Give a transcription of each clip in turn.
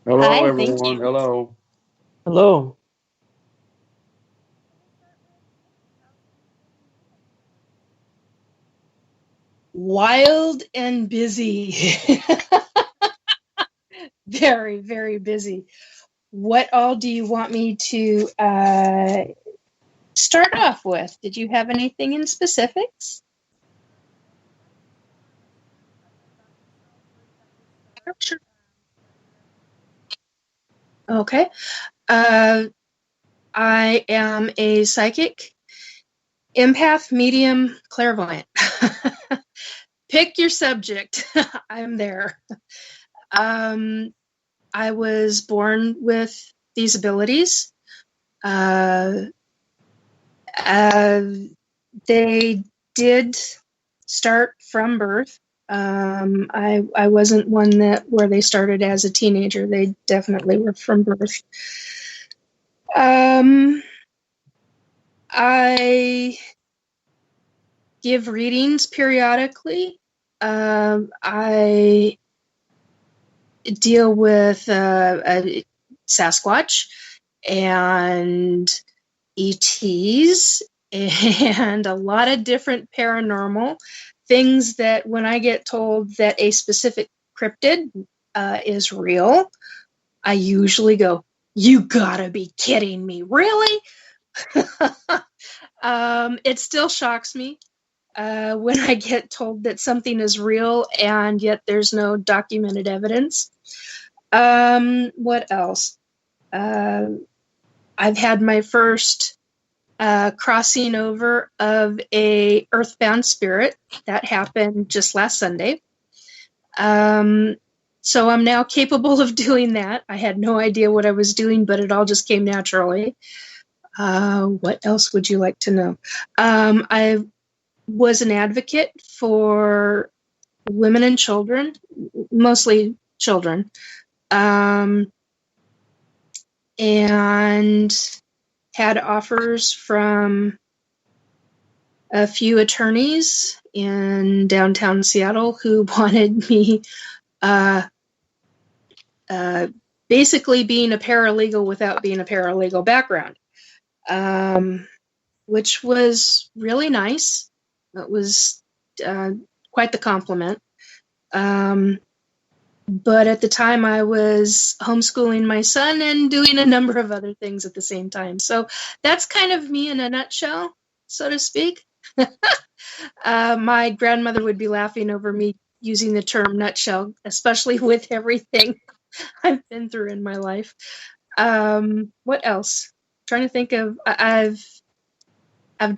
Hello, Hi, thank everyone. you. Hello. Hello. Wild and busy. Very, very busy. What all do you want me to start off with? Did you have anything in specifics? Sure. Okay. Uh, I am a psychic, empath, medium, clairvoyant. Pick your subject. I'm there. Um, I was born with these abilities. Uh, uh, they did start from birth. I wasn't one that where they started as a teenager. They definitely were from birth. Um, I give readings periodically. I deal with Sasquatch and ETs and a lot of different paranormal things that when I get told that a specific cryptid is real, I usually go, "You gotta be kidding me, really?" It still shocks me when I get told that something is real and yet there's no documented evidence. What else? Uh, I've had my first crossing over of a earthbound spirit that happened just last Sunday. Um, so I'm now capable of doing that. I had no idea what I was doing, but it all just came naturally. What else would you like to know? I was an advocate for women and children, mostly children, um, and had offers from a few attorneys in downtown Seattle who wanted me uh, uh, basically being a paralegal without being a paralegal background, um, which was really nice. It was uh, quite the compliment. Um, but at the time, I was homeschooling my son and doing a number of other things at the same time. So that's kind of me in a nutshell, so to speak. My grandmother would be laughing over me using the term nutshell, especially with everything I've been through in my life. What else? I'm trying to think of. I've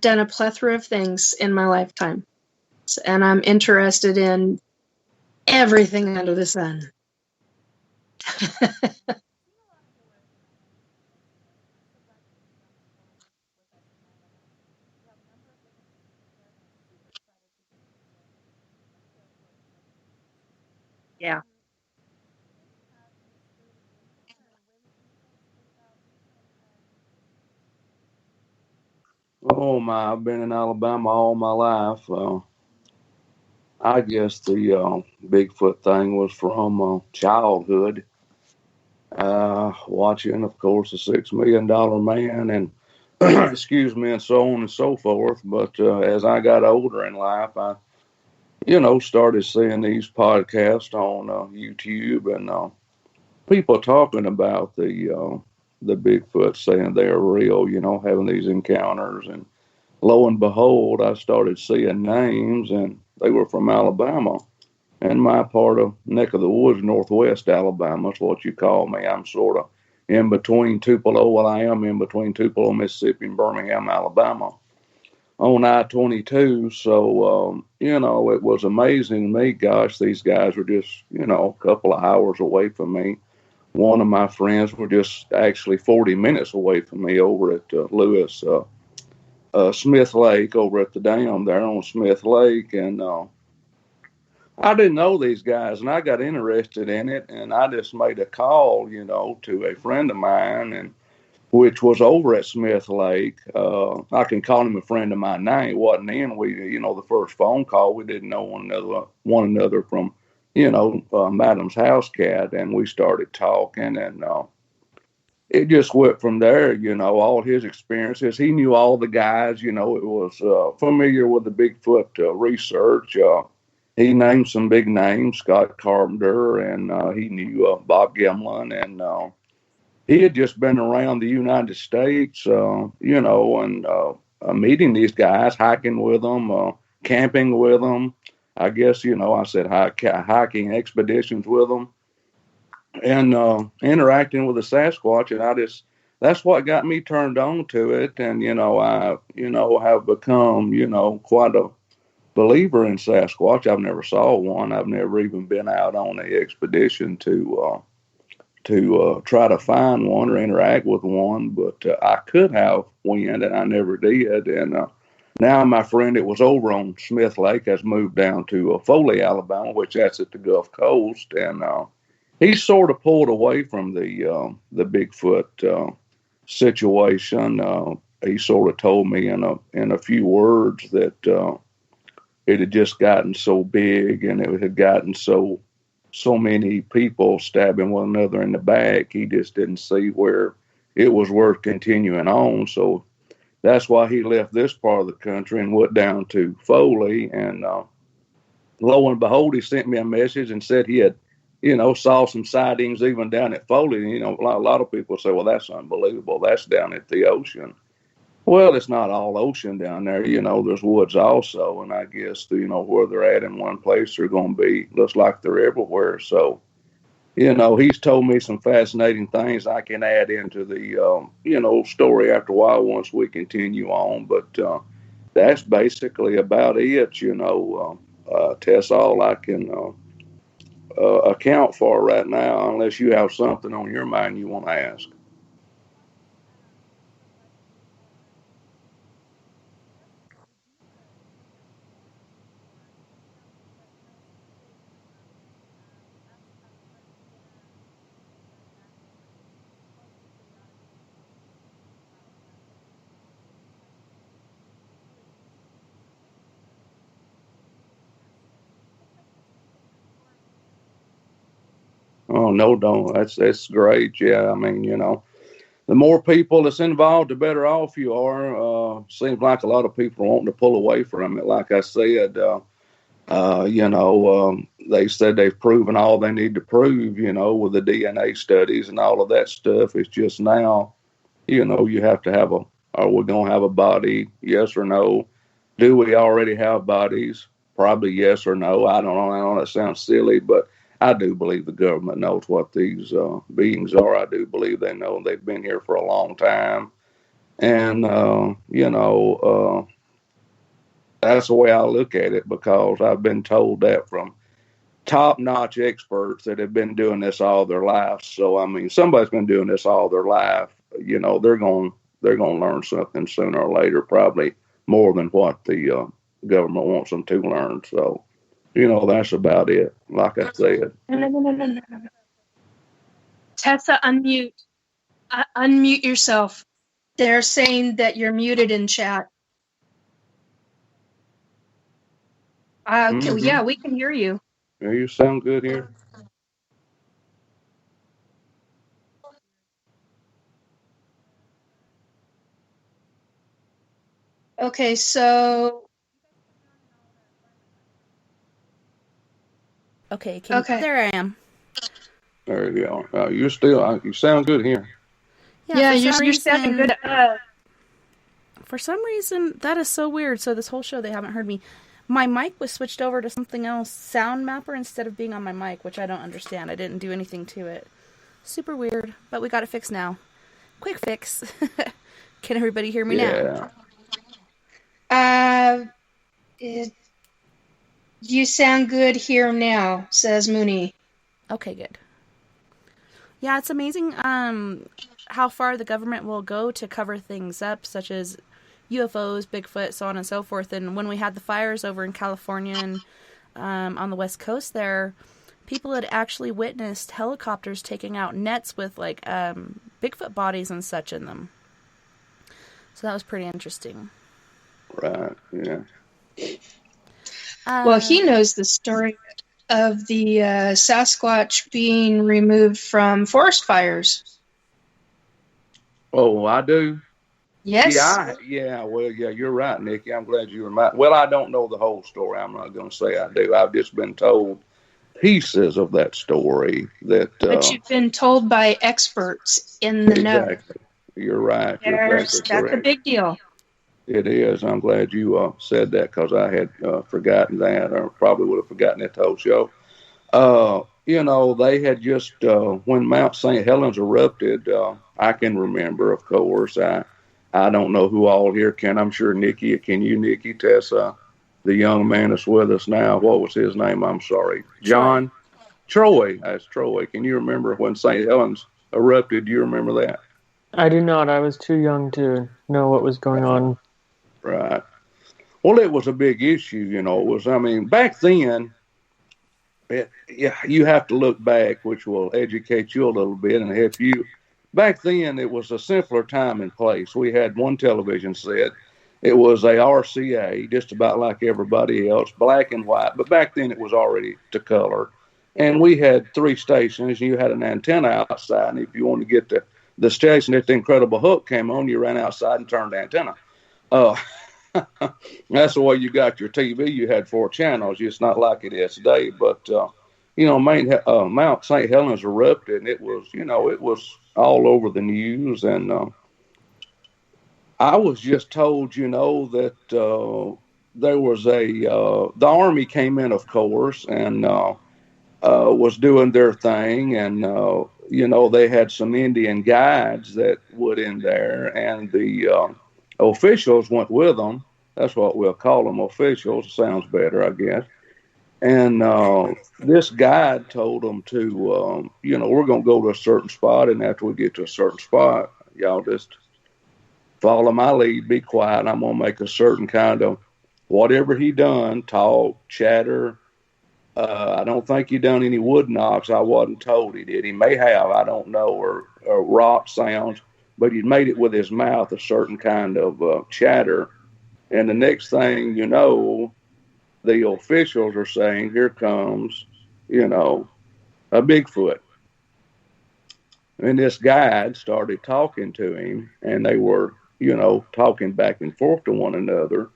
done a plethora of things in my lifetime, and I'm interested in everything under the sun. Yeah. Oh my, I've been in Alabama all my life. I guess the Bigfoot thing was from childhood. Watching, of course, the $6 million man and excuse me, and so on and so forth. But as I got older in life, I started seeing these podcasts on YouTube and people talking about the Bigfoot, saying they're real. Having these encounters, and lo and behold, I started seeing names, and they were from Alabama. And my part of neck of the woods, northwest Alabama, is what you call me. I'm sort of in between Tupelo. Well, I am in between Tupelo, Mississippi, and Birmingham, Alabama, on I-22. So, it was amazing to me. Gosh, these guys were just, a couple of hours away from me. One of my friends were just actually 40 minutes away from me over at Lewis Smith Lake, over at the dam there on Smith Lake. And I didn't know these guys, and I got interested in it, and I just made a call, to a friend of mine, and which was over at Smith Lake. I can call him a friend of mine now. It wasn't then. We, the first phone call, we didn't know one another from Madam's house cat, and we started talking, and it just went from there. All his experiences. He knew all the guys. It was familiar with the Bigfoot research. He named some big names, Scott Carpenter, and he knew Bob Gimlin, and he had just been around the United States, and meeting these guys, hiking with them, camping with them. I guess, I said hiking expeditions with them, and interacting with the Sasquatch. And that's what got me turned on to it. And, I, have become, quite a believer in Sasquatch. I've never saw one. I've never even been out on an expedition to try to find one or interact with one, but I could have went, and I never did. And now my friend that was over on Smith Lake has moved down to Foley, Alabama, which that's at the Gulf Coast, and he's sort of pulled away from the Bigfoot situation. He sort of told me in a few words that it had just gotten so big, and it had gotten so many people stabbing one another in the back. He just didn't see where it was worth continuing on. So that's why he left this part of the country and went down to Foley. And lo and behold, he sent me a message and said he had, saw some sightings even down at Foley. A lot of people say, well, that's unbelievable. That's down at the ocean. Well, it's not all ocean down there. There's woods also. And I guess, where they're at in one place, they're going to be, looks like they're everywhere. So, he's told me some fascinating things I can add into the, story after a while once we continue on. But that's basically about it, Tess, all I can account for right now, unless you have something on your mind you want to ask. Oh no, don't. That's great. Yeah, I mean, the more people that's involved, the better off you are. Seems like a lot of people are wanting to pull away from it. Like I said, they said they've proven all they need to prove. With the DNA studies and all of that stuff. It's just now, you have to have are we going to have a body? Yes or no? Do we already have bodies? Probably yes or no. I don't know. I know that sounds silly, but I do believe the government knows what these beings are. I do believe they know they've been here for a long time. And, that's the way I look at it, because I've been told that from top-notch experts that have been doing this all their lives. So, I mean, somebody's been doing this all their life. They're going to learn something sooner or later, probably more than what the government wants them to learn. So, that's about it. Like I said. No. Tessa, unmute. Unmute yourself. They're saying that you're muted in chat. Okay, yeah, we can hear you. Yeah, you sound good here. Okay, so. Okay, there I am. There you go. You sound good here. Yeah, you're sounding good. For some reason, that is so weird. So this whole show, they haven't heard me. My mic was switched over to something else, Sound Mapper, instead of being on my mic, which I don't understand. I didn't do anything to it. Super weird, but we got it fixed now. Quick fix. Can everybody hear me now? You sound good here now, says Mooney. Okay, good. Yeah, it's amazing how far the government will go to cover things up, such as UFOs, Bigfoot, so on and so forth. And when we had the fires over in California and on the West Coast there, people had actually witnessed helicopters taking out nets with like Bigfoot bodies and such in them. So that was pretty interesting. Right, yeah. Well, he knows the story of the Sasquatch being removed from forest fires? Oh, I do. Yes. Well, you're right, Nikki. I'm glad you reminded. Well, I don't know the whole story. I'm not going to say I do. I've just been told pieces of that story that. But you've been told by experts in the know. Exactly. You're right. You're exactly That's a correct. big deal. It is. I'm glad you said that because I had forgotten that, or probably would have forgotten it the whole show. They had just when Mount St. Helens erupted. I can remember, of course. I don't know who all here can. I'm sure Nikki. Can you, Nikki, Tessa, the young man that's with us now? What was his name? I'm sorry, John. Troy. That's Troy. Can you remember when St. Helens erupted? Do you remember that? I do not. I was too young to know what was going on. Right. Well, it was a big issue. It was. I mean, back then. You have to look back, which will educate you a little bit and help you. Back then, it was a simpler time and place. We had one television set. It was a RCA, just about like everybody else, black and white. But back then, it was already to color. And we had 3 stations. You had an antenna outside. And if you wanted to get the station that the Incredible Hulk came on, you ran outside and turned the antenna. That's the way you got your TV. You had 4 channels. It's not like it is today. But, Mount St. Helens erupted, and it was all over the news. And I was just told, that there was the Army came in, of course, and was doing their thing. And, they had some Indian guides that went in there, and the officials went with them. That's what we'll call them, officials. Sounds better, I guess. And this guide told them to, we're going to go to a certain spot, and after we get to a certain spot, y'all just follow my lead, be quiet, and I'm going to make a certain kind of whatever he done, talk, chatter. I don't think he done any wood knocks. I wasn't told he did. He may have, I don't know, or rock sounds, but he made it with his mouth, a certain kind of chatter. And the next thing you know, the officials are saying, here comes, a Bigfoot. And this guide started talking to him, and they were, talking back and forth to one another.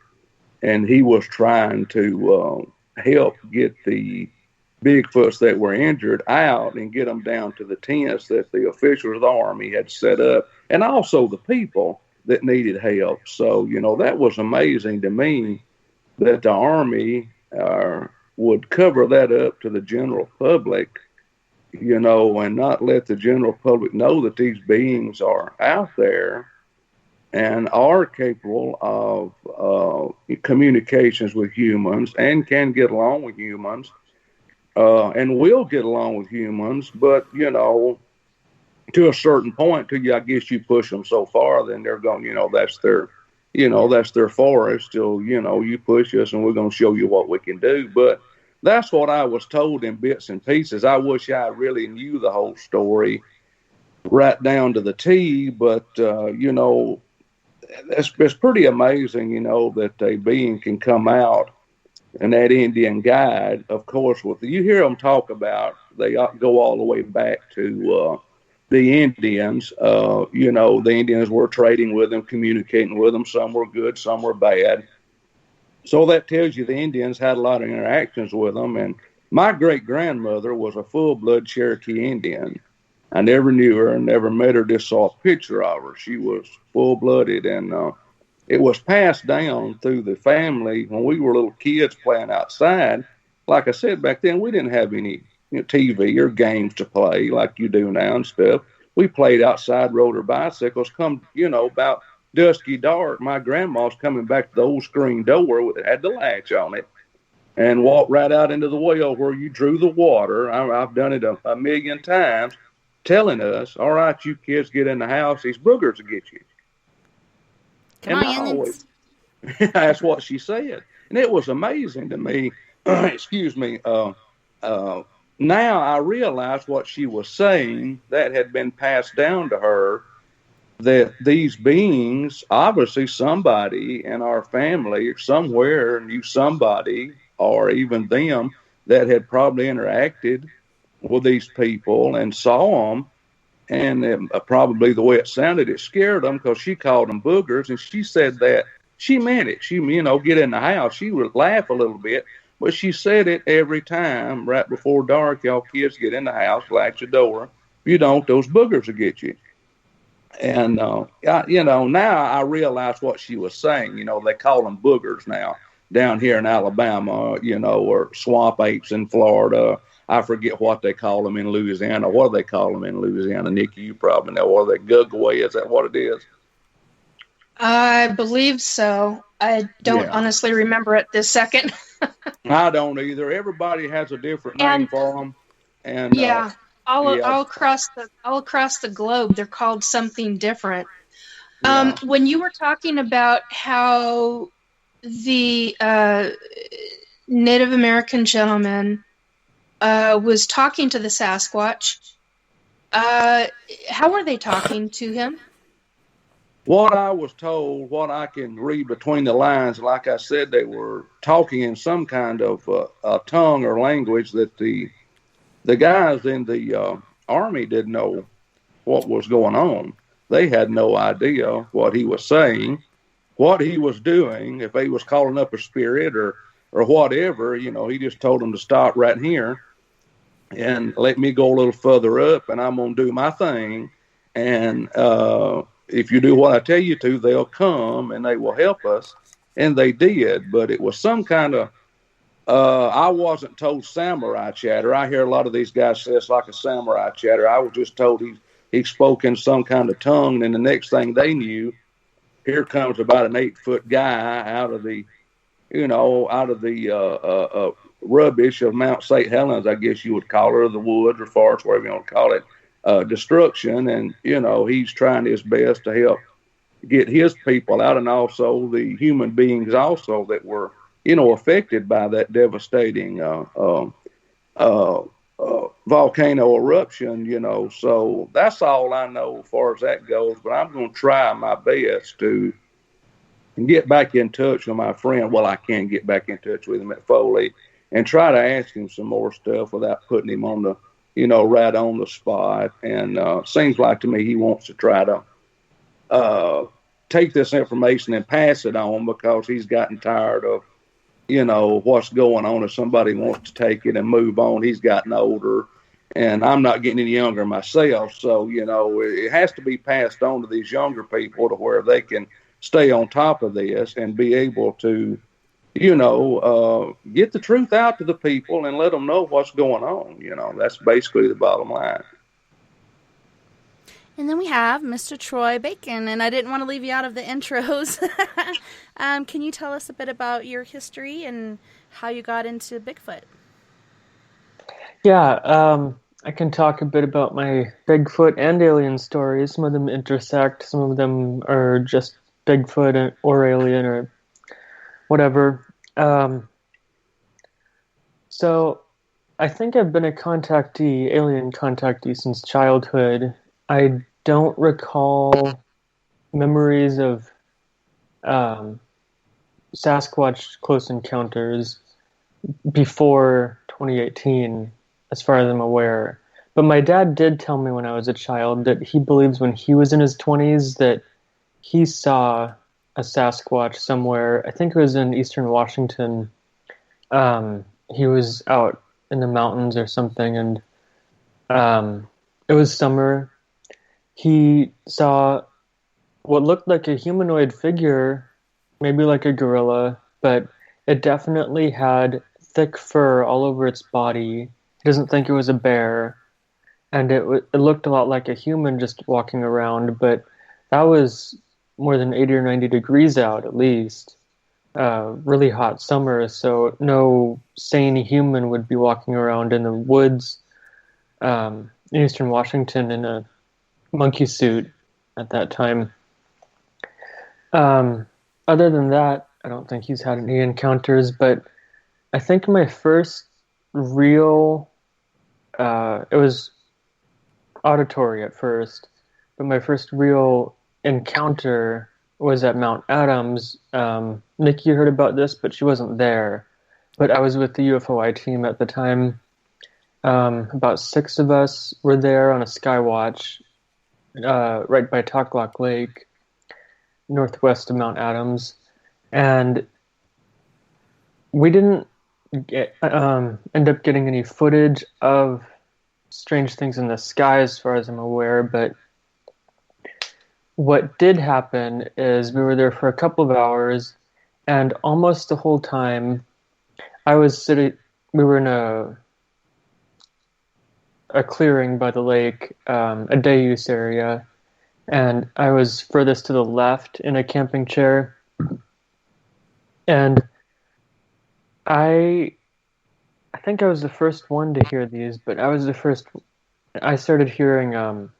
And he was trying to help get the Bigfoots that were injured out and get them down to the tents that the officials of the Army had set up, and also the people that needed help. So, that was amazing to me that the Army would cover that up to the general public, and not let the general public know that these beings are out there and are capable of communications with humans and can get along with humans and will get along with humans. But, to a certain point, I guess you push them so far, then they're going, that's their forest till, you push us and we're going to show you what we can do. But that's what I was told in bits and pieces. I wish I really knew the whole story right down to the T, but, it's pretty amazing, that a being can come out. And that Indian guide, of course, you hear them talk about, they go all the way back to the Indians. The Indians were trading with them, communicating with them. Some were good, some were bad. So that tells you the Indians had a lot of interactions with them. And my great-grandmother was a full-blood Cherokee Indian. I never knew her, never met her, just saw a picture of her. She was full-blooded, and it was passed down through the family when we were little kids playing outside. Like I said, back then we didn't have any TV or games to play like you do now and stuff. We played outside, rode our bicycles. Come, about dusky dark, my grandma's coming back to the old screen door that had the latch on it and walked right out into the well where you drew the water. I've done it a million times, telling us, all right, you kids get in the house, these boogers will get you. Come on, youngins. That's what she said. And it was amazing to me. Excuse me. Now I realize what she was saying, that had been passed down to her, that these beings, obviously somebody in our family or somewhere knew somebody, or even them, that had probably interacted with these people and saw them. And probably the way it sounded, it scared them because she called them boogers. And she said that she meant it. She, get in the house. She would laugh a little bit, but she said it every time right before dark. Y'all kids get in the house, latch the door. If you don't, those boogers will get you. And, now I realize what she was saying. They call them boogers now down here in Alabama, or swamp apes in Florida. I forget what they call them in Louisiana. What do they call them in Louisiana? Nikki, you probably know. What are they? Gugaway? Is that what it is? I believe so. I don't honestly remember it this second. I don't either. Everybody has a different name for them. And all across the globe, they're called something different. When you were talking about how the Native American gentleman was talking to the Sasquatch, how were they talking to him? What I was told, what I can read between the lines, like I said, they were talking in some kind of a tongue or language that the guys in the Army didn't know what was going on. They had no idea what he was saying, what he was doing, if he was calling up a spirit or whatever. He just told them to stop right here and let me go a little further up, and I'm going to do my thing. And if you do what I tell you to, they'll come and they will help us. And they did, but it was some kind of, I wasn't told samurai chatter. I hear a lot of these guys say it's like a samurai chatter. I was just told he spoke in some kind of tongue, and the next thing they knew, here comes about an 8-foot guy out of the rubbish of Mount St. Helens, I guess you would call it, or the woods or forest, whatever you want to call it. Destruction, and he's trying his best to help get his people out, and also the human beings also that were affected by that devastating volcano eruption. So that's all I know as far as that goes, but I'm going to try my best to get back in touch with my friend. Well, I can get back in touch with him at Foley and try to ask him some more stuff without putting him on the right on the spot. And seems like to me he wants to try to take this information and pass it on because he's gotten tired of, what's going on. If somebody wants to take it and move on, he's gotten older, and I'm not getting any younger myself. So, it has to be passed on to these younger people to where they can stay on top of this and be able to, get the truth out to the people and let them know what's going on. That's basically the bottom line. And then we have Mr. Troy Bacon, and I didn't want to leave you out of the intros. Can you tell us a bit about your history and how you got into Bigfoot? Yeah, I can talk a bit about my Bigfoot and alien stories. Some of them intersect, some of them are just Bigfoot or alien or whatever. So I think I've been a alien contactee since childhood. I don't recall memories of Sasquatch close encounters before 2018, as far as I'm aware. But my dad did tell me when I was a child that he believes when he was in his 20s that he saw a Sasquatch somewhere. I think it was in eastern Washington. He was out in the mountains or something, and it was summer. He saw what looked like a humanoid figure, maybe like a gorilla, but it definitely had thick fur all over its body. He doesn't think it was a bear, and it looked a lot like a human just walking around, but that was more than 80 or 90 degrees out at least. Really hot summer, so no sane human would be walking around in the woods in eastern Washington in a monkey suit at that time. Other than that, I don't think he's had any encounters, but I think my first real, it was auditory at first, but my first real encounter was at Mount Adams. Nikki heard about this, but she wasn't there. but I was with the UFOI team at the time. About 6 of us were there on a skywatch right by Talklock Lake, northwest of Mount Adams, and we didn't end up getting any footage of strange things in the sky as far as I'm aware, but what did happen is we were there for a couple of hours, and almost the whole time we were in a clearing by the lake, a day use area, and I was furthest to the left in a camping chair, and I think I was the first one to hear these, but I started hearing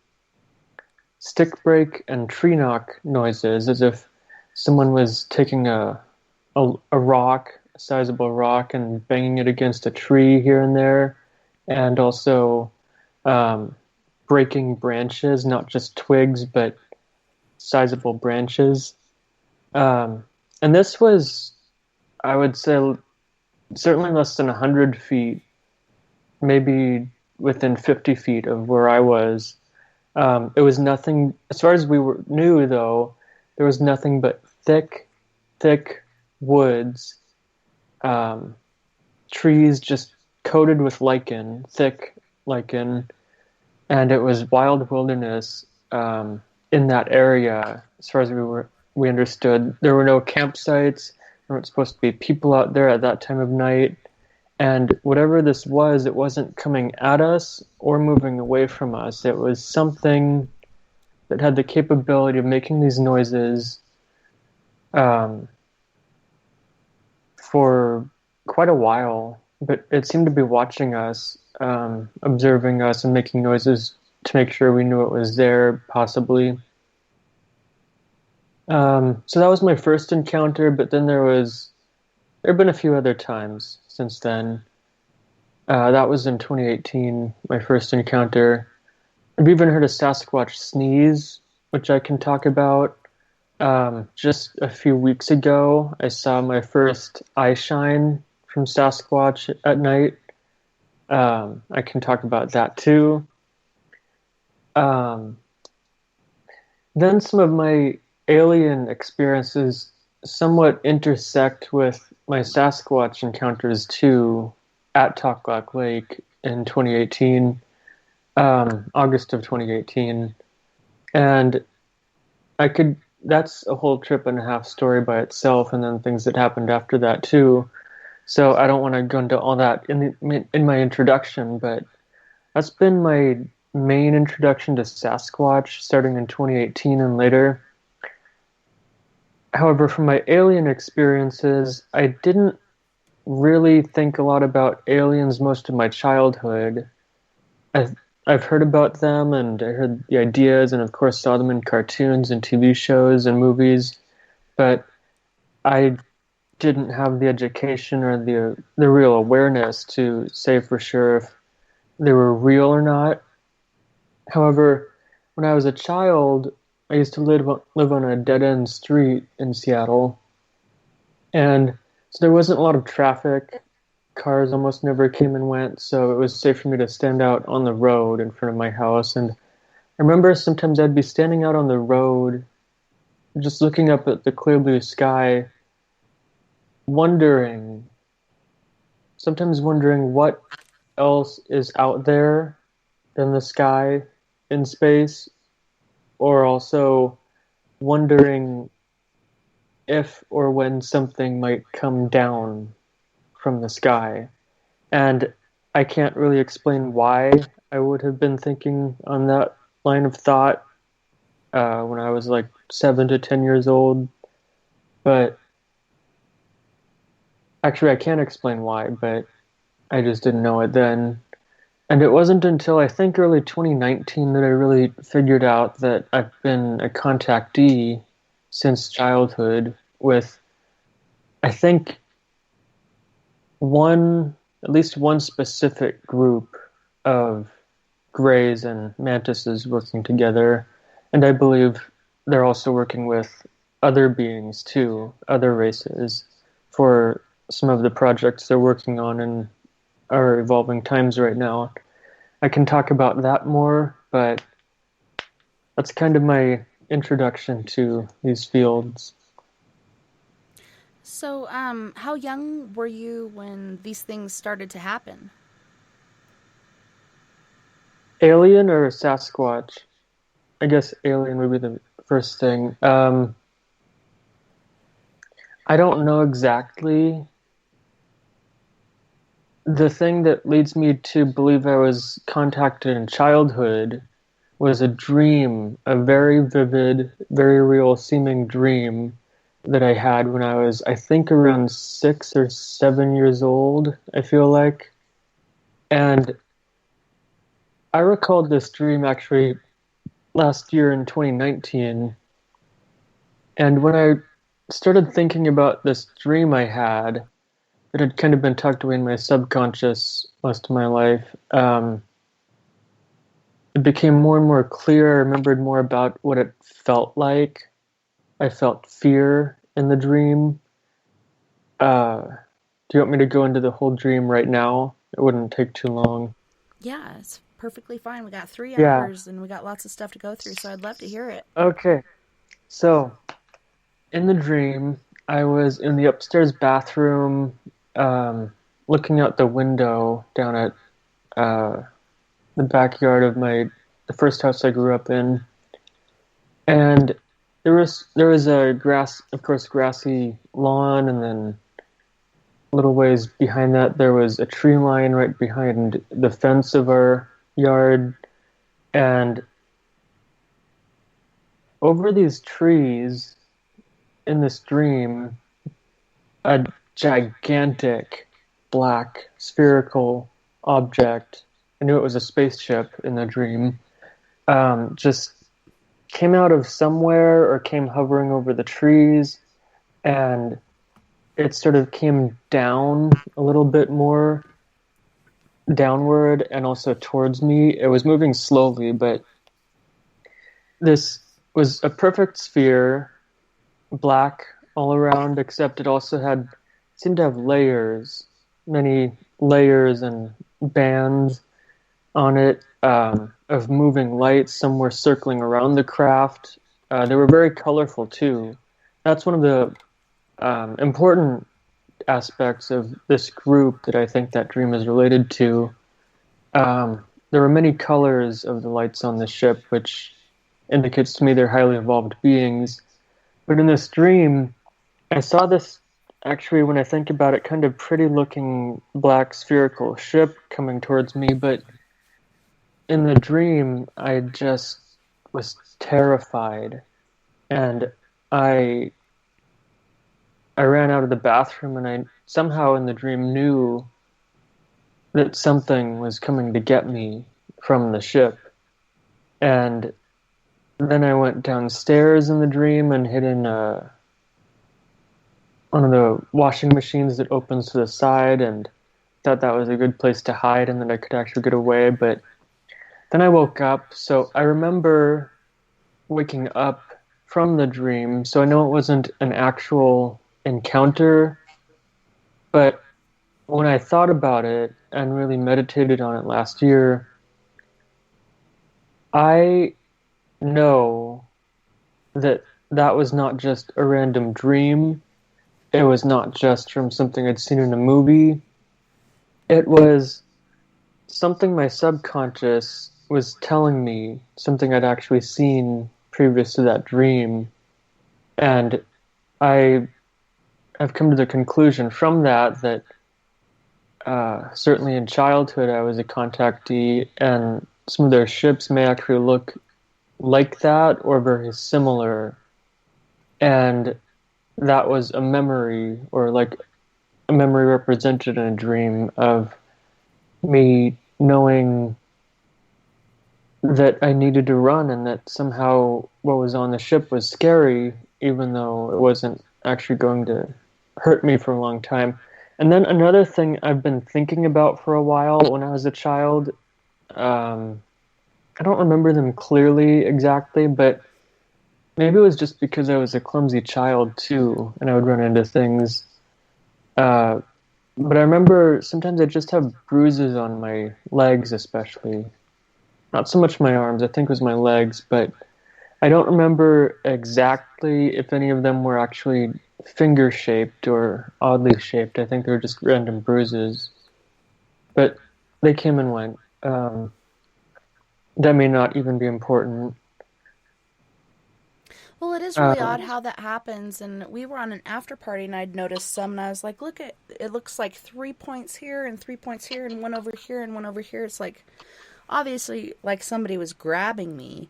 stick break and tree knock noises, as if someone was taking a rock, a sizable rock, and banging it against a tree here and there, and also breaking branches, not just twigs, but sizable branches. And this was, I would say, certainly less than 100 feet, maybe within 50 feet of where I was. It was nothing, as far as knew though, there was nothing but thick woods, trees just coated with lichen, thick lichen, and it was wild wilderness in that area. As far as we understood, there were no campsites. There weren't supposed to be people out there at that time of night. And whatever this was, it wasn't coming at us or moving away from us. It was something that had the capability of making these noises for quite a while. But it seemed to be watching us, observing us, and making noises to make sure we knew it was there, possibly. So that was my first encounter, but then there have been a few other times since then. That was in 2018, my first encounter. I've even heard a Sasquatch sneeze, which I can talk about. Just a few weeks ago, I saw my first eye shine from Sasquatch at night. I can talk about that too. Then some of my alien experiences somewhat intersect with my Sasquatch encounters too, at Talklock Lake in 2018, August of 2018. And that's a whole trip and a half story by itself, and then things that happened after that too. So I don't want to go into all that in my introduction, but that's been my main introduction to Sasquatch, starting in 2018 and later. However, from my alien experiences, I didn't really think a lot about aliens most of my childhood. I've heard about them, and I heard the ideas, and of course saw them in cartoons and TV shows and movies, but I didn't have the education or the real awareness to say for sure if they were real or not. However, when I was a child, I used to live on a dead-end street in Seattle, and so there wasn't a lot of traffic. Cars almost never came and went, so it was safe for me to stand out on the road in front of my house. And I remember sometimes I'd be standing out on the road, just looking up at the clear blue sky, sometimes wondering what else is out there than the sky in space, or also wondering if or when something might come down from the sky. And I can't really explain why I would have been thinking on that line of thought when I was like 7 to 10 years old. But actually I can't explain why, but I just didn't know it then. And it wasn't until I think early 2019 that I really figured out that I've been a contactee since childhood with, I think, at least one specific group of greys and mantises working together. And I believe they're also working with other beings too, other races, for some of the projects they're working on in our evolving times right now. I can talk about that more, but that's kind of my introduction to these fields. So, how young were you when these things started to happen? Alien or Sasquatch? I guess alien would be the first thing. I don't know exactly. The thing that leads me to believe I was contacted in childhood was a dream, a very vivid, very real seeming dream that I had when I was, I think, around 6 or 7 years old, I feel like. And I recalled this dream actually last year in 2019. And when I started thinking about this dream I had, that had kind of been tucked away in my subconscious most of my life, it became more and more clear. I remembered more about what it felt like. I felt fear in the dream. Do you want me to go into the whole dream right now? It wouldn't take too long. Yeah, it's perfectly fine. We got 3 Yeah. hours and we got lots of stuff to go through, so I'd love to hear it. Okay. So, in the dream, I was in the upstairs bathroom, looking out the window down at the backyard of the first house I grew up in, and there was a grassy lawn, and then a little ways behind that there was a tree line right behind the fence of our yard, and over these trees in this dream, a gigantic black spherical object, I knew it was a spaceship in the dream, just came out of somewhere or came hovering over the trees, and it sort of came down a little bit more downward and also towards me. It was moving slowly, but this was a perfect sphere, black all around, except it also seemed to have layers, many layers and bands on it, of moving lights. Some were circling around the craft. They were very colorful too. That's one of the important aspects of this group that I think that dream is related to. There were many colors of the lights on the ship, which indicates to me they're highly evolved beings. But in this dream, I saw this, actually, when I think about it, kind of pretty looking black spherical ship coming towards me, but in the dream, I just was terrified, and I ran out of the bathroom, and I somehow in the dream knew that something was coming to get me from the ship. And then I went downstairs in the dream and hid in one of the washing machines that opens to the side, and thought that was a good place to hide and that I could actually get away. But then I woke up, so I remember waking up from the dream, so I know it wasn't an actual encounter, but when I thought about it and really meditated on it last year, I know that that was not just a random dream. It was not just from something I'd seen in a movie. It was something my subconscious was telling me, something I'd actually seen previous to that dream. And I've come to the conclusion from that certainly in childhood I was a contactee, and some of their ships may actually look like that or very similar. And that was a memory, or like a memory represented in a dream, of me knowing that I needed to run, and that somehow what was on the ship was scary, even though it wasn't actually going to hurt me for a long time. And then another thing I've been thinking about for a while when I was a child, I don't remember them clearly exactly, but maybe it was just because I was a clumsy child too, and I would run into things. But I remember sometimes I just have bruises on my legs, especially. Not so much my arms, I think it was my legs, but I don't remember exactly if any of them were actually finger-shaped or oddly shaped. I think they were just random bruises. But they came and went. That may not even be important. Well, it is really odd how that happens. And we were on an after party, and I'd noticed some, and I was like, "Look at it! Looks like 3 points here and 3 points here, and one over here and one over here." It's like obviously like somebody was grabbing me,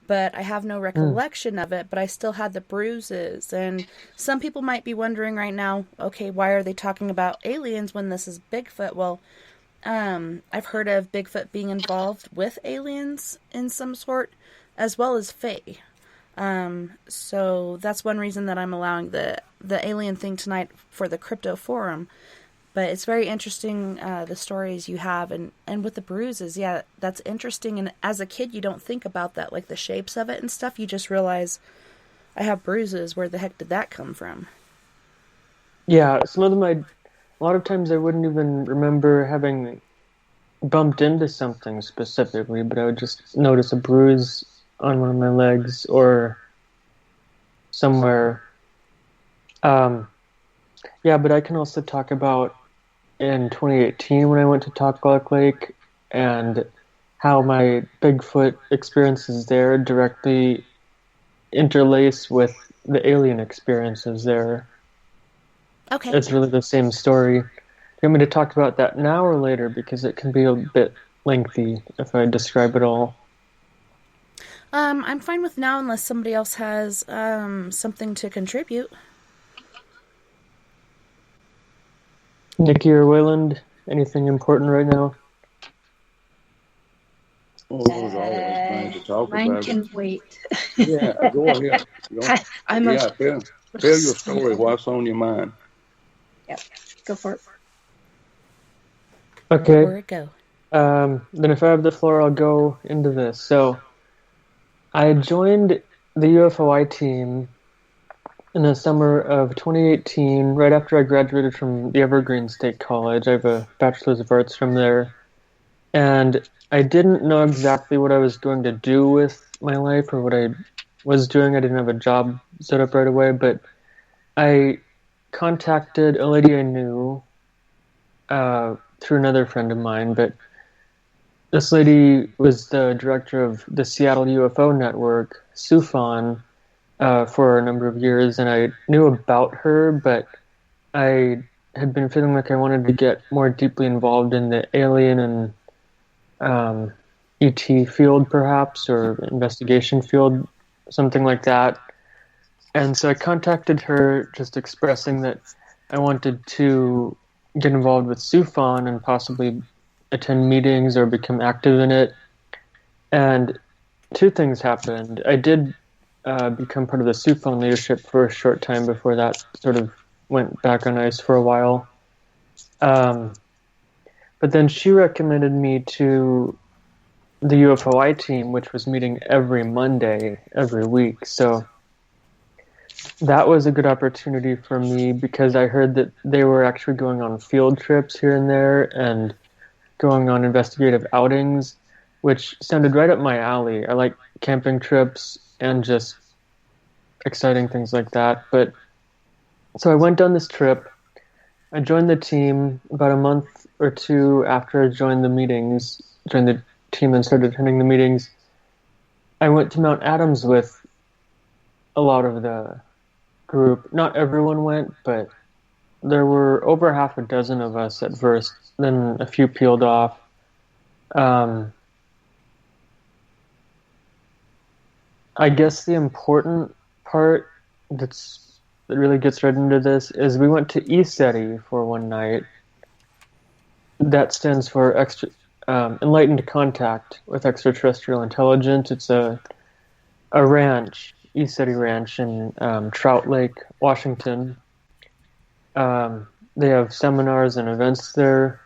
but I have no recollection of it. But I still had the bruises. And some people might be wondering right now, okay, why are they talking about aliens when this is Bigfoot? Well, I've heard of Bigfoot being involved with aliens in some sort, as well as Fae. So that's one reason that I'm allowing the alien thing tonight for the crypto forum. But it's very interesting, the stories you have, and with the bruises, yeah, that's interesting. And as a kid, you don't think about that, like the shapes of it and stuff. You just realize, I have bruises. Where the heck did that come from? Yeah, some of them a lot of times I wouldn't even remember having bumped into something specifically, but I would just notice a bruise on one of my legs or somewhere. Yeah, but I can also talk about in 2018 when I went to Talk Lake and how my Bigfoot experiences there directly interlace with the alien experiences there. Okay. It's really the same story. Do you want me to talk about that now or later? Because it can be a bit lengthy if I describe it all. I'm fine with now unless somebody else has something to contribute. Nikki or Wayland, anything important right now? Well, there's always things to talk Mine about. can wait. Yeah, go ahead. I'm yeah, tell your story. What's on your mind? Yep, go for it. Okay. Where it go? Then if I have the floor, I'll go into this. So, I joined the UFOI team in the summer of 2018, right after I graduated from the Evergreen State College. I have a Bachelor's of Arts from there. And I didn't know exactly what I was going to do with my life or what I was doing. I didn't have a job set up right away, but I contacted a lady I knew through another friend of mine, but this lady was the director of the Seattle UFO Network, SUFON, for a number of years, and I knew about her, but I had been feeling like I wanted to get more deeply involved in the alien and ET field, perhaps, or investigation field, something like that. And so I contacted her, just expressing that I wanted to get involved with SUFON and possibly attend meetings or become active in it. And two things happened. I did become part of the SUFON leadership for a short time before that sort of went back on ice for a while. But then she recommended me to the UFOI team, which was meeting every Monday, every week. So that was a good opportunity for me because I heard that they were actually going on field trips here and there and going on investigative outings, which sounded right up my alley. I like camping trips and just exciting things like that. But so I went on this trip. I joined the team about a month or two after I joined the team and started attending the meetings. I went to Mount Adams with a lot of the group. Not everyone went, but there were over half a dozen of us at first, then a few peeled off. I guess the important part that really gets right into this is we went to ESETI for one night. That stands for Enlightened Contact with Extraterrestrial Intelligence. It's a ranch, ESETI Ranch in Trout Lake, Washington. They have seminars and events there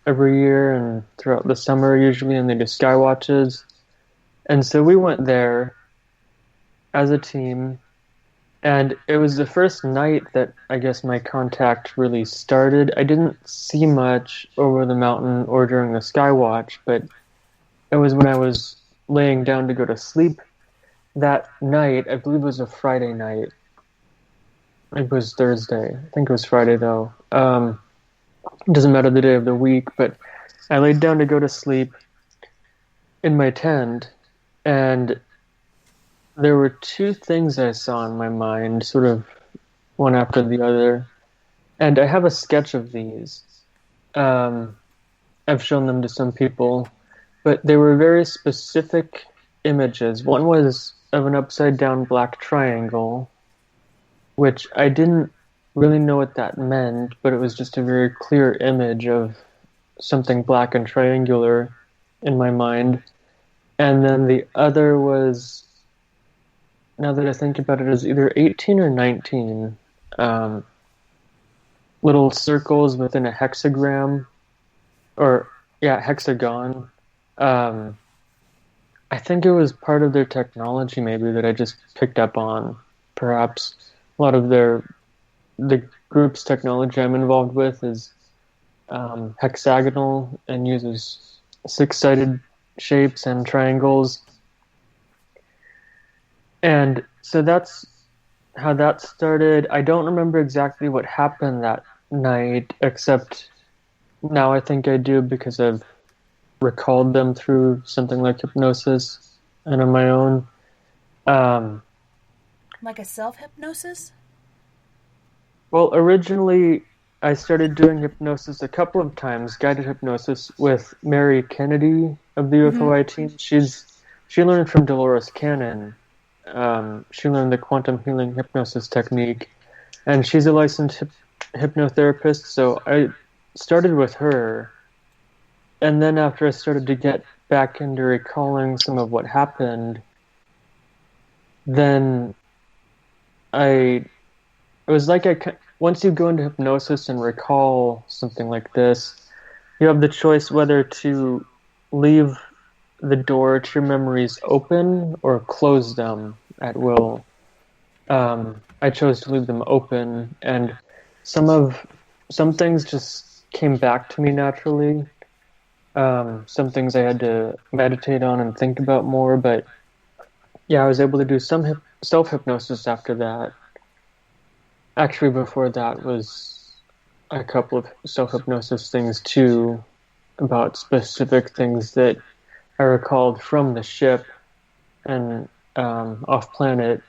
every year and throughout the summer usually, and they do sky watches. And so we went there as a team, And it was the first night that I guess my contact really started. I didn't see much over the mountain or during the sky watch, but it was when I was laying down to go to sleep that night. I believe it was a Friday night. It was Thursday. I think it was Friday, though. It doesn't matter the day of the week, but I laid down to go to sleep in my tent, and there were two things I saw in my mind, sort of one after the other. And I have a sketch of these. I've shown them to some people, but they were very specific images. One was of an upside-down black triangle, which I didn't really know what that meant, but it was just a very clear image of something black and triangular in my mind. And then the other was, now that I think about it, is either 18 or 19 little circles within a hexagram, or hexagon. I think it was part of their technology, maybe, that I just picked up on. Perhaps a lot of the group's technology I'm involved with is hexagonal and uses six-sided shapes and triangles. And so that's how that started. I don't remember exactly what happened that night, except now I think I do because I've recalled them through something like hypnosis and on my own. Like a self-hypnosis? Well, originally I started doing hypnosis a couple of times, guided hypnosis, with Mary Kennedy of the UFOI team. She learned from Dolores Cannon. She learned the quantum healing hypnosis technique, and she's a licensed hypnotherapist, so I started with her. And then after I started to get back into recalling some of what happened, then it was like once you go into hypnosis and recall something like this, you have the choice whether to leave the door to your memories open or close them at will. I chose to leave them open, and some things just came back to me naturally. Some things I had to meditate on and think about more, but yeah, I was able to do some self-hypnosis after that. Actually, before that was a couple of self-hypnosis things too, about specific things that I recalled from the ship and off-planet.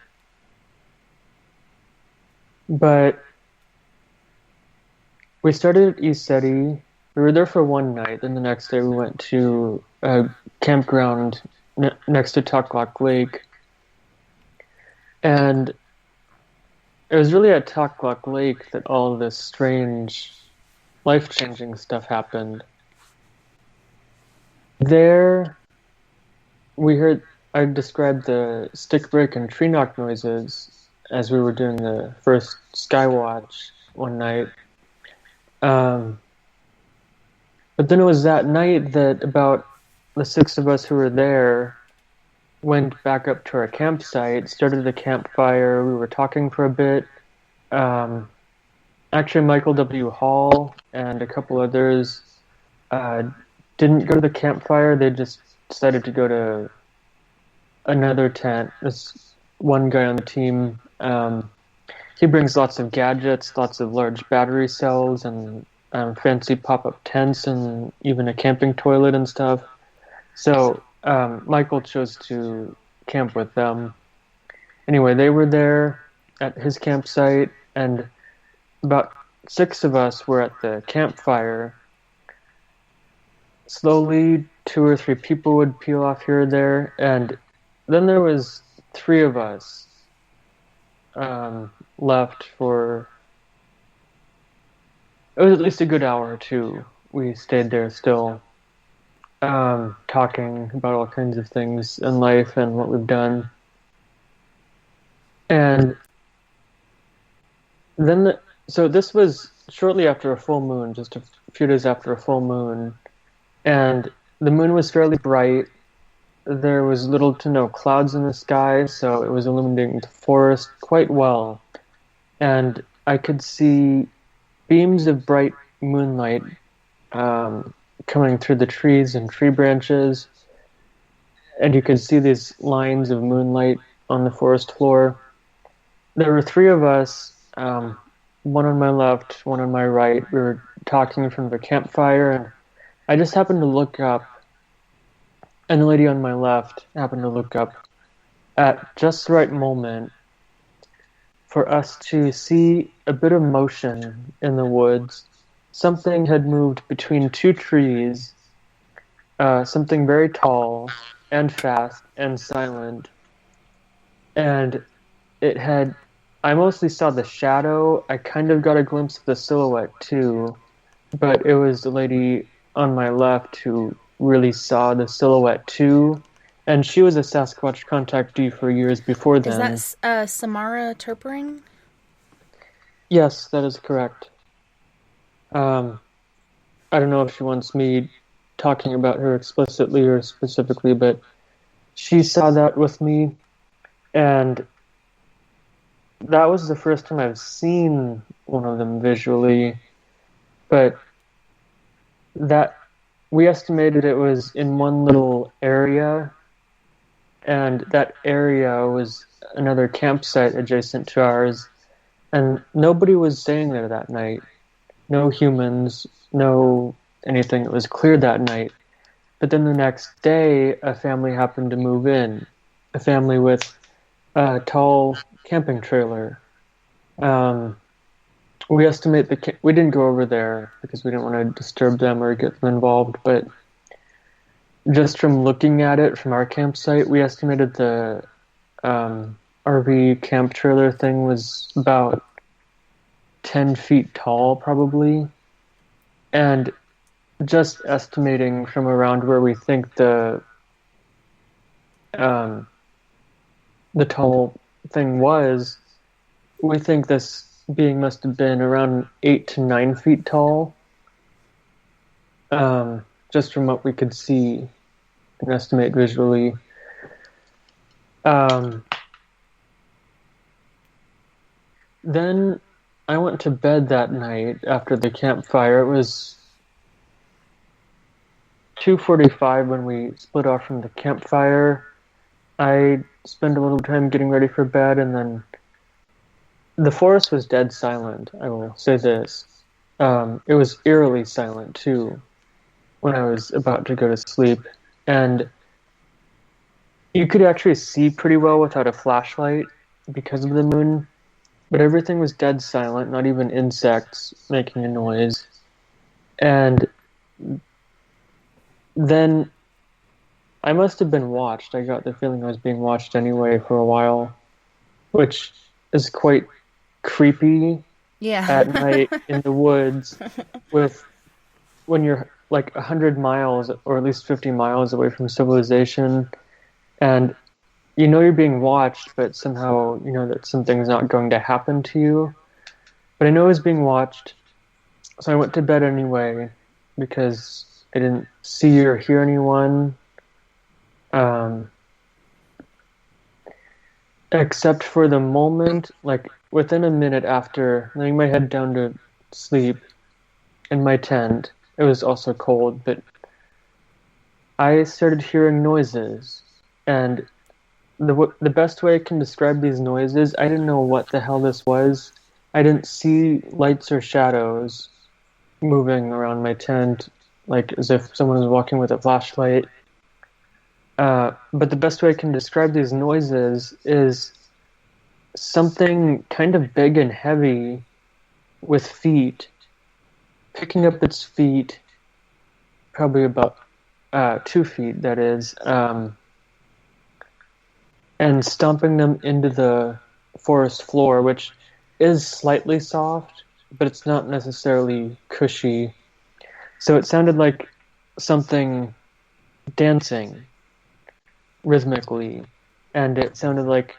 But we started at ECETI. We were there for one night, then the next day we went to a campground next to Tucklock Lake. And it was really at Tucklock Lake that all of this strange, life-changing stuff happened. There, I described the stick break and tree knock noises as we were doing the first sky watch one night. But then it was that night that about the six of us who were there went back up to our campsite, started the campfire. We were talking for a bit. Actually, Michael W. Hall and a couple others didn't go to the campfire. They just decided to go to another tent. This one guy on the team, he brings lots of gadgets, lots of large battery cells, and fancy pop-up tents, and even a camping toilet and stuff. So Michael chose to camp with them. Anyway, they were there at his campsite, and about six of us were at the campfire. Slowly, 2 or 3 people would peel off here or there, and then there was 3 of us left for... It was at least a good hour or two. We stayed there still, talking about all kinds of things in life and what we've done. And then, so this was shortly after a full moon, just a few days after a full moon, and the moon was fairly bright, there was little to no clouds in the sky, so it was illuminating the forest quite well. And I could see beams of bright moonlight coming through the trees and tree branches, and you could see these lines of moonlight on the forest floor. There were three of us, one on my left, one on my right. We were talking in front of a campfire, and I just happened to look up, and the lady on my left happened to look up at just the right moment for us to see a bit of motion in the woods. Something had moved between two trees, something very tall and fast and silent. And it had, I mostly saw the shadow. I kind of got a glimpse of the silhouette too, but it was the lady on my left who really saw the silhouette too. And she was a Sasquatch contactee for years before then. Is that Samara Terpering? Yes, that is correct. I don't know if she wants me talking about her explicitly or specifically, but she saw that with me, and that was the first time I've seen one of them visually, but that we estimated it was in one little area, and that area was another campsite adjacent to ours, and nobody was staying there that night. No humans, no anything. It was clear that night. But then the next day, a family happened to move in. A family with a tall camping trailer. We estimate we didn't go over there because we didn't want to disturb them or get them involved, but just from looking at it from our campsite, we estimated the RV camp trailer thing was about 10 feet tall, probably. And just estimating from around where we think the tall thing was, we think this being must have been around 8 to 9 feet tall. Just from what we could see and estimate visually. Then I went to bed that night after the campfire. It was 2:45 when we split off from the campfire. I spent a little time getting ready for bed, and then the forest was dead silent. I will say this. It was eerily silent, too, when I was about to go to sleep. And you could actually see pretty well without a flashlight because of the moon. But everything was dead silent, not even insects making a noise. And then I must have been watched. I got the feeling I was being watched anyway for a while, which is quite creepy at night in the woods when you're like 100 miles or at least 50 miles away from civilization, and you know you're being watched, but somehow you know that something's not going to happen to you. But I know I was being watched, so I went to bed anyway because I didn't see or hear anyone. Except for the moment, like within a minute after laying my head down to sleep in my tent, it was also cold, but I started hearing noises, and the best way I can describe these noises, I didn't know what the hell this was. I didn't see lights or shadows moving around my tent, like as if someone was walking with a flashlight. But the best way I can describe these noises is something kind of big and heavy with feet, picking up its feet, probably about 2 feet, that is, and stomping them into the forest floor, which is slightly soft, but it's not necessarily cushy. So it sounded like something dancing rhythmically, and it sounded like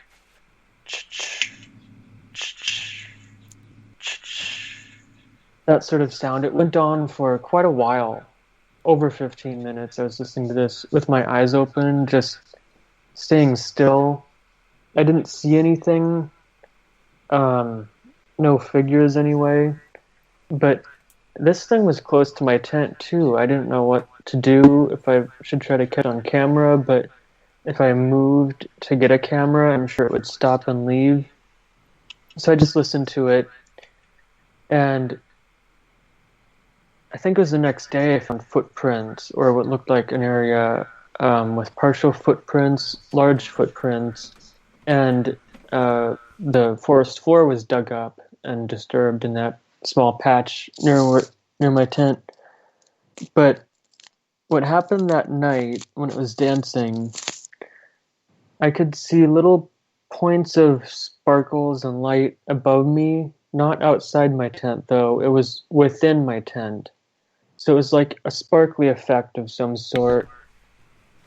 that sort of sound. It went on for quite a while, over 15 minutes. I was listening to this with my eyes open, just staying still. I didn't see anything, no figures anyway, but this thing was close to my tent too. I didn't know what to do, if I should try to catch on camera, but if I moved to get a camera, I'm sure it would stop and leave. So I just listened to it, and I think it was the next day I found footprints, or what looked like an area with partial footprints, large footprints, and the forest floor was dug up and disturbed in that small patch near my tent. But what happened that night when it was dancing, I could see little points of sparkles and light above me, not outside my tent though, it was within my tent. So it was like a sparkly effect of some sort.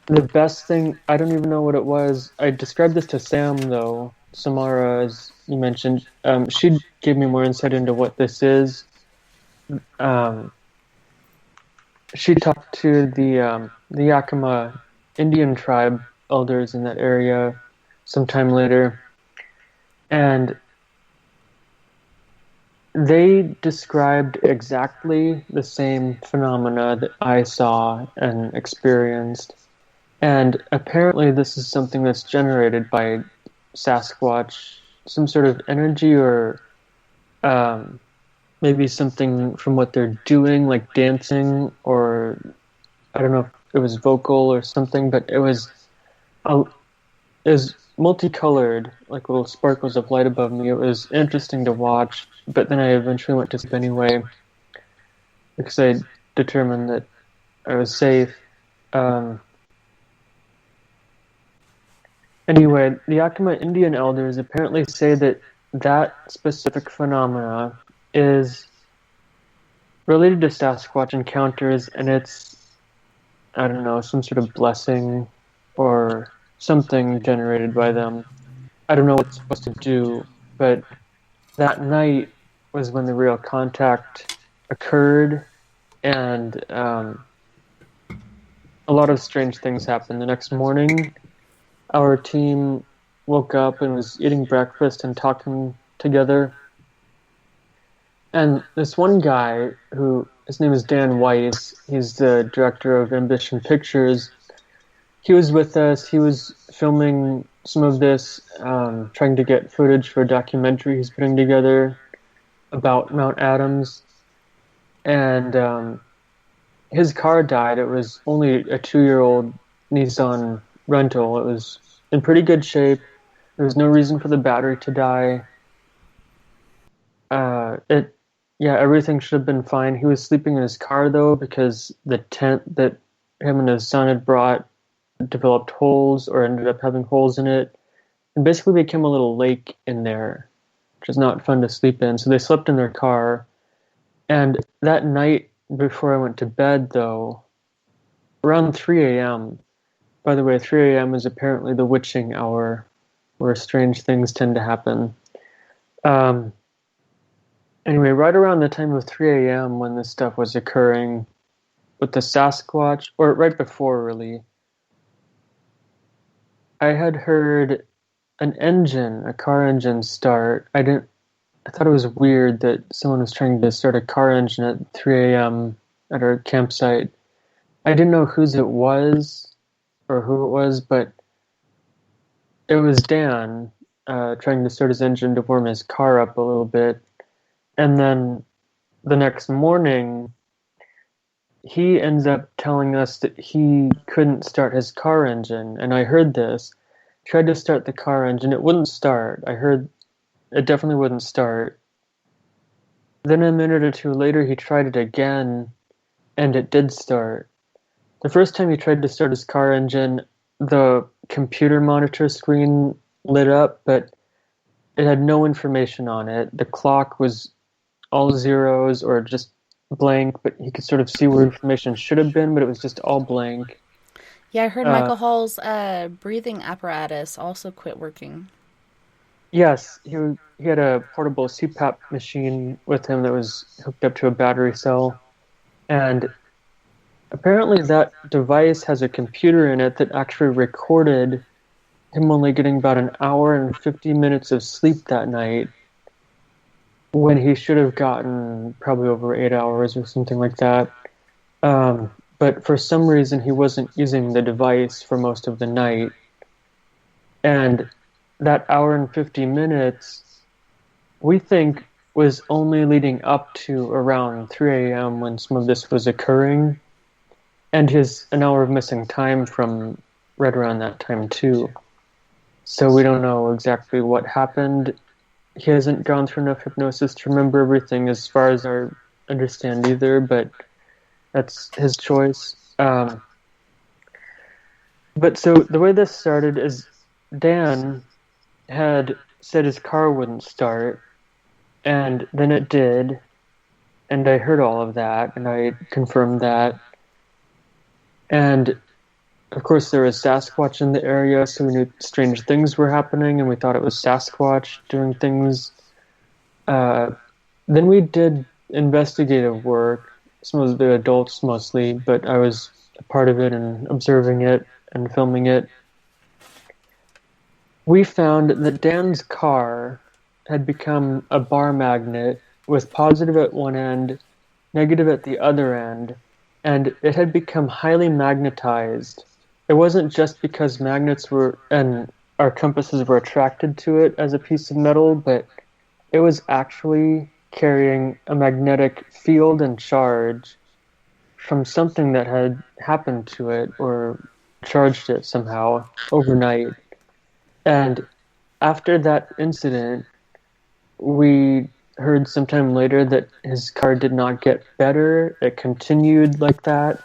The best thing, I don't even know what it was. I described this to Sam though, Samara, as you mentioned. She gave me more insight into what this is. She talked to the Yakima Indian tribe elders in that area sometime later, and they described exactly the same phenomena that I saw and experienced. And apparently this is something that's generated by Sasquatch, some sort of energy, or maybe something from what they're doing, like dancing, or I don't know if it was vocal or something, but it was multicolored, like little sparkles of light above me. It was interesting to watch, but then I eventually went to sleep anyway because I determined that I was safe. Anyway, the Yakima Indian elders apparently say that that specific phenomena is related to Sasquatch encounters, and it's, I don't know, some sort of blessing or something generated by them. I don't know what it's supposed to do, but that night was when the real contact occurred, and a lot of strange things happened. The next morning, our team woke up and was eating breakfast and talking together. And this one guy, his name is Dan Weiss, he's the director of Ambition Pictures. He was with us. He was filming some of this, trying to get footage for a documentary he's putting together about Mount Adams. And his car died. It was only a 2-year-old Nissan rental. It was in pretty good shape. There was no reason for the battery to die. Everything should have been fine. He was sleeping in his car though, because the tent that him and his son had brought developed holes, or ended up having holes in it, and basically became a little lake in there, which is not fun to sleep in. So they slept in their car. And that night before I went to bed though, around 3 a.m., by the way, 3 a.m. is apparently the witching hour, where strange things tend to happen. Anyway, right around the time of 3 a.m. when this stuff was occurring with the Sasquatch, or right before really, I had heard a car engine start. I thought it was weird that someone was trying to start a car engine at 3 a.m. at our campsite. I didn't know whose it was or who it was, but it was Dan trying to start his engine to warm his car up a little bit. And then the next morning, he ends up telling us that he couldn't start his car engine. And I heard this. Tried to start the car engine. It wouldn't start. I heard it definitely wouldn't start. Then a minute or two later, he tried it again, and it did start. The first time he tried to start his car engine, the computer monitor screen lit up, but it had no information on it. The clock was all zeros or just blank, but he could sort of see where information should have been, but it was just all blank. Yeah, I heard Michael Hall's breathing apparatus also quit working. Yes, he had a portable CPAP machine with him that was hooked up to a battery cell, and apparently that device has a computer in it that actually recorded him only getting about an hour and 50 minutes of sleep that night, when he should have gotten probably over 8 hours or something like that. But for some reason, he wasn't using the device for most of the night. And that hour and 50 minutes, we think, was only leading up to around 3 a.m. when some of this was occurring. And an hour of missing time from right around that time, too. So we don't know exactly what happened. He hasn't gone through enough hypnosis to remember everything as far as I understand either, but that's his choice. But so the way this started is Dan had said his car wouldn't start, and then it did, and I heard all of that, and I confirmed that. And of course there was Sasquatch in the area, so we knew strange things were happening, and we thought it was Sasquatch doing things. Then we did investigative work, some of the adults mostly, but I was a part of it and observing it and filming it. We found that Dan's car had become a bar magnet with positive at one end, negative at the other end, and it had become highly magnetized. It wasn't just because magnets and our compasses were attracted to it as a piece of metal, but it was actually carrying a magnetic field and charge from something that had happened to it or charged it somehow overnight. And after that incident, we heard sometime later that his car did not get better. It continued like that.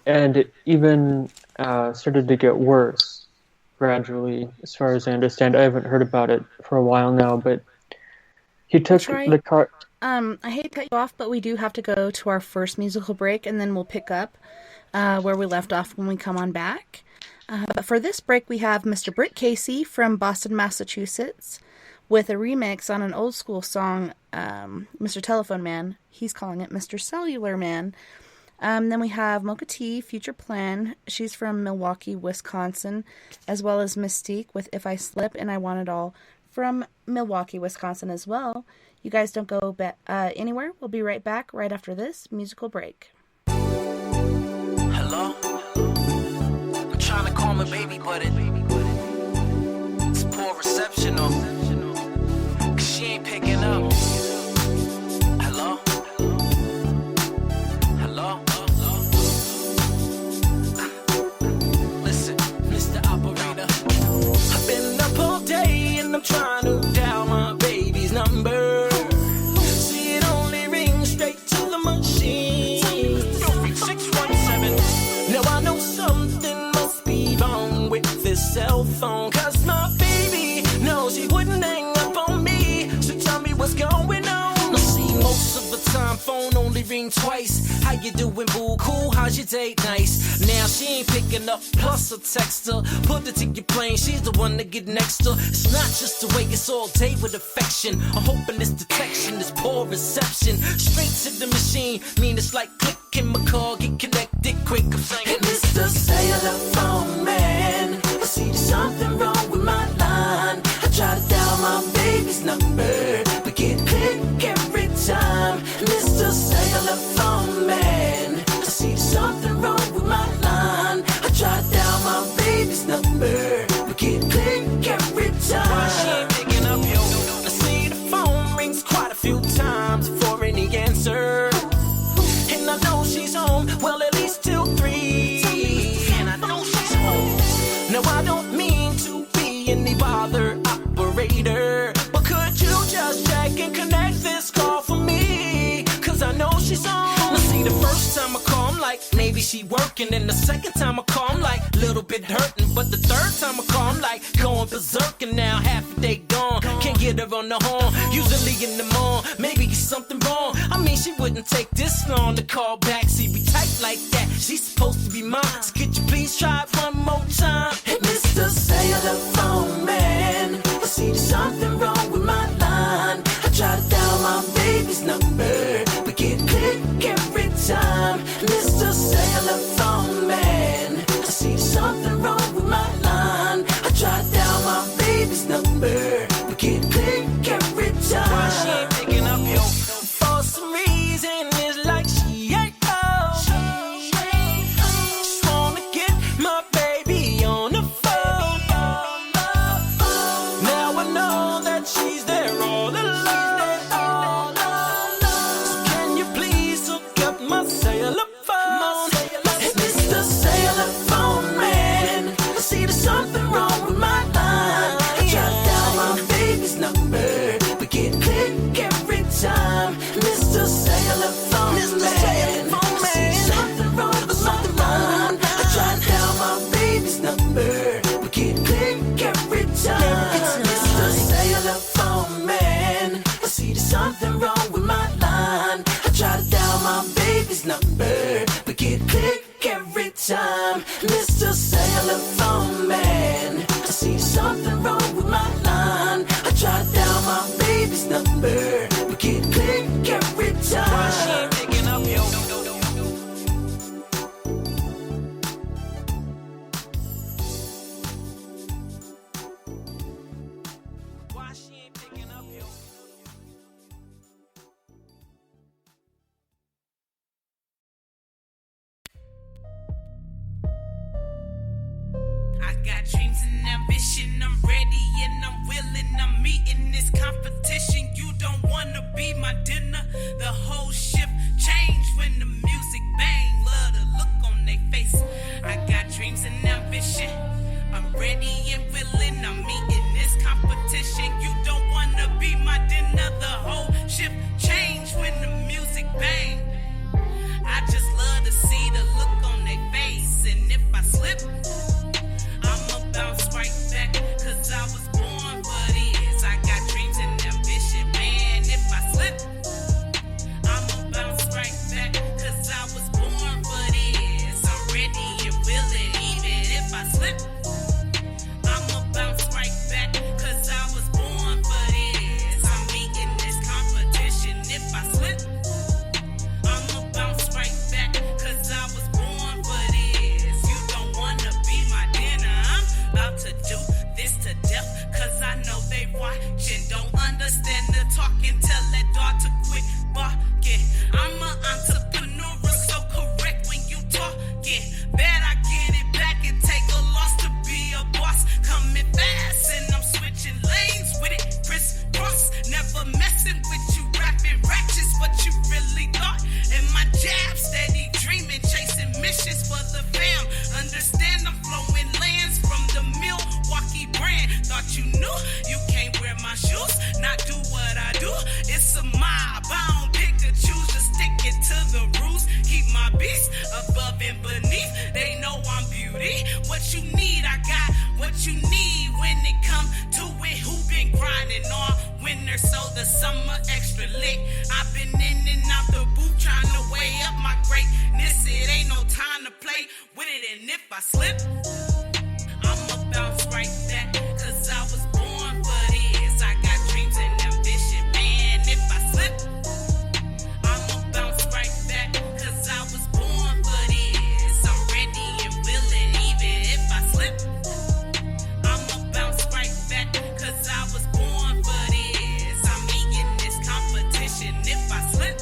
And it even started to get worse gradually, as far as I understand. I haven't heard about it for a while now, but he took the car... I hate to cut you off, but we do have to go to our first musical break, and then we'll pick up where we left off when we come on back. But for this break, we have Mr. Britt Casey from Boston, Massachusetts, with a remix on an old school song, Mr. Telephone Man. He's calling it Mr. Cellular Man. Then we have Mocha T, Future Plan. She's from Milwaukee, Wisconsin, as well as Mystique with If I Slip and I Want It All from Milwaukee, Wisconsin as well. You guys don't go anywhere. We'll be right back right after this musical break. Hello? I'm trying to call my baby, but it's poor reception on. Cause she ain't picking up. Hello? Hello? Listen, Mr. Operator. I've been up all day and I'm trying to dial my baby's number. See, it only rings straight to the machine. 617. Now I know something must be wrong with this cell phone. Cause my baby knows she wouldn't hang up on me. So tell me what's going on. Now see, most of the time phone only ring twice. How you doing, boo? Cool, how's your date? Nice. Now she ain't picking up, plus a text her. Put the ticket plane, she's the one to get next to. It's not just the way it's all day with affection. I'm hoping this detection is poor reception. Straight to the machine, mean it's like clicking my call, get connected quick. I'm saying, hey, Mr. Cellular Phone Man, I see there's something wrong with my line. I try to dial my baby's number, but get click every time. Mr. Cellular Phone Man, I see there's something wrong with my line. I try to dial my baby's number, but get click every time. Why she ain't picking up, yo? I see the phone rings quite a few times before any answer. And I know she's home, well at least till 3. And I know she's home. Now I don't mean to be any bother operator, but could you just check and connect this call for me? Cause I know she's on. Now see, the first time I call, I'm like, maybe she working. And the second time I call, I'm like, little bit hurting. But the third time I call, I'm like, going berserk. And now half a day gone, can't get her on the horn. Usually in the morning, maybe it's something wrong. I mean, she wouldn't take this long to call back. See, we tight like that, she's supposed to be mine. So could you please try it one more time? Hey, Mr. Cellular Phone Man, I see there's something wrong with my line. I try to dial my baby's number, but get click every time. Mr. Cellular phone, man. I see there's something wrong with my line. I try to dial my baby's number, but get click every time. Mr. Cellular phone, man. I see there's something wrong with my line. I try to dial my baby's number, but get click every time. Why she ain't picking up, yo? Why she ain't picking up, yo? I got dreams and ambition, I'm ready and I'm willing, I'm meeting this competition. You don't wanna be my dinner. The whole shift changed when the music bang. Love the look on their face. I got dreams and ambition, I'm ready and willing, I'm meeting this competition. You don't wanna be my dinner. The whole shift changed when the music bang. I just love to see the look on their face, and if I slip, I'ma bounce right back, cause I was born for this. I got dreams and ambition, man. If I slip, I'ma bounce right back, cause I was born for this. I'm ready and willing, even if I slip, I'ma bounce right back, cause I was born for this. I'm meeting this competition. If I slip, I'ma bounce right back, cause I was born for this. You don't wanna be my dinner. I'm about to do this to death, cause I know they watching. Don't understand the talking, tell that dog to quit barking. I'm an entrepreneur, so correct when you talking. Bet I get it back and take a loss to be a boss. Coming fast and I'm switching lanes with it, crisscross. Never messing with you, rapping ratchets, what you really thought. And my jab steady dreaming, chasing missions for the fam. Understand I'm flowing lands from the Milwaukee brand. Thought you knew you can't wear my shoes, not do what I do. It's a mob, I don't pick to choose, just stick it to the rules. Keep my beast above and beneath. They know I'm beauty. What you need, I got what you need when it come to it. Who been grinding all winter so the summer extra lit? I've been in and out the booth trying to weigh up my greatness. It ain't no time to play with it, and if I slip, I'ma bounce right back, cause I was born for this. I got dreams and ambition, man. If I slip, I'ma bounce right back, cause I was born for this. I'm ready and willing, even if I slip, I'ma bounce right back, cause I was born for this. I'm meeting this competition. If I slip,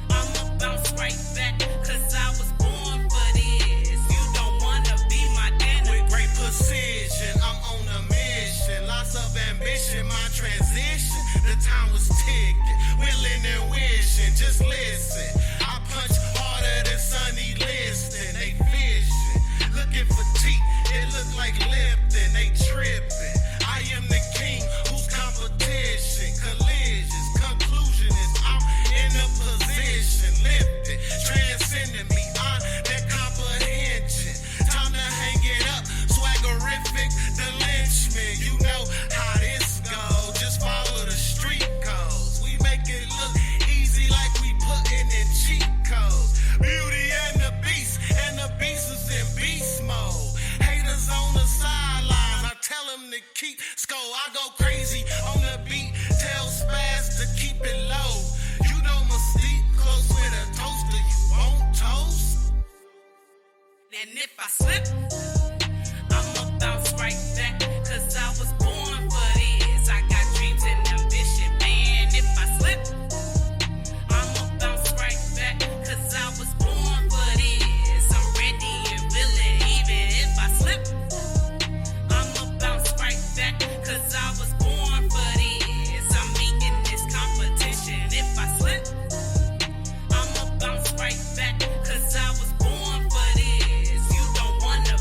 I'ma bounce right back, cause I was born for this. You don't wanna be my dinner. With great precision, I'm on a mission. Lots of ambition, my transition. The time was ticking, willing and wishing. Just listen, I punch harder than Sonny Liston. They fishing, looking for teeth. It look like Lipton. They tripping. I am the king, whose competition? Collisions. Conclusion is I'm in a position, lifted, transcending beyond their comprehension. Time to hang it up, swaggerific, the lynchman. You know how this goes. Just follow the street codes. We make it look easy, like we putting in cheat codes. Beauty and the beast is in beast mode. Haters on the sidelines, I tell them to keep score. I go crazy on the beat, tell Spaz to keep it low. You know Mystique, close with a toaster. You won't toast? And if I slip, I'ma bounce right back, cause I was born for this. I got dreams and ambition, man. If I slip, I'ma bounce right back, cause I was born for this. I'm ready and willing, even if I slip, I'ma bounce right back, cause I was born for this. I'm meeting this competition. If I slip, I'ma bounce right back, cause I was born for this. You don't wanna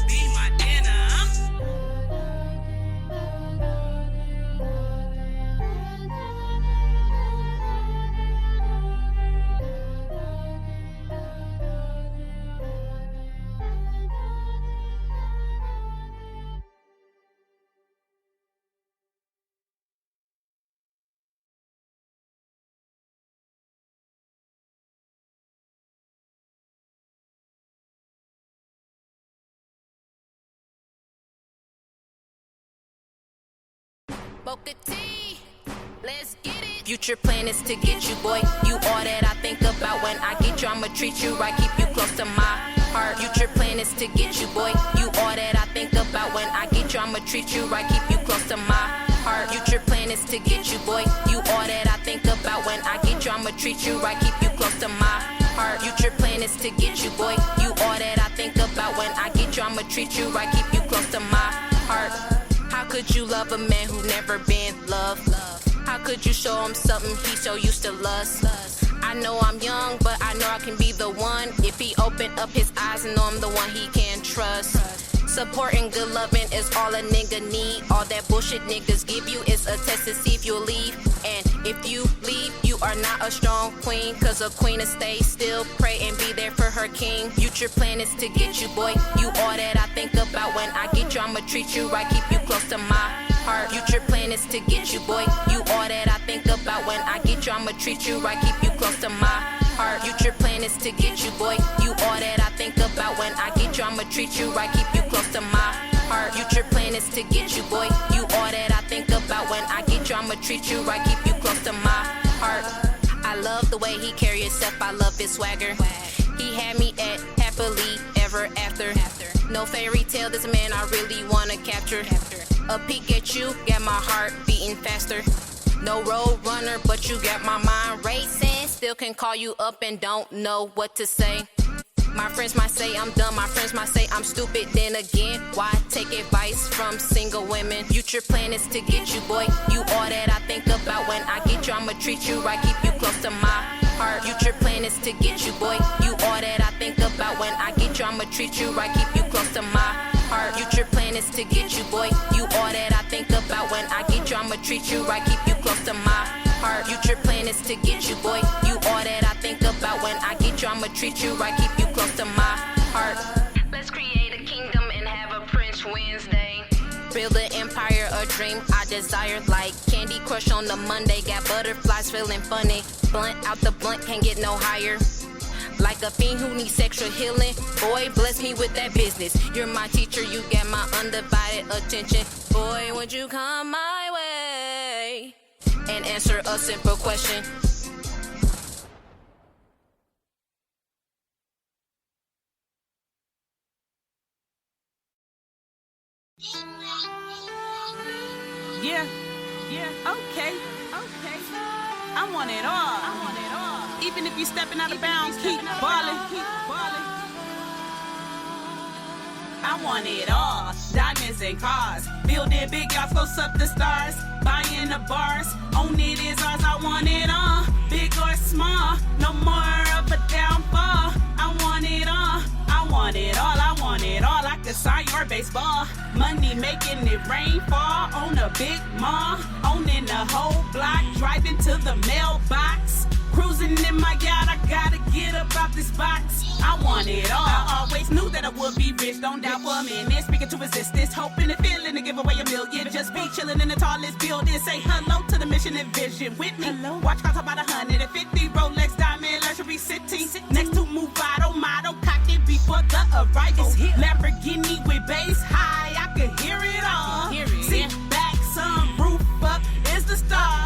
Boca T, let's get it. Future plan is to get you, boy. You all that I think about when I get you. I'ma treat you right, keep you close to my heart. Future plan is to get you, boy. You all that I think about when I get you. I'ma treat you right, keep you close to my heart. Future plan is to get you, boy. You all that I think about when I get you. I'ma treat you right, keep you close to my heart. Future plan is to get you, boy. You all that I think about when I get you. I'ma treat you right, keep you close to my heart. How could you love a man who never been loved? How could you show him something he so used to lust? I know I'm young, but I know I can be the one. If he open up his eyes and know I'm the one he can trust. Support and good loving is all a nigga need. All that bullshit niggas give you is a test to see if you'll leave. And if you leave, you are not a strong queen. Cause a queen will stay still, pray and be there for her king. Future plan is to get you, boy. You all that I think about when I get you. I'ma treat you right, keep you close to my heart. Future plan is to get you, boy. You all that I think about when I get you. I'ma treat you right, keep you close to my heart. Future plan is to get you, boy. You all that I think about when I get you. I'ma treat you right, keep you close to my heart. Future plan is to get you, boy. You all that I think about when I get you. I'ma treat you right, keep you close to my heart. I love the way he carry himself, I love his swagger. He had me at happily ever after. No fairy tale, this man I really wanna capture. A peek at you, got my heart beating faster. No road runner, but you got my mind racing. Still can call you up and don't know what to say. My friends might say I'm dumb, my friends might say I'm stupid. Then again, why take advice from single women? Future plan is to get you, boy. You all that I think about when I get you. I'ma treat you right, keep you close to my heart. Future plan is to get you, boy. You all that I think about when I get you. I'ma treat you right, keep you close to my heart. Future plan is to get you, boy. You all that I think about when I get you. I'ma treat you right, keep you close to my heart. Future plan is to get you, boy. You all that I think about when I get you. I'ma treat you right, keep you close to my heart. Let's create a kingdom and have a Prince Wednesday. Build an empire, a dream I desire. Like Candy Crush on the Monday, got butterflies feeling funny. Blunt out the blunt, can't get no higher. Like a fiend who needs sexual healing. Boy, bless me with that business. You're my teacher, you get my undivided attention. Boy, would you come my way and answer a simple question? Yeah, okay. I want it all. Even if you stepping out of bounds, keep ballin'. I want it all. Diamonds and cars. Building big yachts, close up the stars. Buying the bars. Own it is ours, I want it all. Big or small, no more of a downfall. I want it all. I want it all, I want it all. I could sign your baseball. Money making it rain fall on a big mall. Owning the whole block, driving to the mailbox. Cruising in my yacht, I gotta get up out this box. I want it all. I always knew that I would be rich, don't doubt for a minute. Speaking to existence, hoping and feeling to give away a million. Just be chilling in the tallest building. Say hello to the mission and vision with me. Hello. Watch cost about 150 Rolex diamond luxury city. Next to Movado, motto cocked before the arrival. Lamborghini with bass high, I could hear it all. Sit back, sun roof up, is the stars.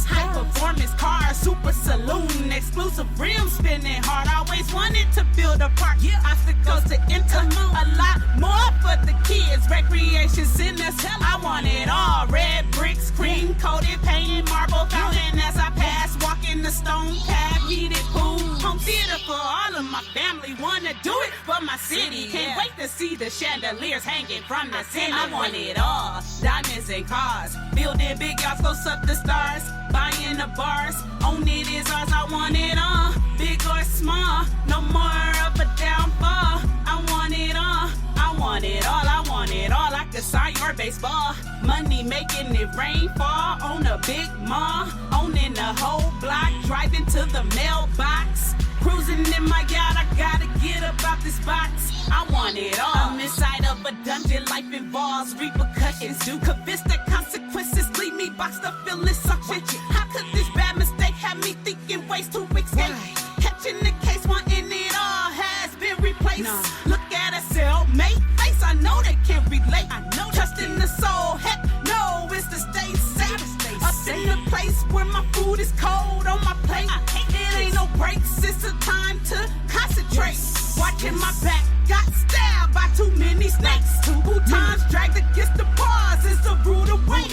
High performance car, super saloon, exclusive rims spinning hard. Always wanted to build a park, obstacles to enter. A lot more for the kids, recreation centers. I want it all. Red bricks, cream coated, painted marble fountain as I pass. Walking the stone path, heated pool, home theater for all of my family. Wanna do it for my city. Can't wait to see the chandeliers hanging from the ceiling. I want it all. Diamonds and cars, building big yachts, close up the stars. Buying the bars, own it is ours, I want it all. Big or small, no more of a downfall. I want it all, I want it all, I want it all. I could sign your baseball. Money making it rain fall on a big mall. Owning the whole block, driving to the mailbox. Cruising in my yacht, I gotta get up out this box. I want it all. I'm inside of a dungeon, life involves repercussions. Do convince that consequences leave me boxed up feeling suction. How could this bad mistake have me thinking ways to escape? Catching the case, wanting it all has been replaced. Look at a cellmate face, I know they can't relate. I know trust in the soul, heck no, it's to stay safe. where my food is cold on my plate. It ain't no breaks, it's a time to concentrate. Watching my back, got stabbed by too many snakes. Who times dragged against the bars is a rude away.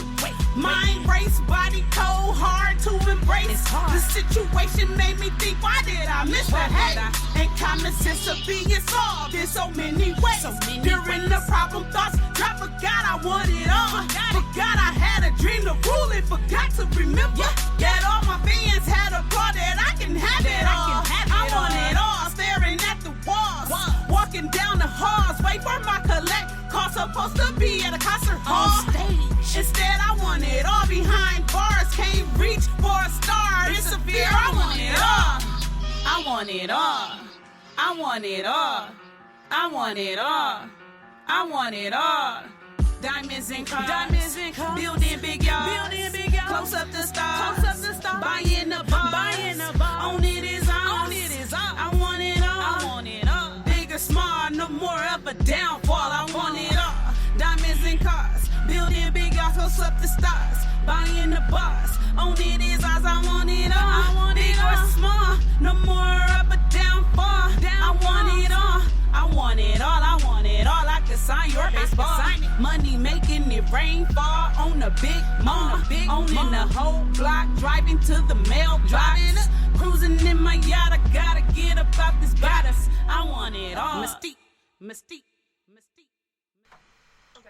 Mind race, body cold, hard to embrace. The situation made me think, why did I misbehave? And common sense of being solved in so many ways. During the problem thoughts, I forgot I want it all. Forgot I had a dream to rule it, forgot to remember that all my fans had a bra that I can have it all. I want it all, staring at the walls, walking down the halls, wait for my collect call, supposed to be at a concert hall. Instead, I want it all behind bars, can't reach for a star. It's a fear, I want it all. I want it all. I want it all. I want it all. I want it all. Diamonds and cars, building big yards, close up the stars, buying the bars, on it is ours, I want it all, big or small, no more of a downfall, I want it all, diamonds and cars, building big yards, close up the stars, buying the bars, on it is ours, I want it all, big or small, no more of a downfall, I want it all. I want it all, I want it all. I can sign your baseball. Money making it rain fall on a big mall. Owning the whole block, driving to the mailbox. Cruising in my yacht, I gotta get about this bodice. I want it all. Mystique, mystique, mystique. Okay.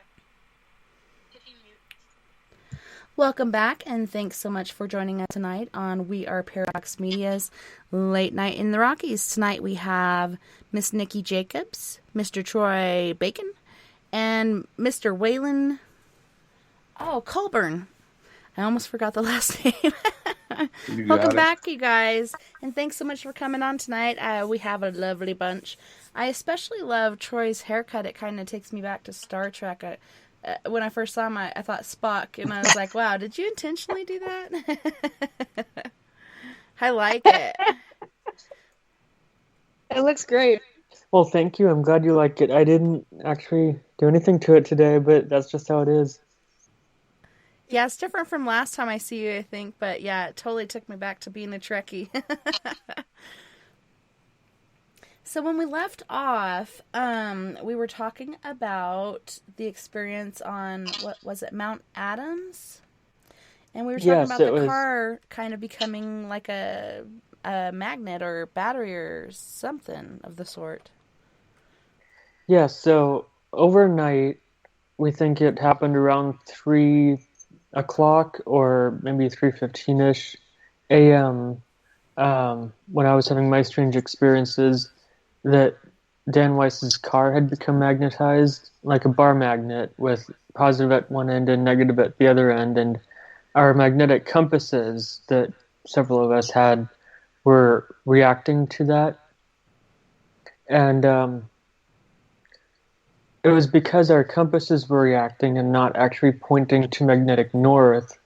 Hitting mute. Welcome back, and thanks so much for joining us tonight on We Are Paradox Media's Late Night in the Rockies. Tonight we have Miss Nikki Jacobs, Mr. Troy Bacon, and Mr. Wayland Colburn. I almost forgot the last name. Welcome back, you guys, and thanks so much for coming on tonight. We have a lovely bunch. I especially love Troy's haircut. It kind of takes me back to Star Trek. When I first saw him, I thought Spock, and I was like, wow, did you intentionally do that? I like it. It looks great. Well, thank you. I'm glad you like it. I didn't actually do anything to it today, but that's just how it is. Yeah, it's different from last time I see you, I think, but yeah, it totally took me back to being a Trekkie. So when we left off, we were talking about the experience on, what was it, Mount Adams? And we were talking about the car kind of becoming like a magnet or battery or something of the sort. Yeah, so overnight, we think it happened around 3 o'clock or maybe 3:15-ish a.m. When I was having my strange experiences, that Dan Weiss's car had become magnetized like a bar magnet with positive at one end and negative at the other end, and our magnetic compasses that several of us had were reacting to that. And it was because our compasses were reacting and not actually pointing to magnetic north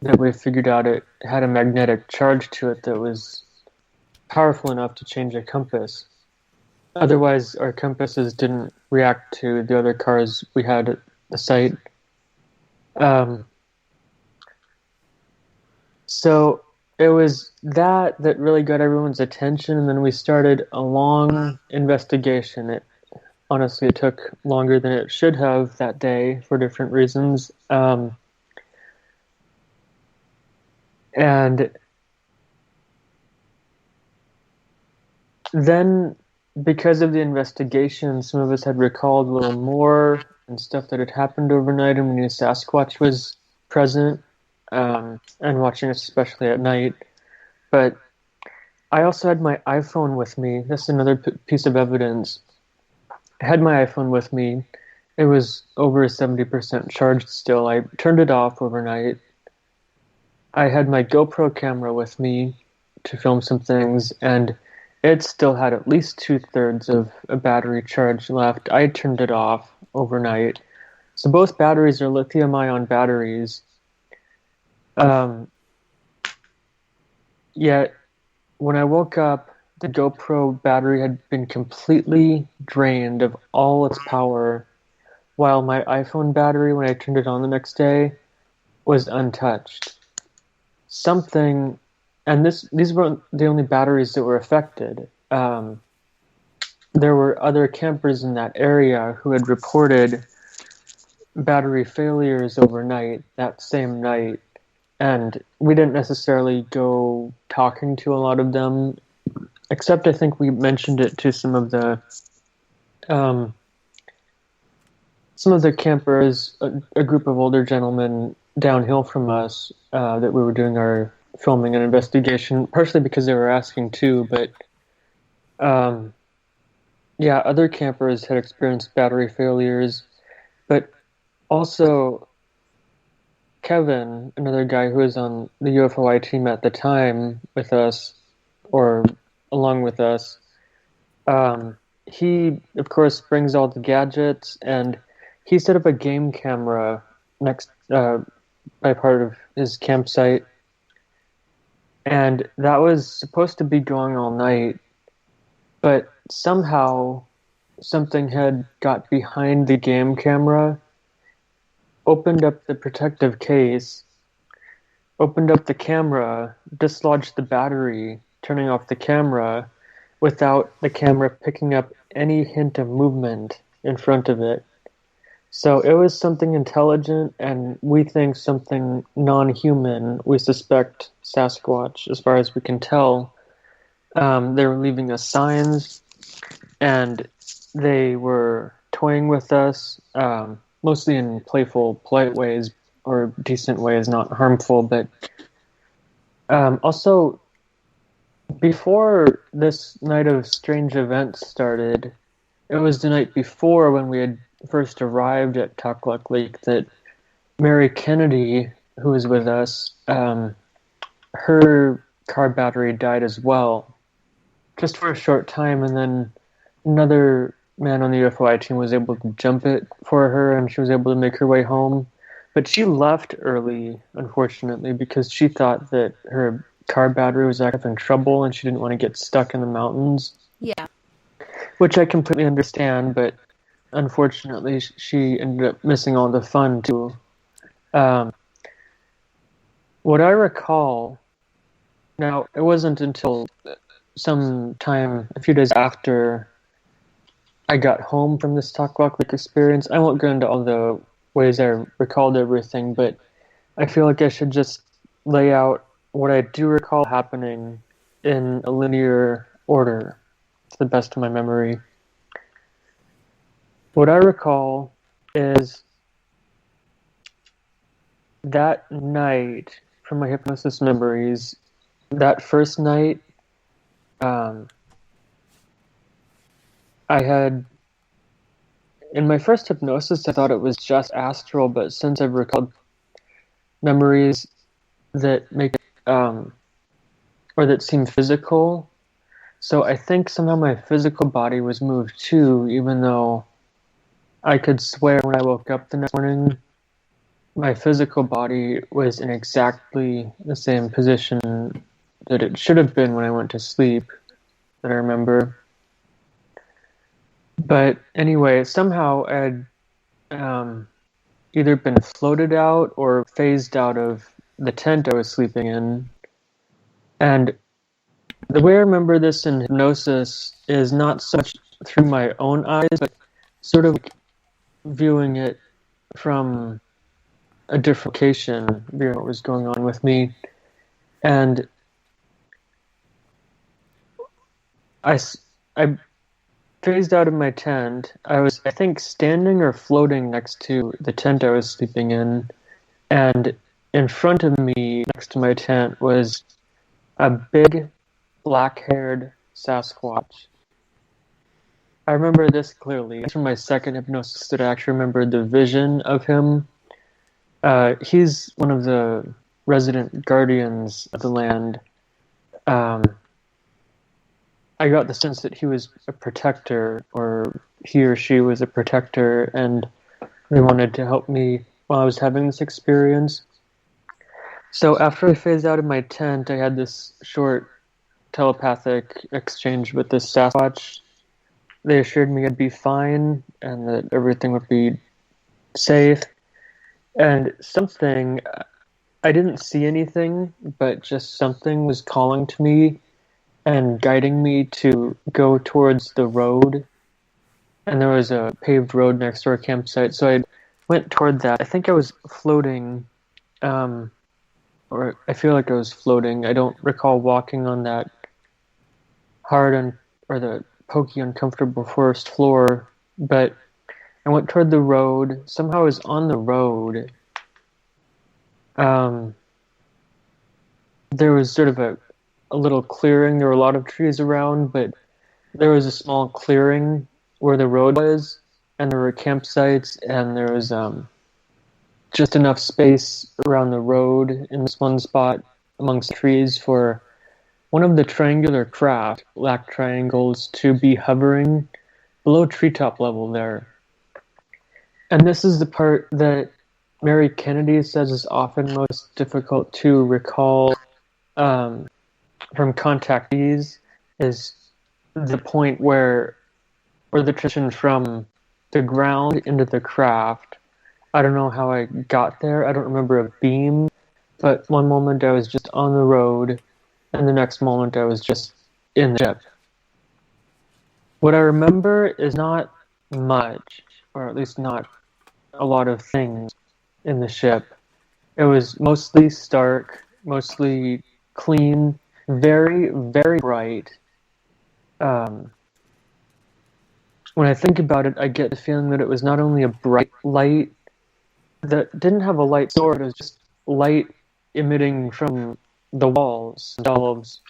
that we figured out it had a magnetic charge to it that was powerful enough to change a compass. Otherwise, our compasses didn't react to the other cars we had at the site. So it was that really got everyone's attention, and then we started a long investigation. Honestly, it took longer than it should have that day for different reasons. And then, because of the investigation, some of us had recalled a little more and stuff that had happened overnight, and we knew Sasquatch was present and watching us, especially at night. But I also had my iPhone with me. This is another piece of evidence. I had my iPhone with me. It was over 70% charged still. I turned it off overnight. I had my GoPro camera with me to film some things, and it still had at least 2/3 of a battery charge left. I turned it off overnight. So both batteries are lithium-ion batteries. Yet, when I woke up, the GoPro battery had been completely drained of all its power, while my iPhone battery, when I turned it on the next day, was untouched. something, and these weren't the only batteries that were affected. There were other campers in that area who had reported battery failures overnight that same night, and we didn't necessarily go talking to a lot of them, except I think we mentioned it to some of the campers, a group of older gentlemen downhill from us that we were doing our filming and investigation, partially because they were asking too, but other campers had experienced battery failures, but also Kevin, another guy who was on the UFOI team at the time with us, or along with us, he, of course, brings all the gadgets, and he set up a game camera next by part of his campsite, and that was supposed to be going all night, but somehow something had got behind the game camera, opened up the protective case, opened up the camera, dislodged the battery, turning off the camera without the camera picking up any hint of movement in front of it. So it was something intelligent, and we think something non-human. We suspect Sasquatch, as far as we can tell. They were leaving us signs, and they were toying with us, mostly in playful, polite ways, or decent ways, not harmful. But also, before this night of strange events started, it was the night before when we had first arrived at Tuckluck Lake that Mary Kennedy, who was with us, her car battery died as well, just for a short time, and then another man on the UFOI team was able to jump it for her, and she was able to make her way home. But she left early, unfortunately, because she thought that her car battery was having trouble and she didn't want to get stuck in the mountains. Yeah. Which I completely understand, but unfortunately she ended up missing all the fun too. What I recall, now it wasn't until some time, a few days after I got home from this Tuckluck Lake experience. I won't go into all the ways I recalled everything, but I feel like I should just lay out what I do recall happening in a linear order, to the best of my memory. What I recall is that night, from my hypnosis memories, that first night, I had, in my first hypnosis, I thought it was just astral, but since I've recalled memories that make or that seem physical, so I think somehow my physical body was moved too, even though I could swear when I woke up the next morning, my physical body was in exactly the same position that it should have been when I went to sleep, that I remember. But anyway, somehow I'd either been floated out or phased out of the tent I was sleeping in. And the way I remember this in hypnosis is not so much through my own eyes, but sort of viewing it from a different location, viewing what was going on with me. And I phased out of my tent. I was, I think, standing or floating next to the tent I was sleeping in, and in front of me, next to my tent, was a big, black-haired Sasquatch. I remember this clearly. It's from my second hypnosis that I actually remembered the vision of him. He's one of the resident guardians of the land. I got the sense that he was a protector, or he or she was a protector, and they wanted to help me while I was having this experience. So after I phased out of my tent, I had this short telepathic exchange with this Sasquatch. They assured me I'd be fine and that everything would be safe. And something I didn't see anything, but just something was calling to me and guiding me to go towards the road. And there was a paved road next to our campsite, so I went toward that. I think I was floating, or I feel like I was floating. I don't recall walking on that or the pokey, uncomfortable forest floor, but I went toward the road. Somehow I was on the road. There was sort of a little clearing. There were a lot of trees around, but there was a small clearing where the road was, and there were campsites, and there was just enough space around the road in this one spot amongst trees for one of the triangular craft, black triangles, to be hovering below treetop level there. And this is the part that Mary Kennedy says is often most difficult to recall from contactees, is the point where, or the transition from the ground into the craft. I don't know how I got there. I don't remember a beam, but one moment I was just on the road, and the next moment I was just in the ship. What I remember is not much, or at least not a lot of things in the ship. It was mostly stark, mostly clean, very, very bright. When I think about it, I get the feeling that it was not only a bright light that didn't have a light source, it was just light emitting from the walls, themselves,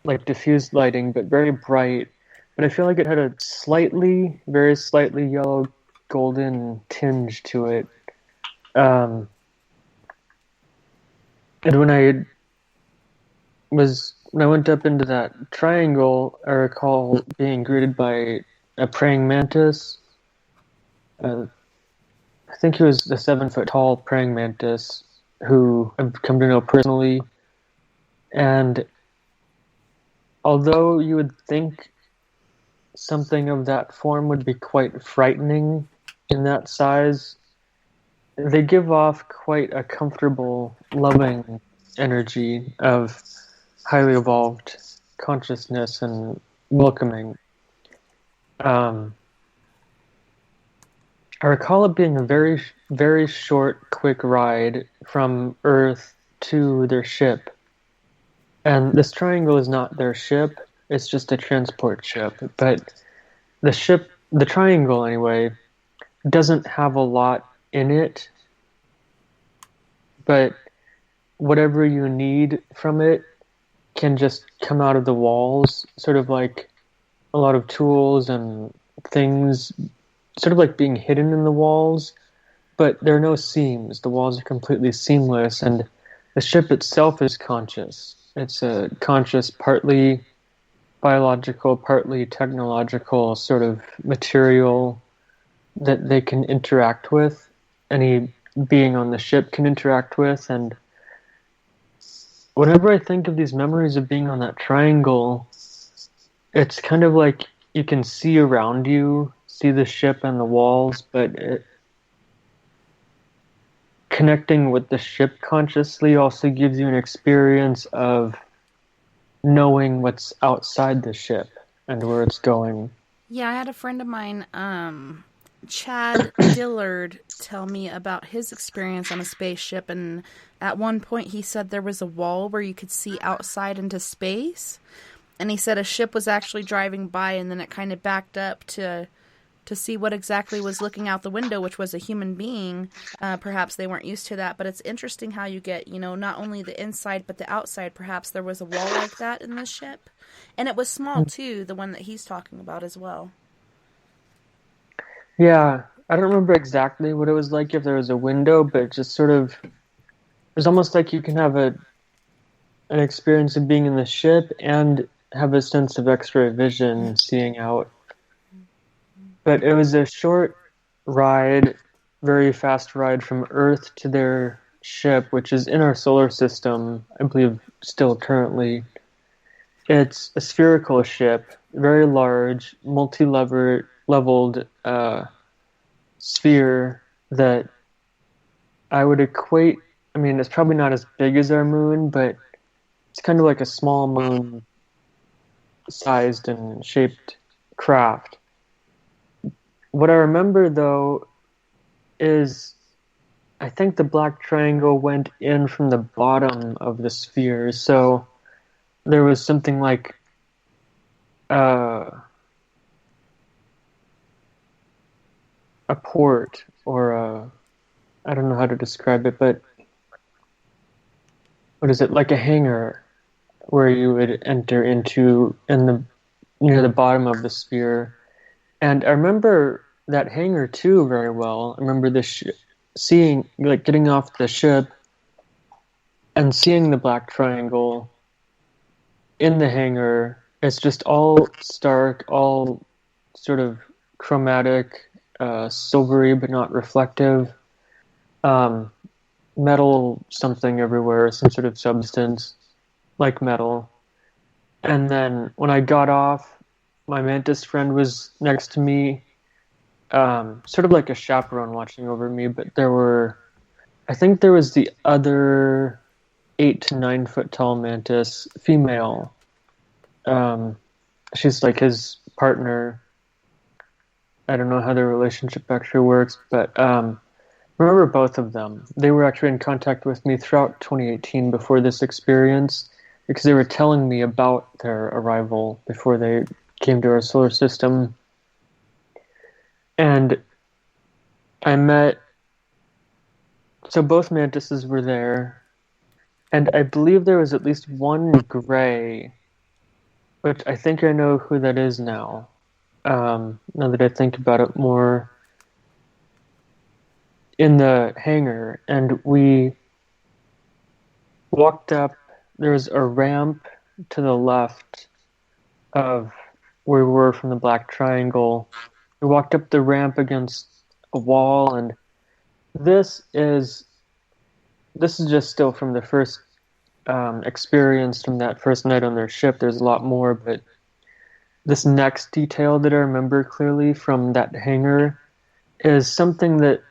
like diffused lighting, but very bright. But I feel like it had a very slightly yellow golden tinge to it. And when I went up into that triangle, I recall being greeted by a praying mantis. I think he was a 7-foot tall praying mantis who I've come to know personally. And although you would think something of that form would be quite frightening in that size, they give off quite a comfortable, loving energy of highly evolved consciousness and welcoming. I recall it being a very, very short, quick ride from Earth to their ship. And this triangle is not their ship, it's just a transport ship. But the triangle anyway, doesn't have a lot in it. But whatever you need from it can just come out of the walls, sort of like a lot of tools and things, sort of like being hidden in the walls, but there are no seams. The walls are completely seamless, and the ship itself is conscious. It's a conscious, partly biological, partly technological sort of material that they can interact with. Any being on the ship can interact with, and whenever I think of these memories of being on that triangle, it's kind of like you can see around you, see the ship and the walls, but connecting with the ship consciously also gives you an experience of knowing what's outside the ship and where it's going. Yeah, I had a friend of mine, Chad Dillard, tell me about his experience on a spaceship, and at one point he said there was a wall where you could see outside into space, and he said a ship was actually driving by, and then it kind of backed up to see what exactly was looking out the window, which was a human being. Perhaps they weren't used to that, but it's interesting how you get, not only the inside, but the outside. Perhaps there was a wall like that in this ship. And it was small, too, the one that he's talking about as well. Yeah, I don't remember exactly what it was like if there was a window, but it just sort of, it was almost like you can have an experience of being in the ship and have a sense of X-ray vision, seeing out. But it was a short ride, very fast ride from Earth to their ship, which is in our solar system, I believe still currently. It's a spherical ship, very large, multi-leveled sphere that I would equate I mean, it's probably not as big as our moon, but it's kind of like a small moon sized and shaped craft. What I remember, though, is I think the black triangle went in from the bottom of the sphere, so there was something like a port or I don't know how to describe it, but what is it, like a hangar where you would enter into near the bottom of the sphere. And I remember that hangar too very well. I remember getting off the ship and seeing the black triangle in the hangar. It's just all stark, all sort of chromatic, silvery but not reflective. Metal something everywhere, some sort of substance like metal. And then when I got off, my mantis friend was next to me, sort of like a chaperone watching over me, but I think there was the other 8 to 9 foot tall mantis, female. She's like his partner. I don't know how their relationship actually works, but remember both of them. They were actually in contact with me throughout 2018 before this experience, because they were telling me about their arrival before they came to our solar system. And so both mantises were there, and I believe there was at least one gray, which I think I know who that is now that I think about it more, in the hangar. And we walked up. There was a ramp to the left of where we were from the black triangle. We walked up the ramp against a wall, and this is just still from the first experience from that first night on their ship. There's a lot more, but this next detail that I remember clearly from that hangar is something that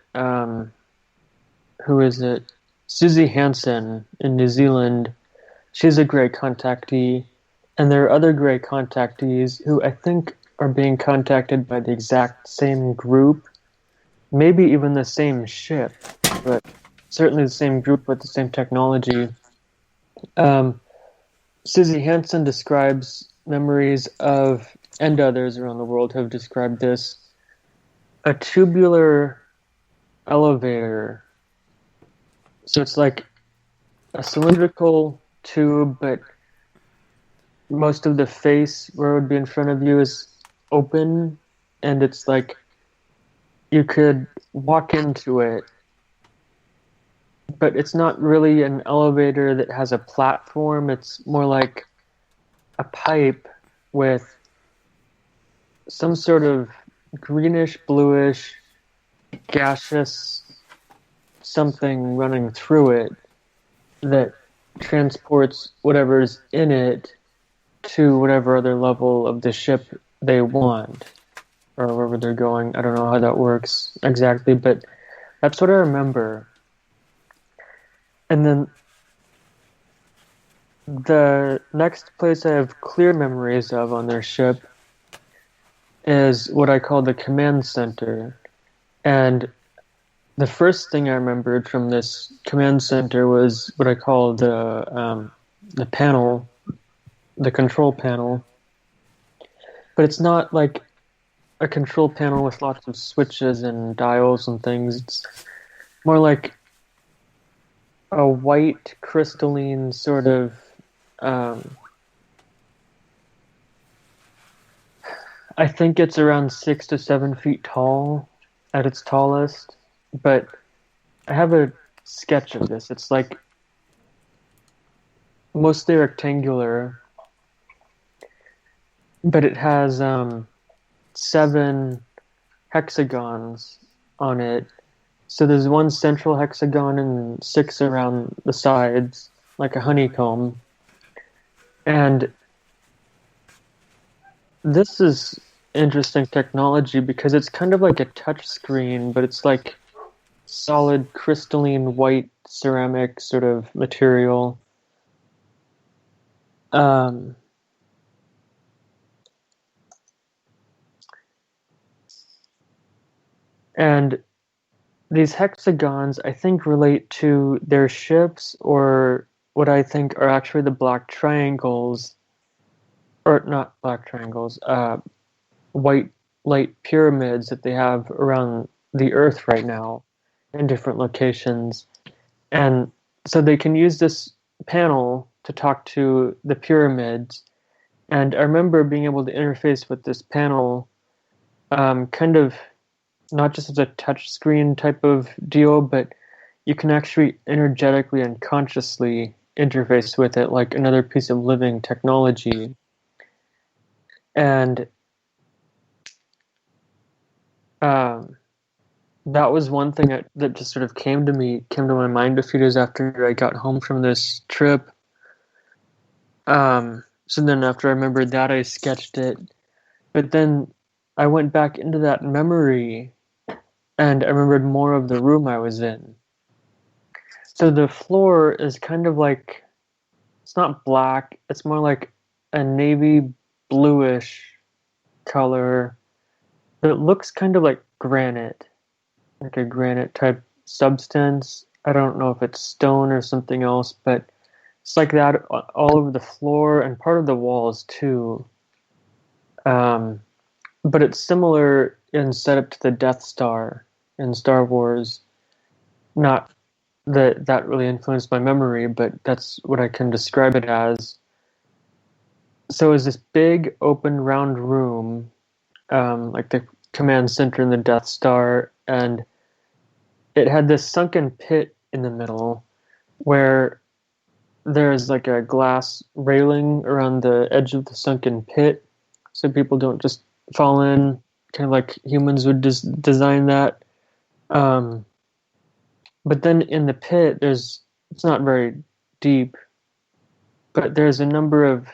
who is it? Susie Hansen in New Zealand. She's a gray contactee, and there are other gray contactees who I think are being contacted by the exact same group, maybe even the same ship, but certainly the same group with the same technology. Susie Hansen describes memories of, and others around the world have described this, a tubular elevator. So it's like a cylindrical tube, but most of the face where it would be in front of you is open, and it's like you could walk into it, but it's not really an elevator that has a platform. It's more like a pipe with some sort of greenish, bluish, gaseous something running through it that transports whatever's in it to whatever other level of the ship they want, or wherever they're going. I don't know how that works exactly, but that's what I remember. And then the next place I have clear memories of on their ship is what I call the command center. And the first thing I remembered from this command center was what I call the panel, the control panel. But it's not like a control panel with lots of switches and dials and things. It's more like a white crystalline sort of I think it's around 6 to 7 feet tall at its tallest, but I have a sketch of this. It's like mostly rectangular, but it has 7 hexagons on it. So there's 1 central hexagon and 6 around the sides, like a honeycomb. And this is interesting technology because it's kind of like a touch screen, but it's like solid crystalline white ceramic sort of material. And these hexagons, I think, relate to their ships, or what I think are actually the black triangles, or not black triangles, white light pyramids that they have around the Earth right now in different locations. And so they can use this panel to talk to the pyramids. And I remember being able to interface with this panel, kind of not just as a touch screen type of deal, but you can actually energetically and consciously interface with it like another piece of living technology. And that was one thing that just sort of came to my mind a few days after I got home from this trip. So then after I remembered that, I sketched it. But then I went back into that memory, and I remembered more of the room I was in. So the floor is kind of like, it's not black, it's more like a navy bluish color that looks kind of like granite, like a granite type substance. I don't know if it's stone or something else, but it's like that all over the floor and part of the walls too. But it's similar in setup to the Death Star in Star Wars. Not that really influenced my memory, but that's what I can describe it as. So it was this big open round room, like the command center in the Death Star, and it had this sunken pit in the middle where there's like a glass railing around the edge of the sunken pit so people don't just fall in, kind of like humans would design that. But then in the pit, it's not very deep, but there's a number of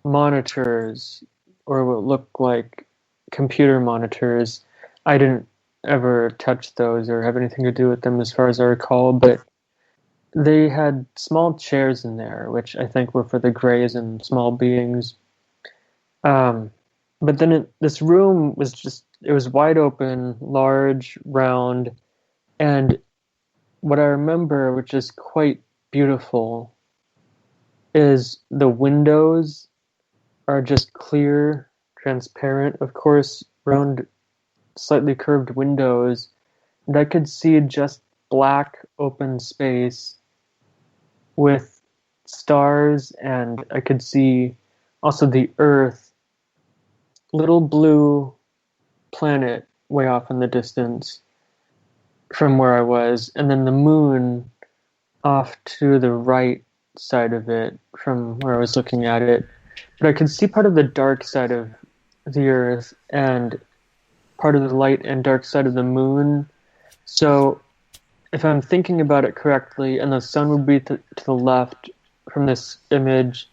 monitors, or what look like computer monitors. I didn't ever touch those or have anything to do with them as far as I recall, but they had small chairs in there, which I think were for the greys and small beings. But then this room was it was wide open, large, round, and what I remember, which is quite beautiful, is the windows are just clear, transparent, of course, round, slightly curved windows, and I could see just black open space with stars, and I could see also the Earth, little blue planet way off in the distance from where I was, and then the moon off to the right side of it from where I was looking at it. But I could see part of the dark side of the Earth and part of the light and dark side of the moon. So if I'm thinking about it correctly, and the sun would be to the left from this image,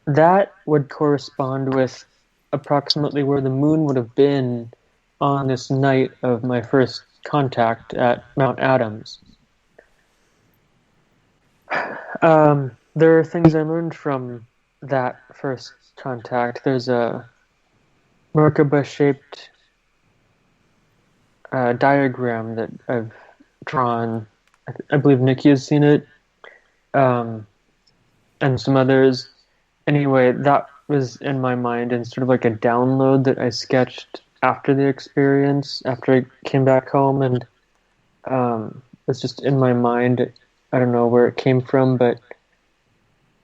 that would correspond with approximately where the moon would have been on this night of my first contact at Mount Adams. There are things I learned from that first contact. There's a Merkaba-shaped diagram that I've drawn. I believe Nikki has seen it, and some others. Anyway, that was in my mind and sort of like a download that I sketched after the experience, after I came back home, and it's just in my mind. I don't know where it came from, but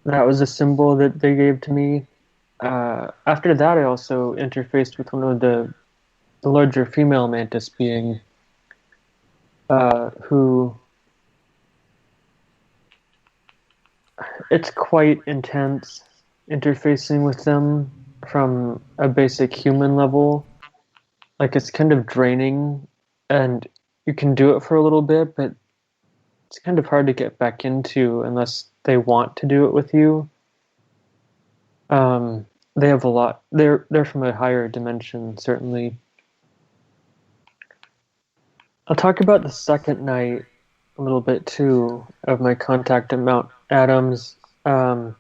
that was a symbol that they gave to me. After that, I also interfaced with one of the larger female mantis being, who, it's quite intense interfacing with them from a basic human level. Like, it's kind of draining, and you can do it for a little bit, but it's kind of hard to get back into unless they want to do it with you. They have a lot. They're from a higher dimension, certainly. I'll talk about the second night a little bit too of my contact at Mount Adams, and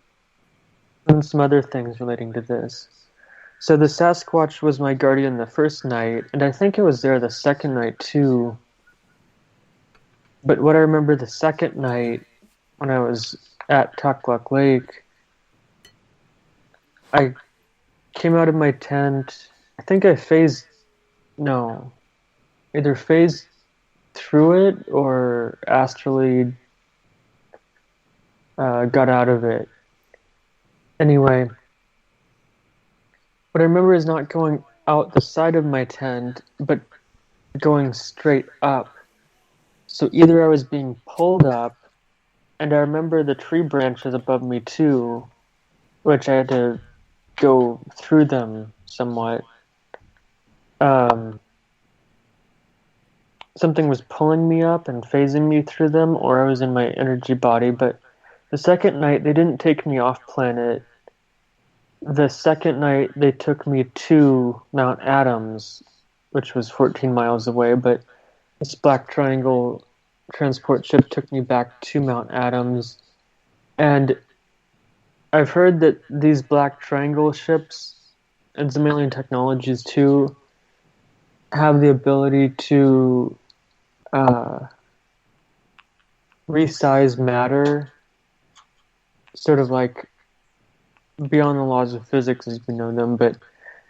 some other things relating to this. So the Sasquatch was my guardian the first night, and I think it was there the second night too. But what I remember the second night when I was at Tuckluck Lake, I came out of my tent. I think I either phased through it or astrally got out of it. Anyway, what I remember is not going out the side of my tent, but going straight up. So either I was being pulled up, and I remember the tree branches above me too, which I had to go through them somewhat. Something was pulling me up and phasing me through them, or I was in my energy body. But the second night, they didn't take me off planet. The second night, they took me to Mount Adams, which was 14 miles away, but this Black Triangle transport ship took me back to Mount Adams. And I've heard that these Black Triangle ships, and some alien technologies too, have the ability to resize matter, sort of like beyond the laws of physics as we know them, but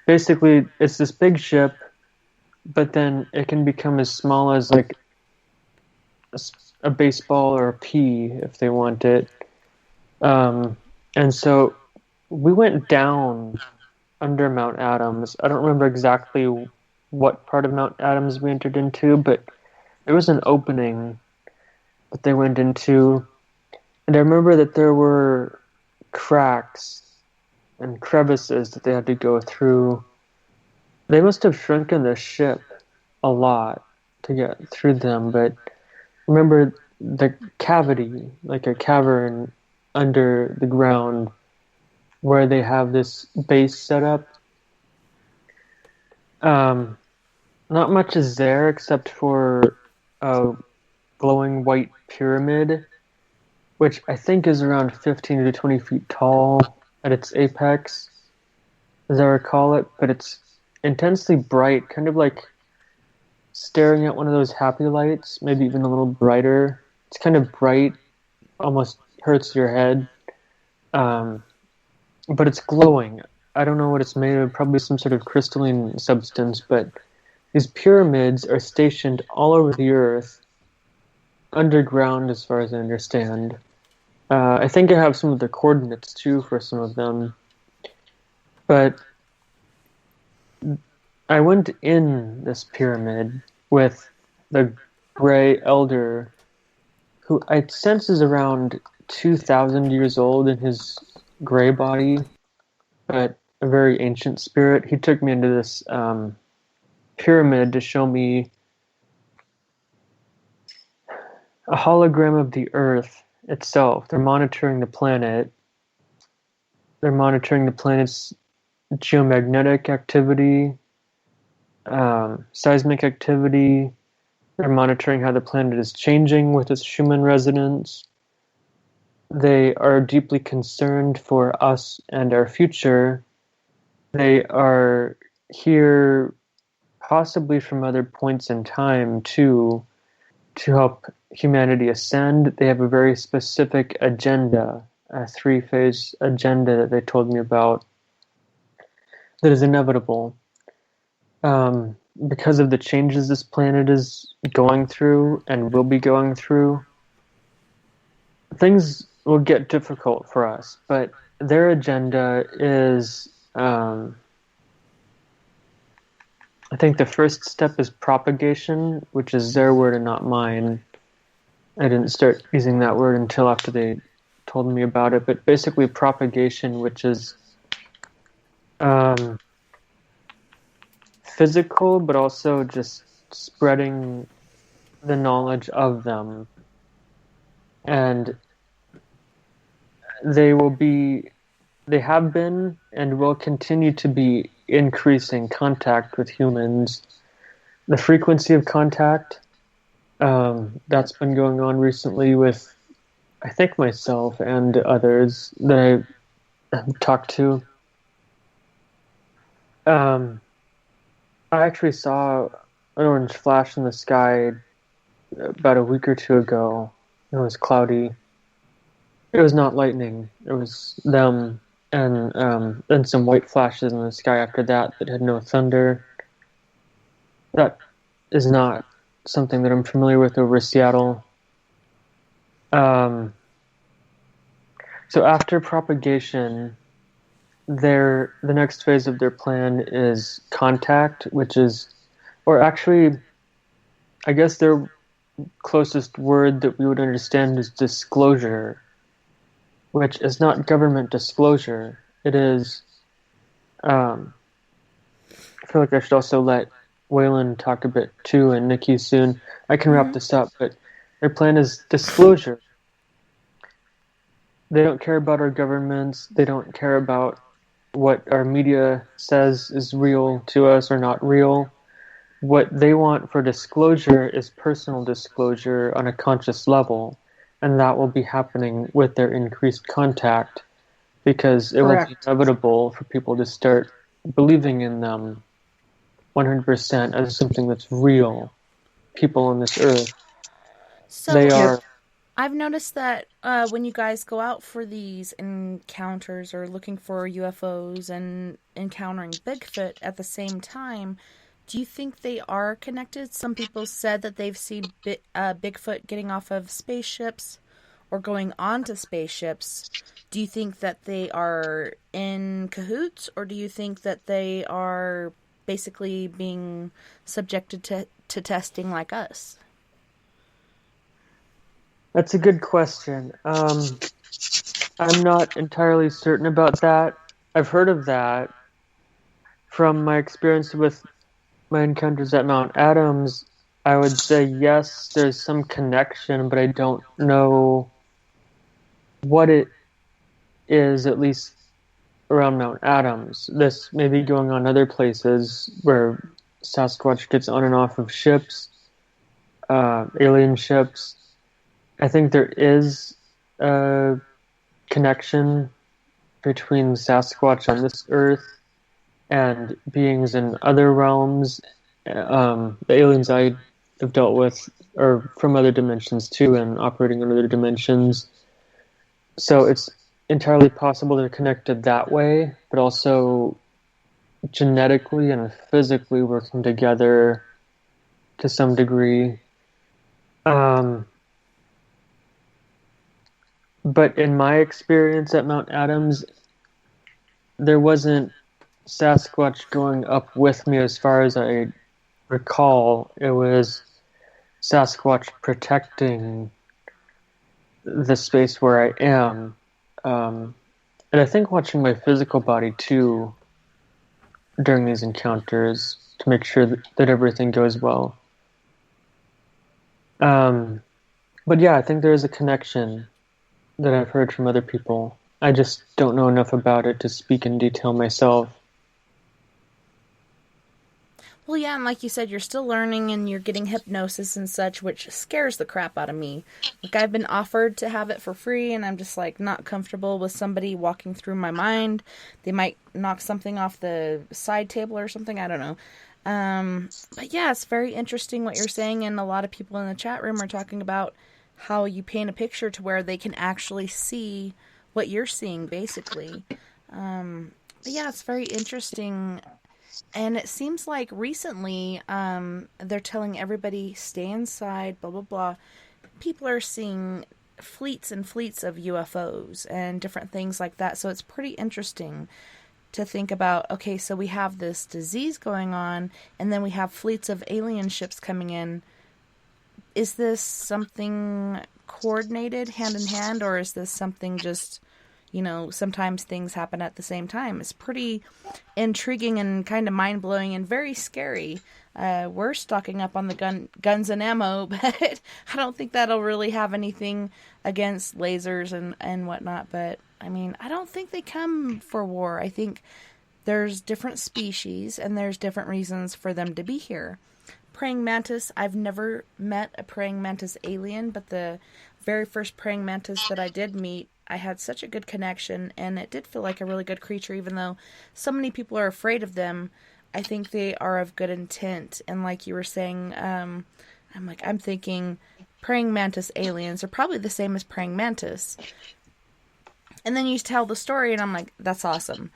basically it's this big ship, but then it can become as small as like a baseball or a pea if they want it. And so we went down under Mount Adams. I don't remember exactly what part of Mount Adams we entered into, but there was an opening that they went into. And I remember that there were cracks and crevices that they had to go through. They must have shrunken the ship a lot to get through them, but remember the cavity, like a cavern under the ground where they have this base set up. Not much is there except for a glowing white pyramid, which I think is around 15 to 20 feet tall at its apex, as I recall it, but it's intensely bright, kind of like staring at one of those happy lights, maybe even a little brighter. It's kind of bright, almost hurts your head, but it's glowing. I don't know what it's made of, probably some sort of crystalline substance, but these pyramids are stationed all over the earth, underground as far as I understand. I think I have some of the coordinates too for some of them, but I went in this pyramid with the Gray Elder, who I sense is around 2,000 years old in his gray body, but a very ancient spirit. He took me into this pyramid to show me a hologram of the Earth itself. They're monitoring the planet. They're monitoring the planet's geomagnetic activity, seismic activity. They're monitoring how the planet is changing with its human residents. They are deeply concerned for us and our future. They are here possibly from other points in time too, to help humanity ascend. They have a very specific agenda, a 3-phase agenda that they told me about that is inevitable. Because of the changes this planet is going through and will be going through, things will get difficult for us, but their agenda is, I think the first step is propagation, which is their word and not mine. I didn't start using that word until after they told me about it, but basically propagation, which is physical, but also just spreading the knowledge of them. And they have been and will continue to be increasing contact with humans. The frequency of contact, That's been going on recently with, I think, myself and others that I have talked to. I actually saw an orange flash in the sky about a week or two ago. It was cloudy. It was not lightning. It was them, and then some white flashes in the sky after that had no thunder. That is not something that I'm familiar with over Seattle. So after propagation, the next phase of their plan is contact, which is, or actually, I guess their closest word that we would understand is disclosure, which is not government disclosure. It is, I feel like I should also let Wayland talk a bit too, and Nikki soon. I can wrap this up, but their plan is disclosure. They don't care about our governments. They don't care about what our media says is real to us or not real. What they want for disclosure is personal disclosure on a conscious level, and that will be happening with their increased contact, because it will be inevitable for people to start believing in them 100% as something that's real. People on this earth. So they are. I've noticed that when you guys go out for these encounters or looking for UFOs and encountering Bigfoot at the same time, do you think they are connected? Some people said that they've seen Bigfoot getting off of spaceships or going onto spaceships. Do you think that they are in cahoots, or do you think that they are basically being subjected to testing like us? That's a good question. I'm not entirely certain about that. I've heard of that from my experience with my encounters at Mount Adams. I would say yes, there's some connection, but I don't know what it is, at least around Mount Adams. This may be going on other places where Sasquatch gets on and off of ships, alien ships. I think there is a connection between Sasquatch on this earth and beings in other realms. The aliens I have dealt with are from other dimensions too, and operating in other dimensions. So it's entirely possible they're connected that way, but also genetically and physically working together to some degree. But in my experience at Mount Adams, there wasn't Sasquatch going up with me as far as I recall. It was Sasquatch protecting the space where I am. And I think watching my physical body too during these encounters to make sure that everything goes well. But yeah, I think there is a connection that I've heard from other people. I just don't know enough about it to speak in detail myself. Well, yeah, and like you said, you're still learning and you're getting hypnosis and such, which scares the crap out of me. Like, I've been offered to have it for free, and I'm just, like, not comfortable with somebody walking through my mind. They might knock something off the side table or something, I don't know. But yeah, it's very interesting what you're saying, and a lot of people in the chat room are talking about how you paint a picture to where they can actually see what you're seeing, basically. But yeah, it's very interesting. And it seems like recently they're telling everybody, stay inside, blah, blah, blah. People are seeing fleets and fleets of UFOs and different things like that. So it's pretty interesting to think about, okay, so we have this disease going on, and then we have fleets of alien ships coming in. Is this something coordinated hand in hand, or is this something just, you know, sometimes things happen at the same time? It's pretty intriguing and kind of mind-blowing and very scary. We're stocking up on the guns and ammo, but I don't think that'll really have anything against lasers and whatnot. But, I mean, I don't think they come for war. I think there's different species and there's different reasons for them to be here. praying mantis. I've never met a praying mantis alien, but the very first praying mantis that I did meet, I had such a good connection, and it did feel like a really good creature, even though so many people are afraid of them. I think they are of good intent, and like you were saying, I'm thinking praying mantis aliens are probably the same as praying mantis. And then you tell the story, and I'm like, that's awesome.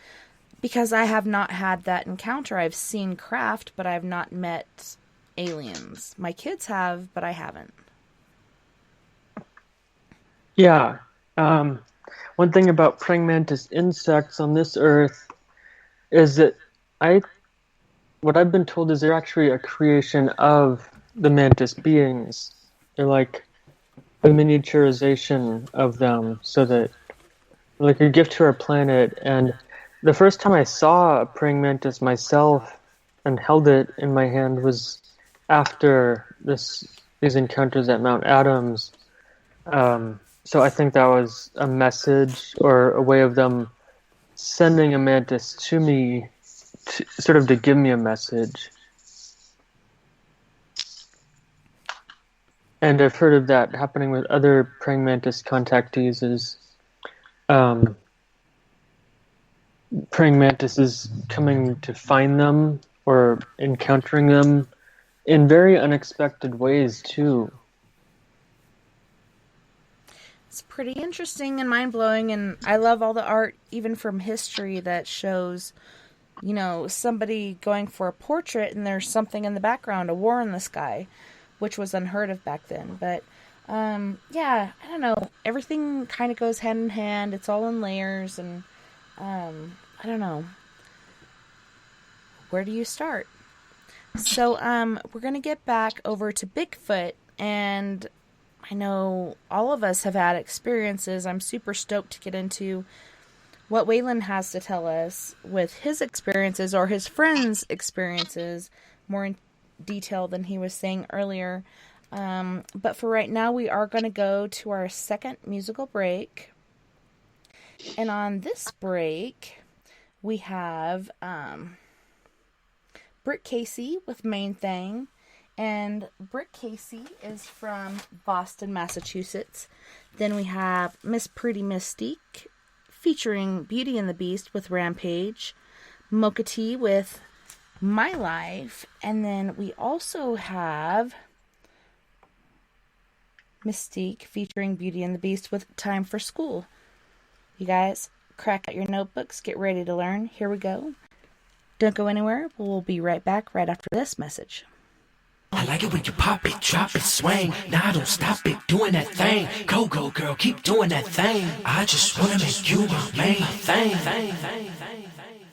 Because I have not had that encounter. I've seen craft, but I have not met aliens. My kids have, but I haven't. Yeah. One thing about praying mantis insects on this earth is that what I've been told is they're actually a creation of the mantis beings. They're like a miniaturization of them, so that like a gift to our planet. And the first time I saw a praying mantis myself and held it in my hand was after these encounters at Mount Adams. So I think that was a message or a way of them sending a mantis to me, to give me a message. And I've heard of that happening with other praying mantis contactees, is praying mantises coming to find them or encountering them in very unexpected ways too. It's pretty interesting and mind-blowing, and I love all the art, even from history, that shows, somebody going for a portrait and there's something in the background, a war in the sky, which was unheard of back then. But, I don't know. Everything kind of goes hand in hand. It's all in layers, and, I don't know. Where do you start? So, we're going to get back over to Bigfoot, and I know all of us have had experiences. I'm super stoked to get into what Wayland has to tell us with his experiences or his friends' experiences more in detail than he was saying earlier. But for right now, we are going to go to our second musical break. And on this break, we have Britt Casey with Main Thing. And Britt Casey is from Boston, Massachusetts. Then we have Miss Pretty Mystique featuring Beauty and the Beast with Rampage. Mocha Tea with My Life. And then we also have Mystique featuring Beauty and the Beast with Time for School. You guys, crack out your notebooks, get ready to learn. Here we go. Don't go anywhere. We'll be right back right after this message. I like it when you pop it, drop it, swing. Nah, don't stop it, doing that thing. Go, go, girl, keep doing that thing. I just wanna make you my main thing.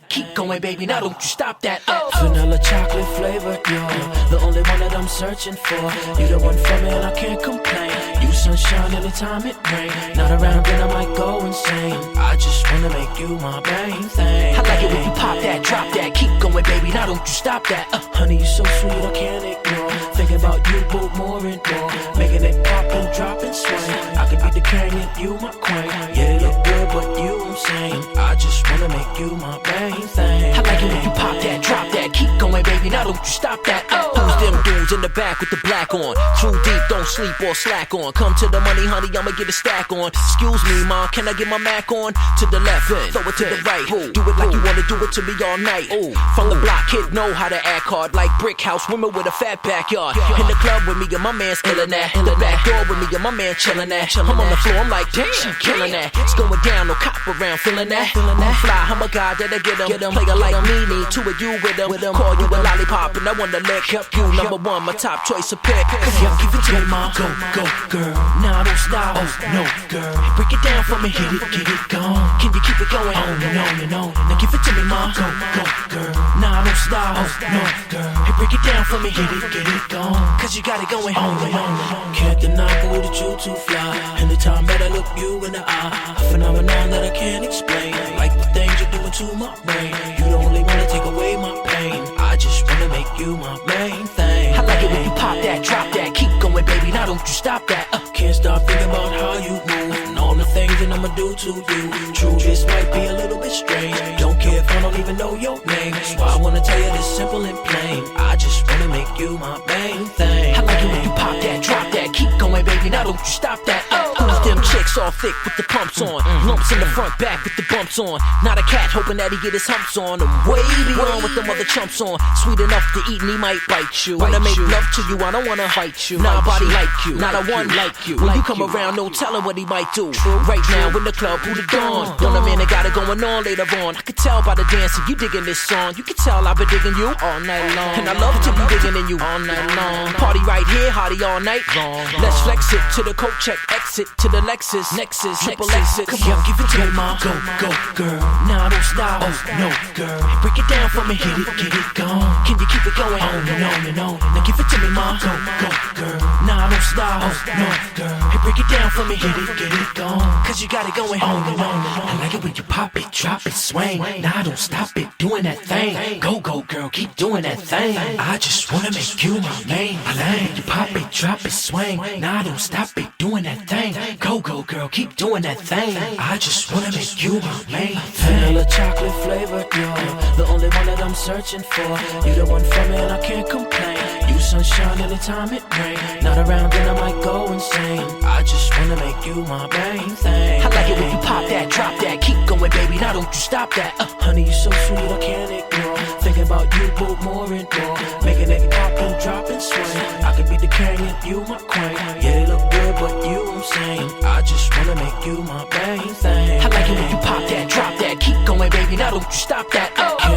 Keep going, baby, now don't you stop that. Vanilla chocolate flavored, you're the only one that I'm searching for. You the one for me and I can't complain. You sunshine anytime it rain. Not around then I might go insane. I just wanna make you my main thing. I like it when you pop that, drop that. Keep going, baby, now don't you stop that. Honey, you so sweet, I can't ignore. Thinking about you both more and more. Making it pop and drop and swing. I could be the canyon, you my queen. Yeah, it look good, but you I'm saying. I just wanna make you my main thing. I like it when you pop that, drop that. Keep going, baby, now don't you stop that. Who's them dudes in the back with the black on? True deep, don't sleep or slack on. Come to the money, honey, I'ma get a stack on. Excuse me, ma, can I get my Mac on? To the left, throw it to the right. Do it like you wanna do it to me all night. From the block, kid know how to act hard. Like brick house, women with a fat backyard. In the club with me and my man's illin' that. In the back door with me and my man chillin' that. I'm on the floor, I'm like, damn, she killin' that. It's going down, no cop around, feelin' that. I'm fly, I'm a guy that'll get him. Player like me, need two of you with him. Call you a lollipop and I wanna lick you. Number one, my top choice of pick. Yo, give it to me, ma. Go, go, girl. Nah, don't stop. Oh, no, girl. Break it down for me, hit it, get it gone. Can you keep it going? On and on and on. Now give it to me, ma. Go, go, girl. Nah, don't stop. Oh, no, girl. Hey, break it down for me, get it gone. Cause you got it going on and on and on. Can't deny the that you too fly. Anytime that I look you in the eye, a phenomenon that I can't explain. Like the things you're doing to my brain. You the only one to take away my pain. I just wanna make you my main thing. I like it when you pop that, drop that. Keep going, baby, now don't you stop that. Can't stop thinking about how you move and all the things that I'ma do to you. True, this might be a little bit strange. Don't care if I don't even know your name. That's why I wanna tell you this simple and plain. I just wanna make you my main thing. I like it when you pop that, drop that, keep going, baby. Now don't you stop that. Who's them chicks all thick with the pumps on? Lumps in the front, back with the bumps on. Not a cat hoping that he get his humps on. I'm way beyond with them other chumps on. Sweet enough to eat and he might bite you. Wanna make love to you, I don't wanna fight you. Nah, body like you, not a one like you. When you come around, no telling what he might do. Right now in the club, who the dawn? Don't a man that got it going on later on. I can tell by the dancing, you digging this song. You can tell I've been digging you all night long. And I love to be digging in you all night long. Party right here, hottie all night long. Let's flex it to the coat check, exit to the Lexus, Nexus, triple exit. Come on, give it to me, ma. Go, go, girl. Nah, don't stop. Oh, no, girl. Break it down for me, hit it, get it gone. Can you keep it going? On and on and on. Now give it to me, ma. Go, go, girl. Nah, don't stop. Oh, no, girl. Hey, break it down for me, hit it, get it gone. Cause you got it going on and on and on. I like it when you pop it, drop it, swing. Nah, don't stop it, doing that thing. Go, go, girl, keep doing that thing. I just wanna make you my main thing. You pop it, drop it, swing. Nah, don't stop it, doing that thing. Go, go, girl, keep doing that thing. I just wanna make you my main thing. Vanilla chocolate flavored, you're the only one that I'm searching for. You the one for me and I can't complain. You sunshine anytime it rain. Not around then I might go insane. I just wanna make you my main thing. I like it when you pop that, drop that, keep going, baby. Now don't you stop that. Honey, you so sweet, I can't ignore. Thinking about you both more and more. Making it pop and drop and swing. I could be the king and you my queen. Yeah, they look good, but you I'm saying. I just wanna make you my main thing. I like it when you pop that, drop that, keep going, baby. Now don't you stop that.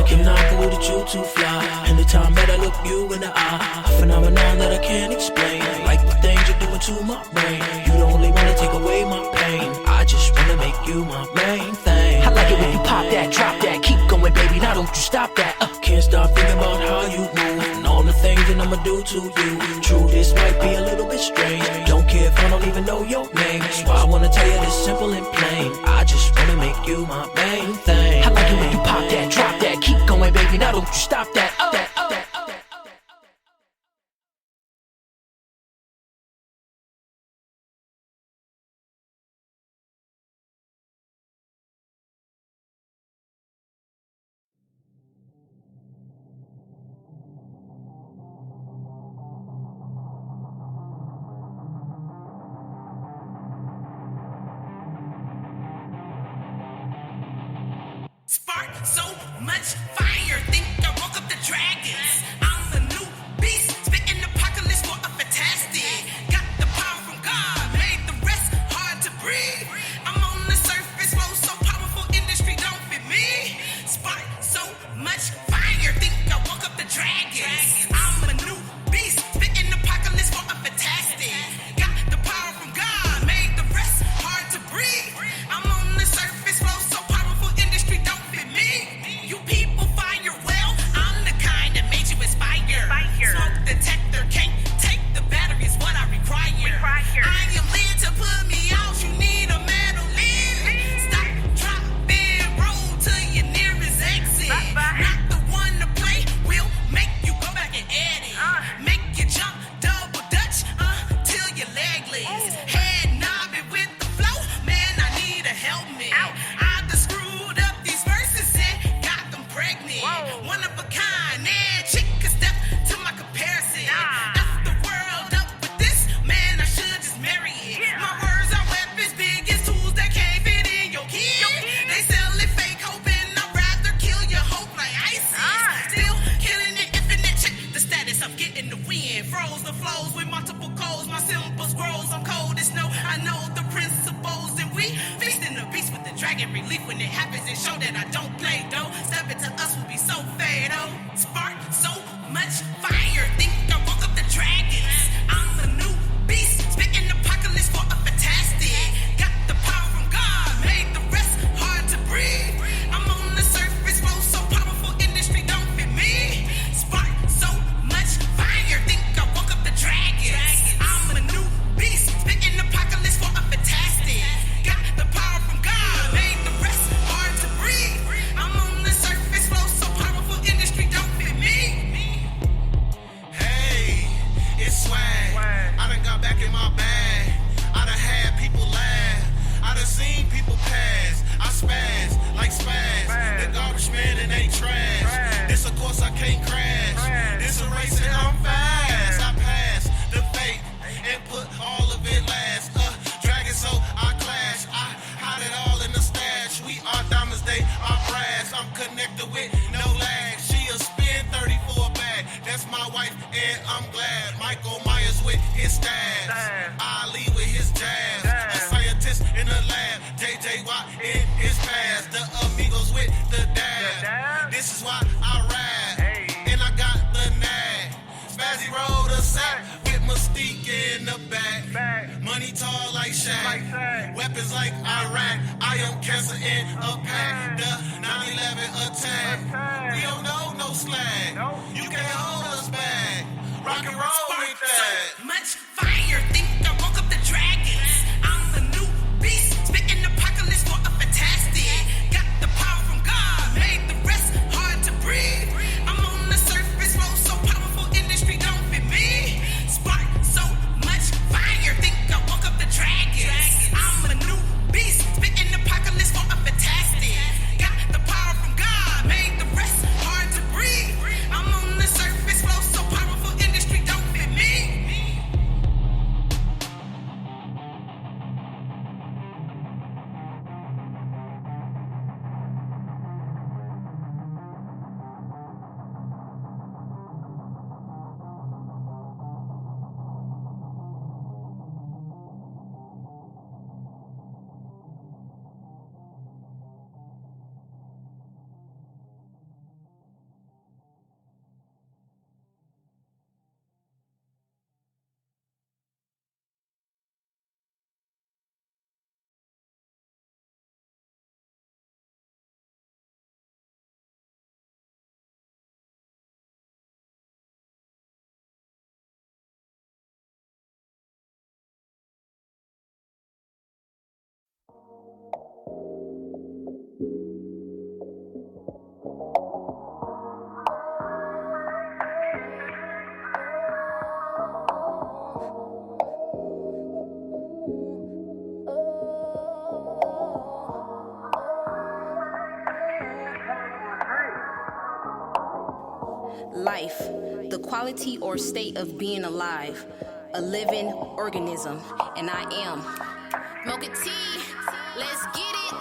Cannot believe that you too fly. Anytime that I look you in the eye, a phenomenon that I can't explain. Like the things you're doing to my brain. You the only one to take away my pain. I just wanna make you my main thing. I like it when you pop that, drop that, keep going, baby. Now don't you stop that. Can't stop thinking about how you move and all the things that I'ma do to you. True, this might be a little bit strange. Don't care if I don't even know your name. That's why I wanna tell you this simple and plain. I just wanna make you my main thing. I like it when you pop that, drop that, keep going, baby. Now don't you stop that. Spark so much fire, think I woke up the dragons. I'm a new beast, spitting apocalypse for a fantastic. Got the power from God, made the rest hard to breathe. I'm on the surface, flow so powerful, industry don't fit me. Spark so much fire, think I woke up the dragons. I'm a new beast, spitting apocalypse for a fantastic. Got the power from God, made the rest hard to breathe. I'm on the surface, flow so powerful, industry don't fit me. You people fire well, I'm the kind that made you inspire. Smoke detector can't take the battery, is what I require. I am led to put me out, you need a metal lid. Stop, drop, then roll to your nearest exit. Not the one to play, will make you go back and edit. Make you jump, double dutch, till your leg legs. Head knobbing with the flow, man, I need a helmet. I just screwed up these verses and got them pregnant. One of a kind, and chick could step to my comparison. F the world up with this, man, I should just marry it. My words are weapons, big as tools that can't fit in your kid. They sell it fake, hoping I'd rather kill your hope like ISIS. Still killing it, infinite, check the status, I'm getting the win. Froze the flows with multiple codes, my symbols grows, I'm cold as snow. I know the principles, and we feasting the beast with the dragon relief when it happens and show that I don't play though. Step into us will be so fatal. Spark so much fire, think I woke up the dragons. I'm a new beast, spitting apocalypse for a fantastic. Got the power from God, made the rest hard to breathe. I'm on the surface, flow so powerful, industry don't fit me. Spark so much fire, think I woke up the dragons. I'm a new beast, spitting apocalypse for a fantastic. Got the power from God, made the rest hard to breathe. I'm on the surface, flow so powerful, industry don't fit me. Hey, say I'm brass. I'm connected with no lag. She a spin 34 bag. That's my wife, and I'm glad. Michael Myers with his stabs. Ali with his jabs. A scientist in the lab. JJ Watt in his past. The amigos with the dab. This is why I ride. And I got the nag. Spazzy rolled a sack with Mystique in the back. Money tall like Shaq. Weapons like Iraq. I am cancer in a pack. The 9/11 attack. We don't know no slag. You can't hold us back. Rock and roll with that. So much fire, think I woke up the dragons. I'm the new beast, spitting apocalypse for a fantastic. Got the power from God, made the rest hard to breathe. I'm on the surface, roll so powerful, industry don't fit me. Spark so much fire, think I woke up the dragons. I'm a new beast, spitting apocalypse for a fantastic. Got the power from God, made the rest hard to breathe. I'm on the surface, flow so powerful, industry don't fit me. Life, the quality or state of being alive, a living organism, and I am. Mocha tea, let's get it.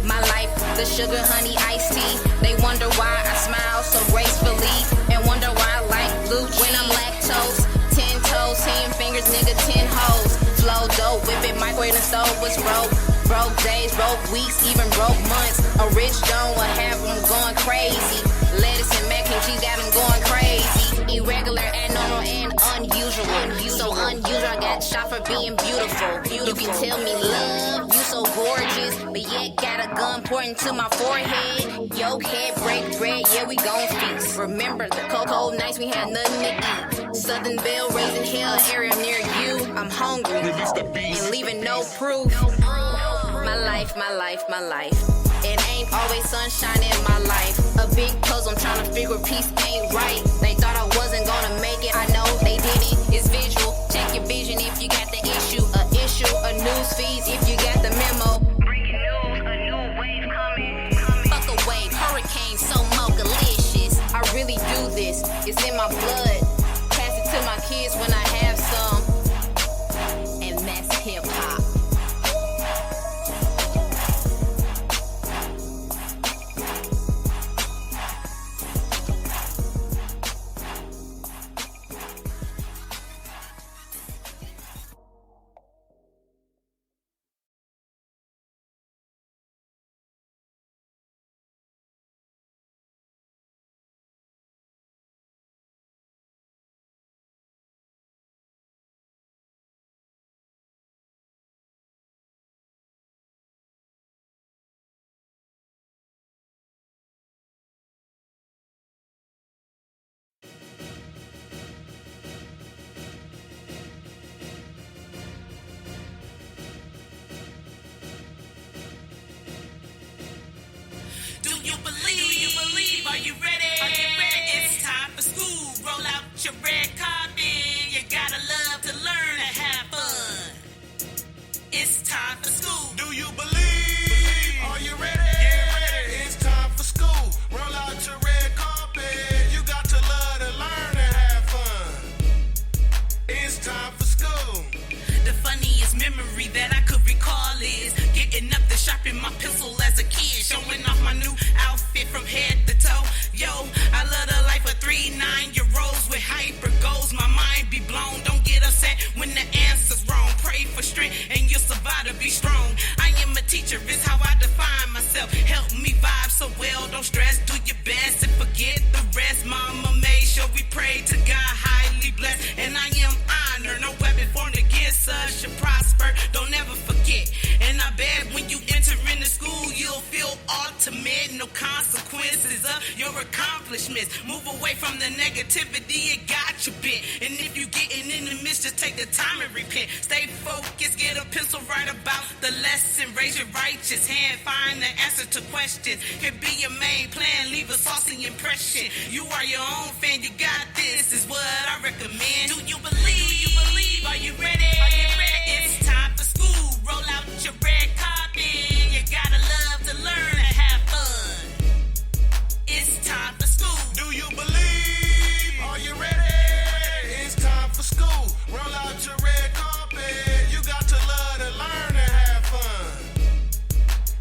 My life, the sugar, honey, iced tea. They wonder why I smile so gracefully, and wonder why I like blue cheese. When I'm lactose, 10 toes, 10 fingers, nigga, 10 hoes. Flow dope, whip it, microwave and stove was broke. Broke days, broke weeks, even broke months. A rich don't have them going crazy. Lettuce and mac and cheese got them going crazy. Irregular, abnormal, and unusual. So unusual, I got shot for being beautiful. You can tell me love, you so gorgeous, but yet got a gun pointing to my forehead. Yo, head break bread, yeah, we gon' feast. Remember the cold nights we had nothing to eat. Southern Belle raising hell area near you. I'm hungry and leaving no proof. My life, my life, my life. It ain't always sunshine in my life. A big puzzle, I'm trying to figure peace ain't right. They thought I wasn't gonna make it, I know they didn't. It's visual, check your vision if you got the issue. A news feed if you got the memo. Breaking news, a new wave coming. Fuck a wave, hurricane, so mocha-licious. I really do this, it's in my blood. Pass it to my kids when I have some. And that's hip-hop. Do you believe? Are you ready? It's time for school. Roll out your red carpet. You gotta love to learn and have fun. It's time for school. Do you believe? Are you ready? Get ready. It's time for school. Roll out your red carpet. You got to love to learn and have fun. It's time for school. The funniest memory that I could recall is getting up to sharpen my pencil as a kid. myself. Help me vibe so well, don't stress, do your best and forget the rest. Mama made sure we prayed to God, highly blessed, and I am honored. No weapon formed against us should prosper, don't ever forget. And I bet when you enter into school, you'll feel ultimate, no consequences of your accomplishments. Move away from the negativity, it got you bent. And if you getting in the midst, just take the time and repent. Stay focused, get a pencil, write about the lesson. Raise your righteous hand, find the answer to questions. Can be your main plan, leave a saucy impression. You are your own fan, you got this, is what I recommend. Do you believe? Do you believe? Are you ready? Are you ready? It's time for school, roll out your red carpet. You gotta love to learn and have fun. It's time for school. Do you believe? Are you ready? It's time for school. Roll out your red carpet. You got to love to learn and have fun.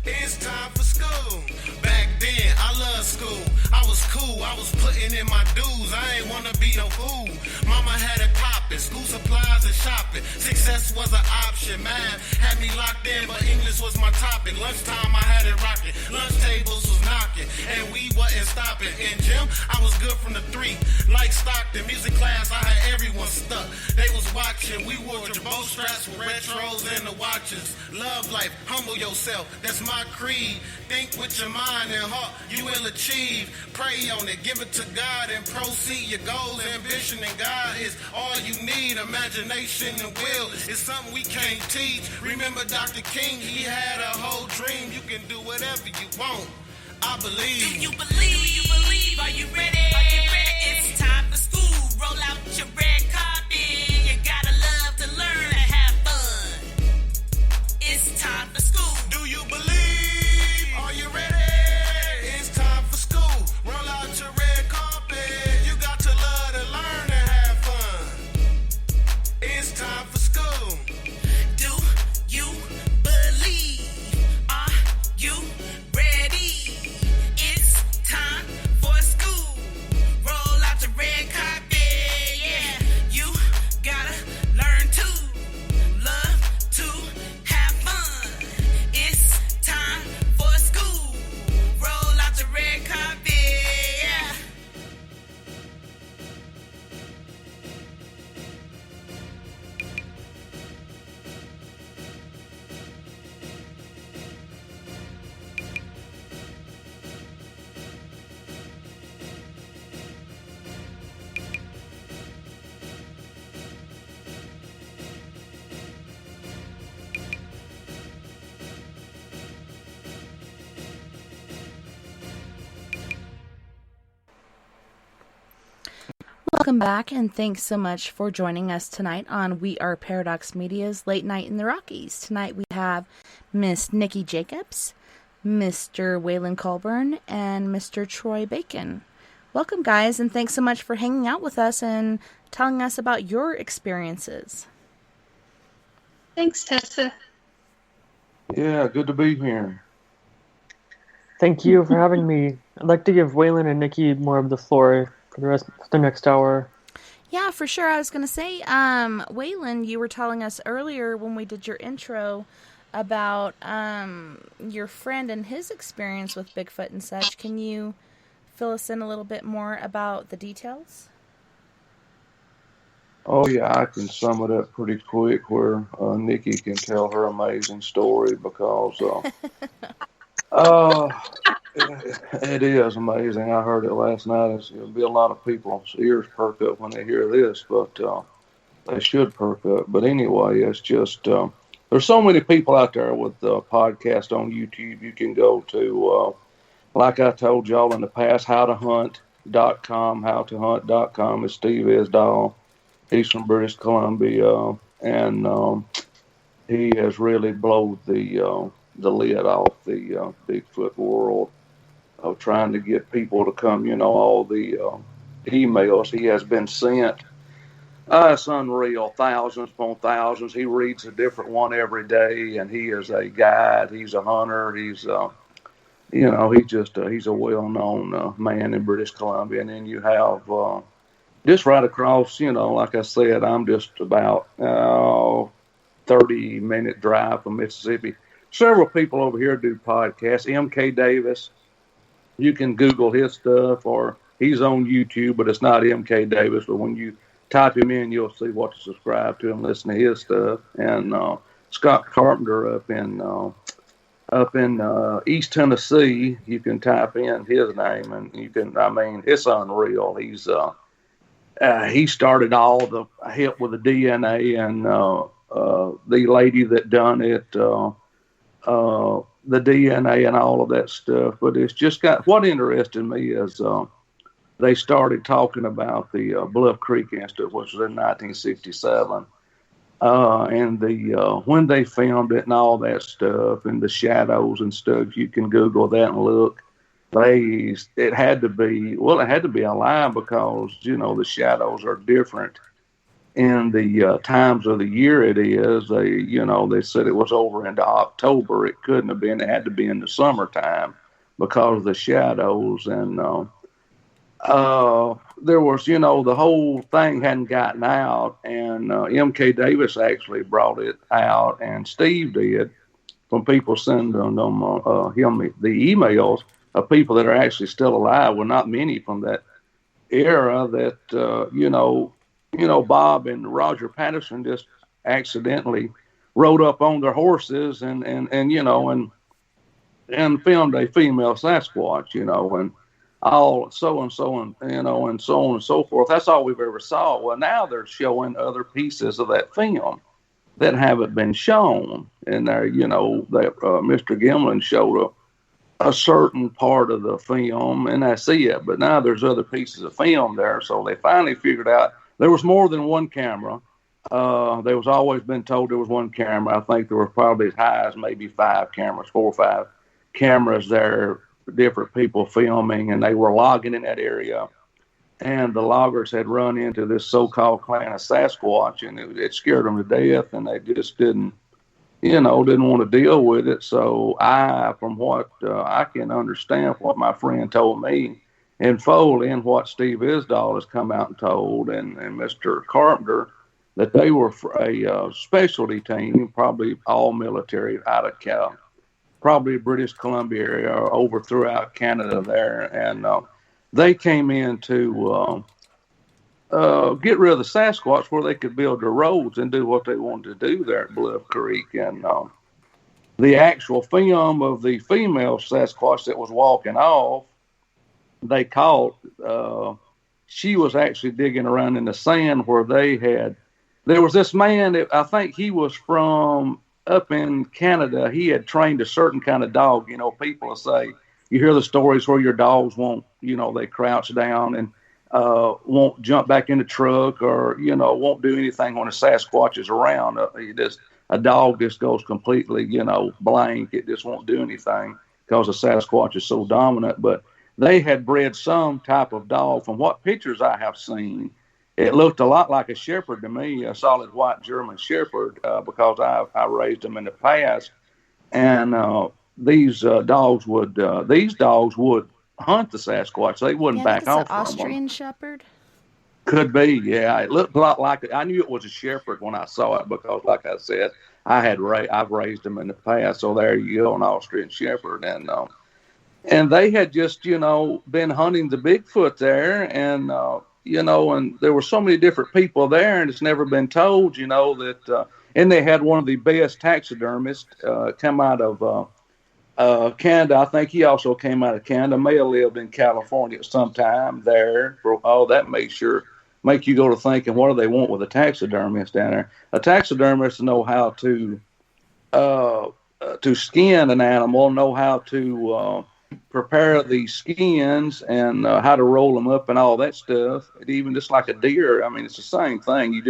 It's time for school. Back then, I loved school. I was cool. I was putting in my dues. I ain't wanna be no fool. Mama had it poppin', school supplies and shopping. Success was an option. Math had me locked in, but English was my topic. Lunchtime, I had it rocking. Lunch tables was knocking, and we wasn't stopping. In gym, I was good from the 3. Like Stockton, music class, I had everyone stuck. They was watching. We wore the bow straps with retros and the watches. Love life, humble yourself. That's my creed. Think with your mind and heart, you will achieve. Pray on it, give it to God and proceed. Your goals, ambition, and God is all you need. Imagination and will is something we can't teach. Remember Dr. King, he had a whole dream. You can do whatever you want. I believe. Do you believe? Do you believe? Are you ready? Are you ready? It's time for school. Roll out your red carpet. You gotta love to learn and have fun. It's time for school. Do you believe? Are you ready? It's time for school. Roll out your red carpet. You got to love to learn and have fun. It's time for school. Do you believe? Are you ready? It's time for school. Roll out the red carpet. Yeah, you gotta learn to love to have fun. It's time for school. Roll out the red carpet. Yeah. Welcome back, and thanks so much for joining us tonight on We Are Paradox Media's Late Night in the Rockies. Tonight we have Miss Nikki Jacobs, Mr. Wayland Colburn, and Mr. Troy Bacon. Welcome, guys, and thanks so much for hanging out with us and telling us about your experiences. Thanks, Tessa. Yeah, good to be here. Thank you for having me. I'd like to give Waylon and Nikki more of the floor for the next hour. Yeah, for sure. I was going to say, Wayland, you were telling us earlier when we did your intro about your friend and his experience with Bigfoot and such. Can you fill us in a little bit more about the details? Oh, yeah, I can sum it up pretty quick where Nikki can tell her amazing story because it is amazing. I heard it last night. There'll be a lot of people's ears perk up when they hear this, but they should perk up. But anyway, it's just there's so many people out there with podcasts on YouTube. You can go to, like I told y'all in the past, howtohunt.com. Howtohunt.com is Steve Isdahl. He's from British Columbia, and he has really blown the lid off the Bigfoot world of trying to get people to come. You know, all the emails he has been sent. It's unreal, thousands upon thousands. He reads a different one every day, and he is a guide. He's a hunter. He's he's a well-known man in British Columbia. And then you have just right across, like I said, I'm just about 30-minute drive from Mississippi. several people over here do podcasts. M.K. Davis, you can Google his stuff, or he's on YouTube, but it's not M.K. Davis. But when you type him in, you'll see what to subscribe to and listen to his stuff. And Scott Carpenter up in East Tennessee, you can type in his name, and you can. I mean, it's unreal. He started all the help with the DNA, and the lady that done it, the DNA and all of that stuff. But it's just got, what interested me is they started talking about the Bluff Creek incident, which was in 1967. And when they filmed it and all that stuff, and the shadows and stuff, you can Google that and look. It had to be a lie, because the shadows are different in the times of the year it is. They said it was over into October. It couldn't have been. It had to be in the summertime because of the shadows. And there was, the whole thing hadn't gotten out, and M.K. Davis actually brought it out, and Steve did, from people sending them him the emails of people that are actually still alive. Well, not many from that era that, Bob and Roger Patterson just accidentally rode up on their horses and filmed a female Sasquatch, and all so and so and so on and so forth. That's all we've ever saw. Well, now they're showing other pieces of that film that haven't been shown. And there, that Mr. Gimlin showed a certain part of the film, and that's it. But now there's other pieces of film there. So they finally figured out there was more than one camera. There was always been told there was one camera. I think there were probably as high as maybe 4 or 5 cameras there, different people filming, and they were logging in that area. And the loggers had run into this so-called clan of Sasquatch, and it scared them to death, and they just didn't want to deal with it. So from what I can understand, what my friend told me, and Foley, and what Steve Isdall has come out and told, and Mr. Carpenter, that they were a specialty team, probably all military out of probably British Columbia area, or over throughout Canada there. And they came in to get rid of the Sasquatch, where they could build their roads and do what they wanted to do there at Bluff Creek. And the actual film of the female Sasquatch that was walking off, they caught, she was actually digging around in the sand where there was this man, I think he was from up in Canada. He had trained a certain kind of dog. People will say, you hear the stories where your dogs won't, they crouch down and won't jump back in the truck, or, won't do anything when a Sasquatch is around. A dog just goes completely, blank. It just won't do anything because the Sasquatch is so dominant. But they had bred some type of dog. From what pictures I have seen, it looked a lot like a shepherd to me, a solid white German shepherd, because I raised them in the past. And these dogs would hunt the Sasquatch. They wouldn't back off from them. Austrian shepherd? Could be, yeah. It looked a lot like it. I knew it was a shepherd when I saw it, because, like I said, I've raised them in the past. So there you go, an Austrian shepherd. And they had just, been hunting the Bigfoot there, and and there were so many different people there, and it's never been told, that, and they had one of the best taxidermists come out of Canada. I think he also came out of Canada, may have lived in California at some time there. That make you go to thinking, what do they want with a taxidermist down there? A taxidermist know how to skin an animal, know how to prepare the skins, and how to roll them up and all that stuff. Even just like a deer, I mean, it's the same thing.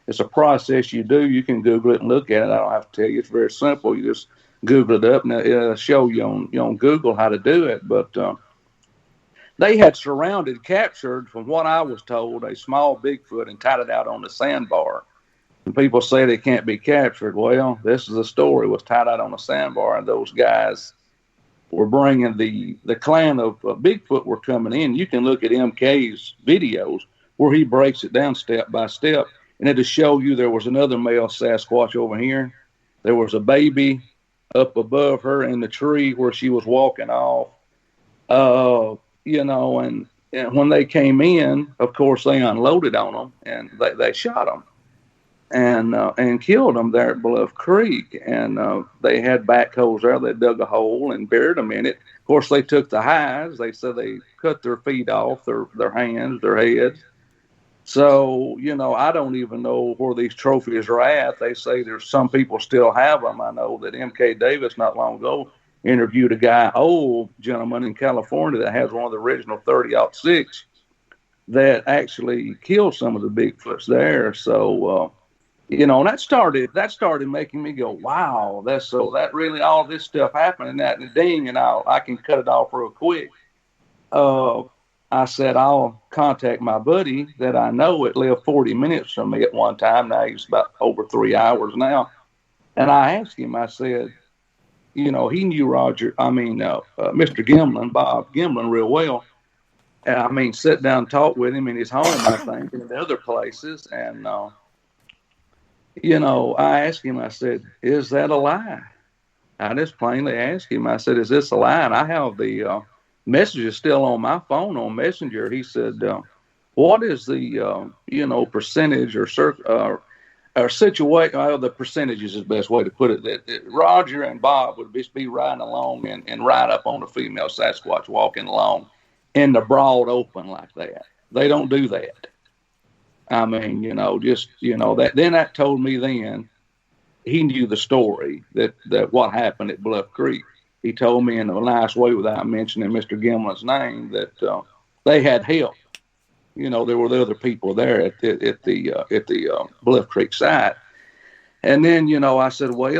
It's a process you do. You can Google it and look at it. I don't have to tell you. It's very simple. You just Google it up, and it'll show you on Google how to do it. But they had captured, from what I was told, a small Bigfoot and tied it out on the sandbar. And people say they can't be captured. Well, this is the story. It was tied out on a sandbar, and those guys were bringing the clan of Bigfoot were coming in. You can look at MK's videos where he breaks it down step by step, and it'll show you there was another male Sasquatch over here. There was a baby up above her in the tree where she was walking off. And when they came in, of course, they unloaded on them and they shot them and killed them there at Bluff Creek. And they had backhoes there. They dug a hole and buried them in it. Of course, they took the hides. They said they cut their feet off, their hands, their heads. So, I don't even know where these trophies are at. They say there's some people still have them. I know that M.K. Davis not long ago interviewed a guy, old gentleman in California that has one of the original 30-06 that actually killed some of the Bigfoots there. So, and that started making me go, wow, that really all this stuff happened and that and ding, and I can cut it off real quick. I said, I'll contact my buddy that I know that lived 40 minutes from me at one time. Now he's about over 3 hours now. And I asked him, I said, he knew Mr. Gimlin, Bob Gimlin, real well. And sit down and talk with him in his home, I think, and in other places. And, I asked him, I said, is that a lie? I just plainly asked him, I said, is this a lie? And I have the messages still on my phone on Messenger. He said, what is the, percentage or situation? Well, the percentages is the best way to put it. That Roger and Bob would just be riding along and ride up on a female Sasquatch walking along in the broad open like that. They don't do that. That. Then that told me then he knew the story that what happened at Bluff Creek. He told me in a nice way without mentioning Mr. Gimlin's name that they had help. There were the other people there at the Bluff Creek site. And then, I said, why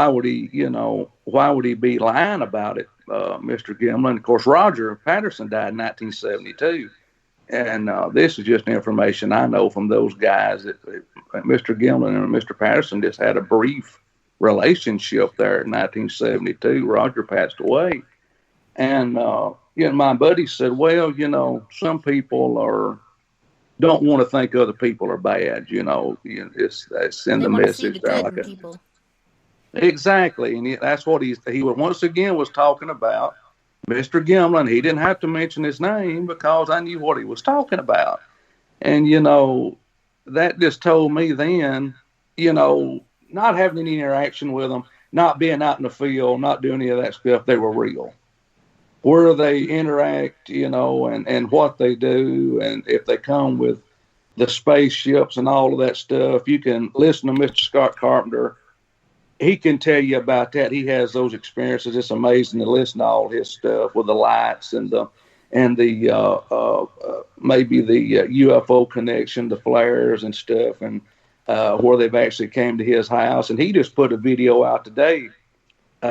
would he be lying about it, Mr. Gimlin? Of course, Roger Patterson died in 1972. And this is just information I know from those guys that Mr. Gimlin and Mr. Patterson just had a brief relationship there in 1972. Roger passed away. And, my buddy said, well, some people don't want to think other people are bad. It's in the message there. People. Exactly. And that's what he once again was talking about. Mr. Gimlin, he didn't have to mention his name because I knew what he was talking about. And, that just told me then, not having any interaction with them, not being out in the field, not doing any of that stuff, they were real. Where they interact, and what they do, and if they come with the spaceships and all of that stuff, you can listen to Mr. Scott Carpenter. He can tell you about that. He has those experiences. It's amazing to listen to all his stuff with the lights and the maybe the UFO connection, the flares and stuff, and where they've actually came to his house. And he just put a video out today.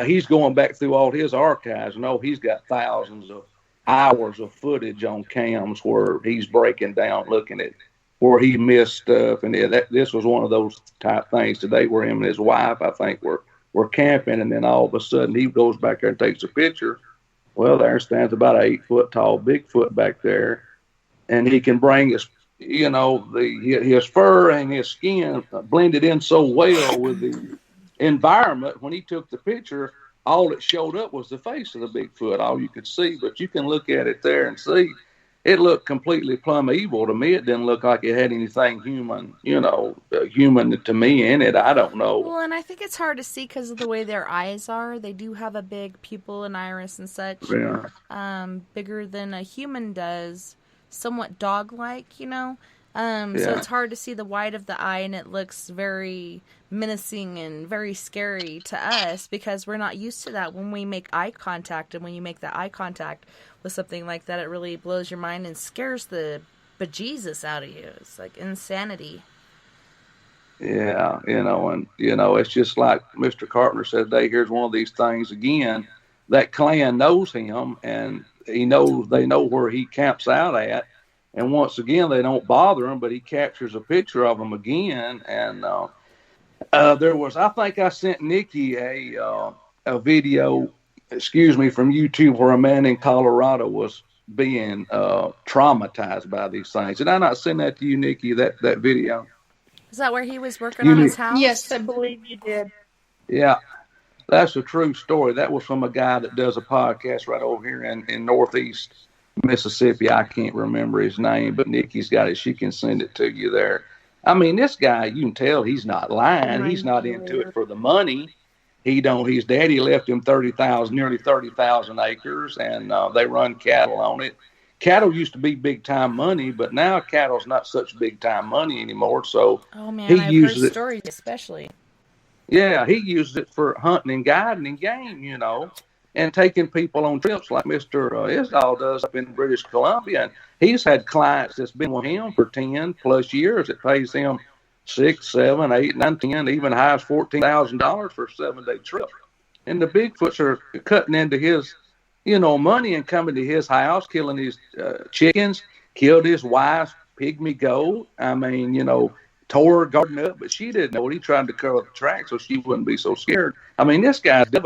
He's going back through all his archives. He's got thousands of hours of footage on cams where he's breaking down, looking at where he missed stuff. And this was one of those type things today where him and his wife, I think, were camping. And then all of a sudden he goes back there and takes a picture. Well, there stands about an 8-foot tall Bigfoot back there. And he can bring his, his fur and his skin blended in so well with the environment. When he took the picture, all that showed up was the face of the Bigfoot, all you could see. But you can look at it there and see it looked completely plumb evil to me. It didn't look like it had anything human, human to me in it. I don't know. Well, and I think it's hard to see because of the way their eyes are. They do have a big pupil and iris and such. Yeah. Bigger than a human does. Somewhat dog-like, So it's hard to see the white of the eye, and it looks very menacing and very scary to us because we're not used to that when we make eye contact. And when you make that eye contact with something like that, it really blows your mind and scares the bejesus out of you. It's like insanity. Yeah, it's just like Mr. Carpenter said today, here's one of these things again. That clan knows him, and they know where he camps out at. And once again, they don't bother him, but he captures a picture of him again. And I think I sent Nikki a video, from YouTube where a man in Colorado was being traumatized by these things. Did I not send that to you, Nikki, that video? Is that where he was working on his house? Yes, I believe you did. Yeah, that's a true story. That was from a guy that does a podcast right over here in Northeast Mississippi. I can't remember his name, but Nikki's got it. She can send it to you there. I mean, this guy, you can tell he's not lying. He's not into it for the money. He don't. His daddy left him nearly 30,000 acres, and they run cattle on it. Cattle used to be big time money, but now cattle's not such big time money anymore. So Oh man, he I've heard uses it. stories, especially. Yeah, he uses it for hunting and guiding and game, and taking people on trips like Mr. Isdall does up in British Columbia. And he's had clients that's been with him for 10 plus years. It pays him 6, 7, 8, 9, 10, even high as $14,000 for a 7-day trip. And the Bigfoots are cutting into his, money and coming to his house, killing his chickens, killed his wife's pygmy goat. I mean, tore her garden up, but she didn't know it. He tried to cover the tracks so she wouldn't be so scared. I mean, this guy's he's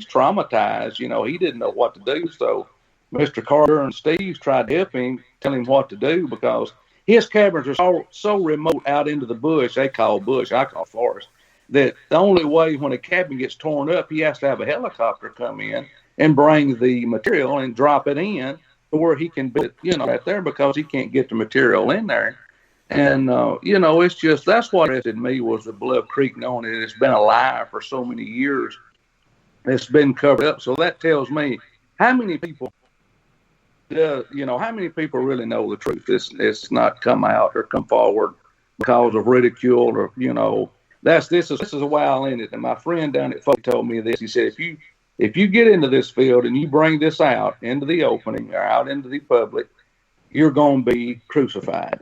traumatized. He didn't know what to do. So Mr. Carter and Steve tried to help him, tell him what to do, because his cabins are so remote out into the bush. They call bush, I call forest. That the only way when a cabin gets torn up, he has to have a helicopter come in and bring the material and drop it in to where he can build it, right there, because he can't get the material in there. And, it's just, that's what interested me was the Bluff Creek, knowing that it's been alive for so many years. It's been covered up. So that tells me how many people, how many people really know the truth. It's not come out or come forward because of ridicule or, this is a while in it. And my friend down at Folk told me this. He said, if you get into this field and you bring this out into the opening or out into the public, you're going to be crucified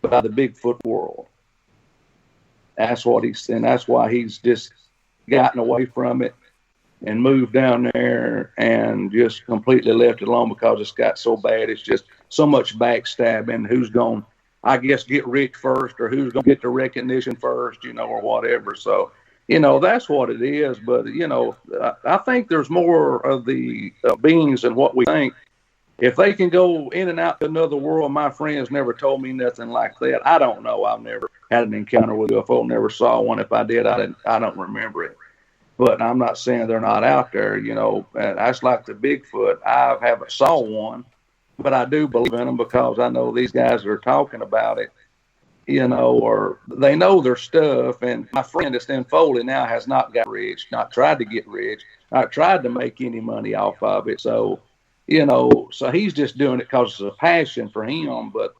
by the Bigfoot world. That's what and that's why he's just gotten away from it and moved down there and just completely left it alone, because it's got so bad. It's just so much backstabbing. Who's going, I guess, get rich first, or who's going to get the recognition first, or whatever. So, that's what it is. But, I think there's more of the beings than what we think. If they can go in and out to another world, my friends never told me nothing like that. I don't know. I've never had an encounter with a UFO, never saw one. If I did, I don't remember it. But I'm not saying they're not out there, And that's like the Bigfoot. I haven't saw one, but I do believe in them because I know these guys are talking about it, or they know their stuff. And my friend that's in Foley now has not got rich, not tried to get rich, not tried to make any money off of it. So, so he's just doing it because it's a passion for him. But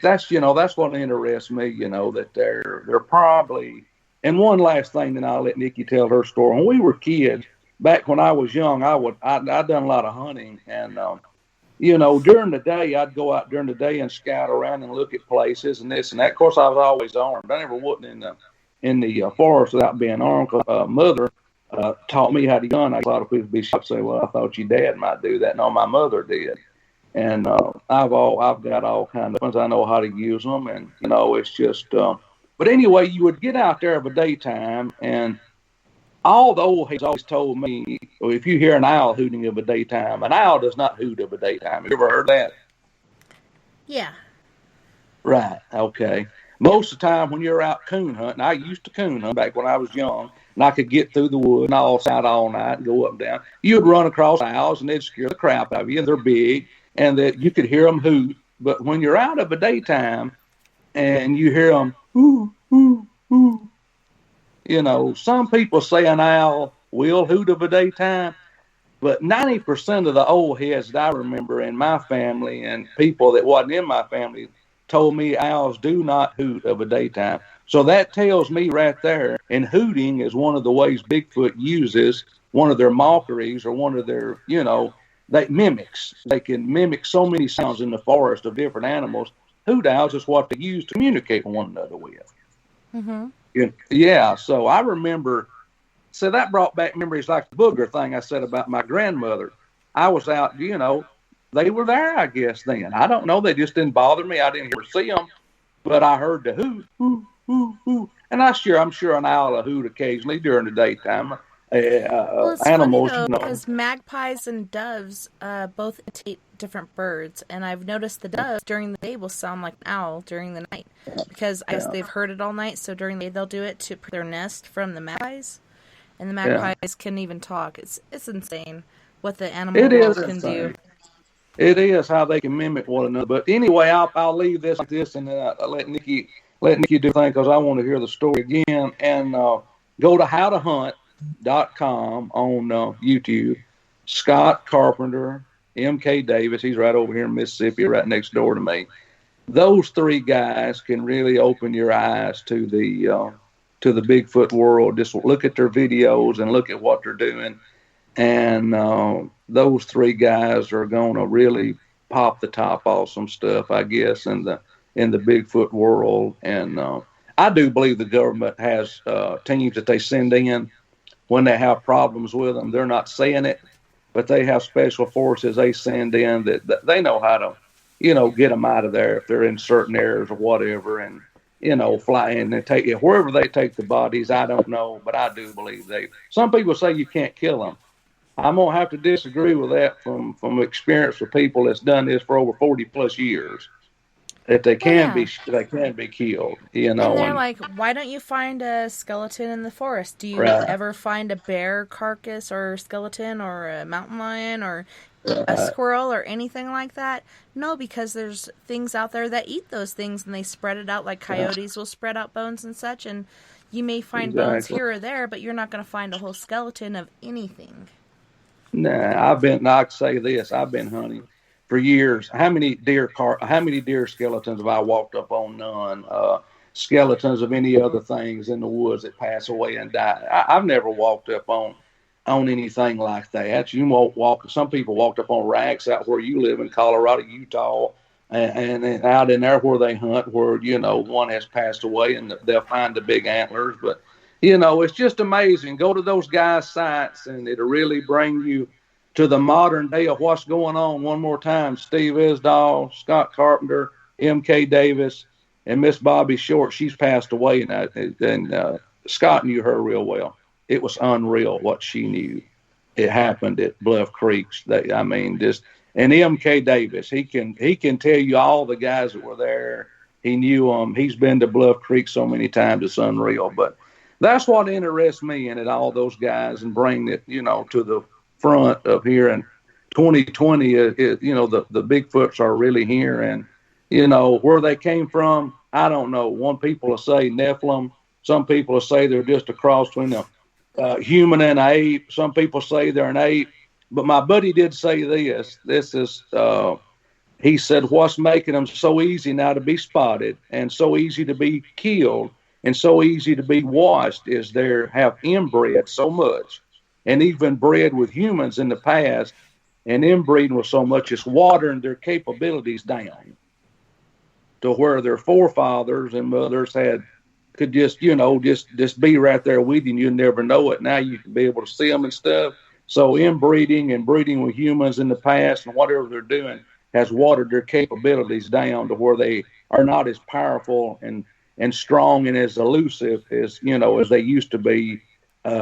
that's what interests me, that they're probably. And one last thing, then I'll let Nikki tell her story. When we were kids, back when I was young, I'd done a lot of hunting, and during the day, I'd go out during the day and scout around and look at places and this and that. Of course, I was always armed. I never wasn't in the forest without being armed. Mother taught me how to gun. A lot of people be shocked, say, "Well, I thought your dad might do that." No, my mother did. And I've got all kinds of ones. I know how to use them, and it's just. But anyway, you would get out there of a daytime, and all the old heads always told me, well, if you hear an owl hooting of a daytime, an owl does not hoot of a daytime. Have you ever heard that? Yeah. Right. Okay. Most of the time when you're out coon hunting, I used to coon hunt back when I was young, and I could get through the wood and all out all night and go up and down. You would run across owls, and they'd scare the crap out of you. They're big, and that you could hear them hoot. But when you're out of a daytime and you hear them, ooh, ooh, ooh, some people say an owl will hoot of a daytime, but 90% of the old heads that I remember in my family and people that wasn't in my family told me owls do not hoot of a daytime. So that tells me right there, and hooting is one of the ways Bigfoot uses, one of their mockeries or one of their, they mimics. They can mimic so many sounds in the forest of different animals. Hoot owls is what they use to communicate with one another with. Mm-hmm. Yeah, so I remember, so that brought back memories like the booger thing I said about my grandmother. I was out, they were there, I guess, then. I don't know, they just didn't bother me. I didn't ever see them, but I heard the hoot, hoot, hoot, hoot. And I'm sure an owl will hoot occasionally during the daytime. Well, it's Animals, funny, though, because magpies and doves both imitate different birds, and I've noticed the doves during the day will sound like an owl during the night, because I guess they've heard it all night, so during the day they'll do it to protect their nest from the magpies, and the magpies can even talk. It's insane what the animal world can do. It is how they can mimic one another. But anyway, I'll leave this like this, and then I'll let Nikki do thing, because I want to hear the story again. And go to howtohunt.com on YouTube. Scott Carpenter, M.K. Davis, he's right over here in Mississippi, right next door to me. Those three guys can really open your eyes to the Bigfoot world. Just look at their videos and look at what they're doing. And those three guys are going to really pop the top off some stuff, I guess, in the Bigfoot world. And I do believe the government has teams that they send in when they have problems with them. They're not saying it, but they have special forces they send in that they know how to, get them out of there if they're in certain areas or whatever, and, fly in and take it wherever they take the bodies. I don't know, but I do believe some people say you can't kill them. I'm going to have to disagree with that from experience with people that's done this for over 40 plus years. That they can be killed, And they're like, why don't you find a skeleton in the forest? Do you ever find a bear carcass or skeleton or a mountain lion or a squirrel or anything like that? No, because there's things out there that eat those things, and they spread it out like coyotes will spread out bones and such. And you may find bones here or there, but you're not going to find a whole skeleton of anything. Nah, I'll say this: I've been hunting for years. How many deer skeletons have I walked up on? None. Skeletons of any other things in the woods that pass away and die. I've never walked up on anything like that. You won't walk. Some people walked up on racks out where you live in Colorado, Utah, and out in there where they hunt, where one has passed away, and they'll find the big antlers. But it's just amazing. Go to those guys' sites, and it'll really bring you to the modern day of what's going on. One more time: Steve Isdahl, Scott Carpenter, M.K. Davis, and Miss Bobby Short. She's passed away, and Scott knew her real well. It was unreal what she knew. It happened at Bluff Creeks. And M.K. Davis, he can tell you all the guys that were there. He knew them. He's been to Bluff Creek so many times, it's unreal. But that's what interests me in it, all those guys, and bring it, to the front of here. And 2020, the Bigfoots are really here. And, where they came from, I don't know. One people will say Nephilim. Some people will say they're just a cross between a human and an ape. Some people say they're an ape. But my buddy did say this. He said, what's making them so easy now to be spotted and so easy to be killed and so easy to be washed is they have inbred so much, and even bred with humans in the past, and inbreeding with so much, it's watering their capabilities down to where their forefathers and mothers could just be right there with you, and you never know it. Now you can be able to see them and stuff. So inbreeding and breeding with humans in the past and whatever they're doing has watered their capabilities down to where they are not as powerful and strong and as elusive as they used to be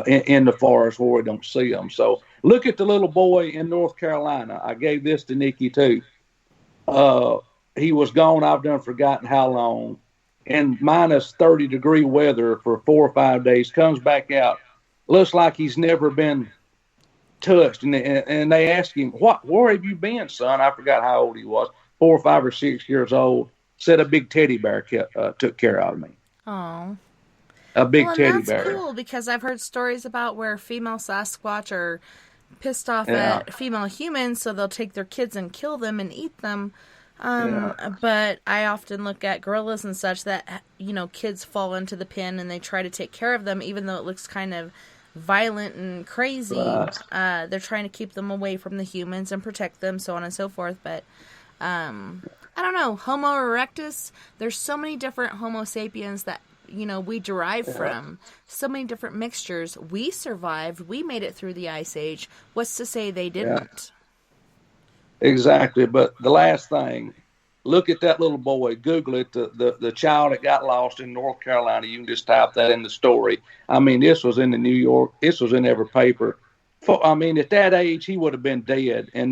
in the forest where we don't see them. So look at the little boy in North Carolina. I gave this to Nikki too. He was gone, I've done forgotten how long, in minus 30-degree weather for 4 or 5 days, comes back out, looks like he's never been touched. And they asked him, where have you been, son? I forgot how old he was, 4 or 5 or 6 years old. Said a big teddy bear took care of me. Oh. A big teddy bear. That's cool, because I've heard stories about where female Sasquatch are pissed off at female humans, so they'll take their kids and kill them and eat them. But I often look at gorillas and such that, kids fall into the pen and they try to take care of them, even though it looks kind of violent and crazy. They're trying to keep them away from the humans and protect them, so on and so forth. But I don't know, Homo erectus, there's so many different Homo sapiens that we derive from, so many different mixtures. We survived, we made it through the Ice Age. What's to say they didn't? Exactly. But the last thing, look at that little boy. Google it. The child that got lost in North Carolina. You can just type that in the story. I mean, this was in the New York. This was in every paper. At that age, he would have been dead. And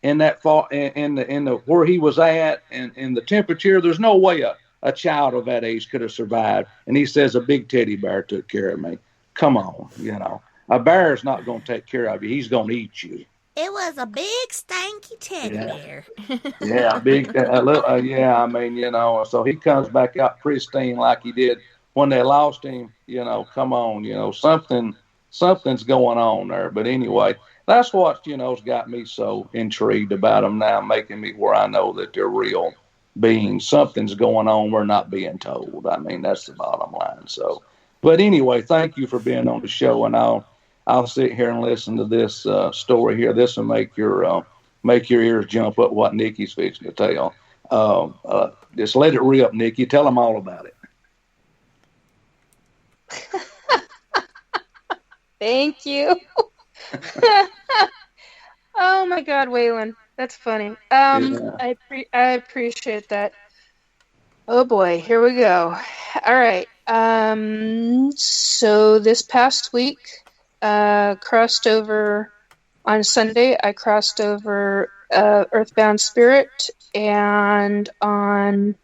in that fall in the where he was at and in the temperature. There's no way a child of that age could have survived. And he says a big teddy bear took care of me. Come on, a bear's not going to take care of you. He's going to eat you. It was a big stanky teddy bear. Yeah, big. Yeah, I mean, so he comes back out pristine like he did when they lost him. Come on, something's going on there. But anyway, that's what has got me so intrigued about them now, making me where I know that they're real beings. Something's going on we're not being told. I mean, that's the bottom line. So, but anyway, thank you for being on the show, and I'll sit here and listen to this story here. This will make your ears jump up what Nikki's fixing to tell. Just let it rip, Nikki. Tell them all about it. Thank you. Oh my God, Wayland, that's funny. I appreciate that. Oh boy, here we go. All right. So this past week, crossed over on Sunday. I crossed over Earthbound Spirit, and on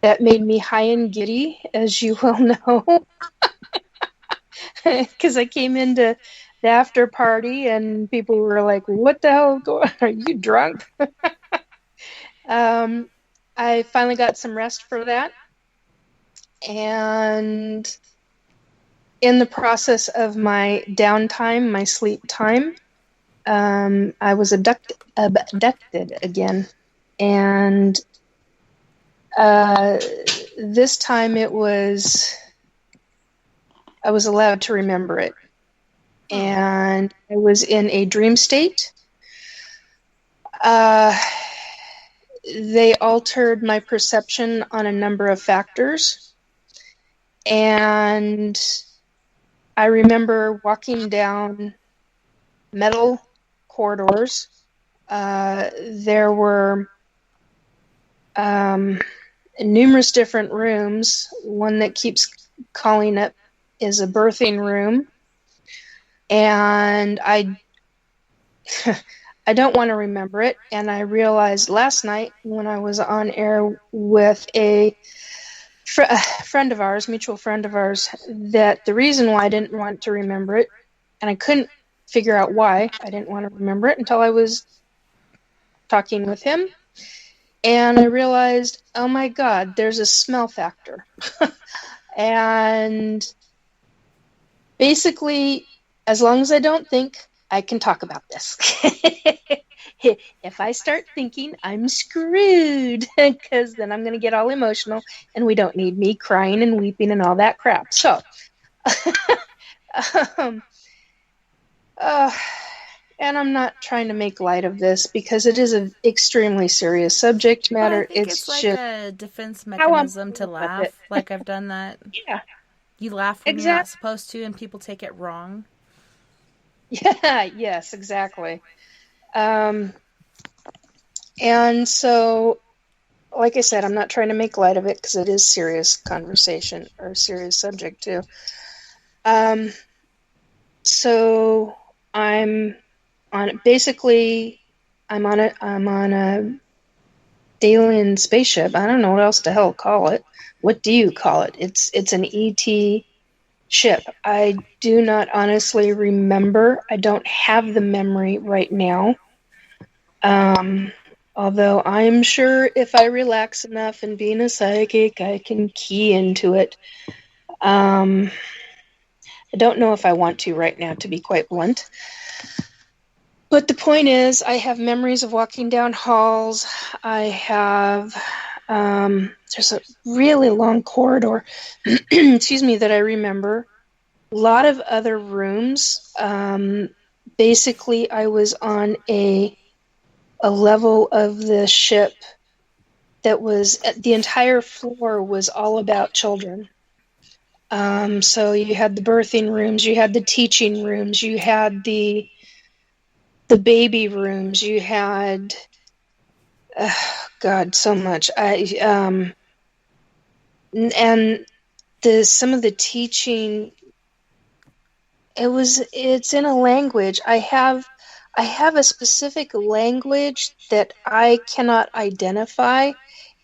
that made me high and giddy, as you well know, because I came into the after party and people were like, "What the hell is going on? Are you drunk?" I finally got some rest for that, and in the process of my downtime, my sleep time, I was abducted again. And this time I was allowed to remember it. And I was in a dream state. They altered my perception on a number of factors. And I remember walking down metal corridors. There were numerous different rooms. One that keeps calling up is a birthing room. And I don't want to remember it. And I realized last night when I was on air with a friend of ours, mutual friend of ours, that the reason why I didn't want to remember it, and I couldn't figure out why I didn't want to remember it until I was talking with him. And I realized, oh my God, there's a smell factor. And basically, as long as I don't think, I can talk about this. If I start thinking, I'm screwed, because then I'm going to get all emotional, and we don't need me crying and weeping and all that crap. So, and I'm not trying to make light of this because it is an extremely serious subject matter. But I think it's like a defense mechanism to laugh. Like I've done that. Yeah. You laugh when you're not supposed to, and people take it wrong. Yeah, yes, exactly. And so, like I said, I'm not trying to make light of it because it is serious conversation or serious subject too. So I'm on a alien spaceship. I don't know what else the hell to call it. What do you call it? It's an ET ship. I do not honestly remember. I don't have the memory right now. Although I'm sure if I relax enough and being a psychic, I can key into it. I don't know if I want to right now, to be quite blunt. But the point is, I have memories of walking down halls. I have, there's a really long corridor, excuse me, that I remember. A lot of other rooms. Basically, I was on a level of the ship that was, the entire floor was all about children. So you had the birthing rooms, you had the teaching rooms, you had the baby rooms, you had, God, so much. And some of the teaching It's in a language. I have a specific language that I cannot identify.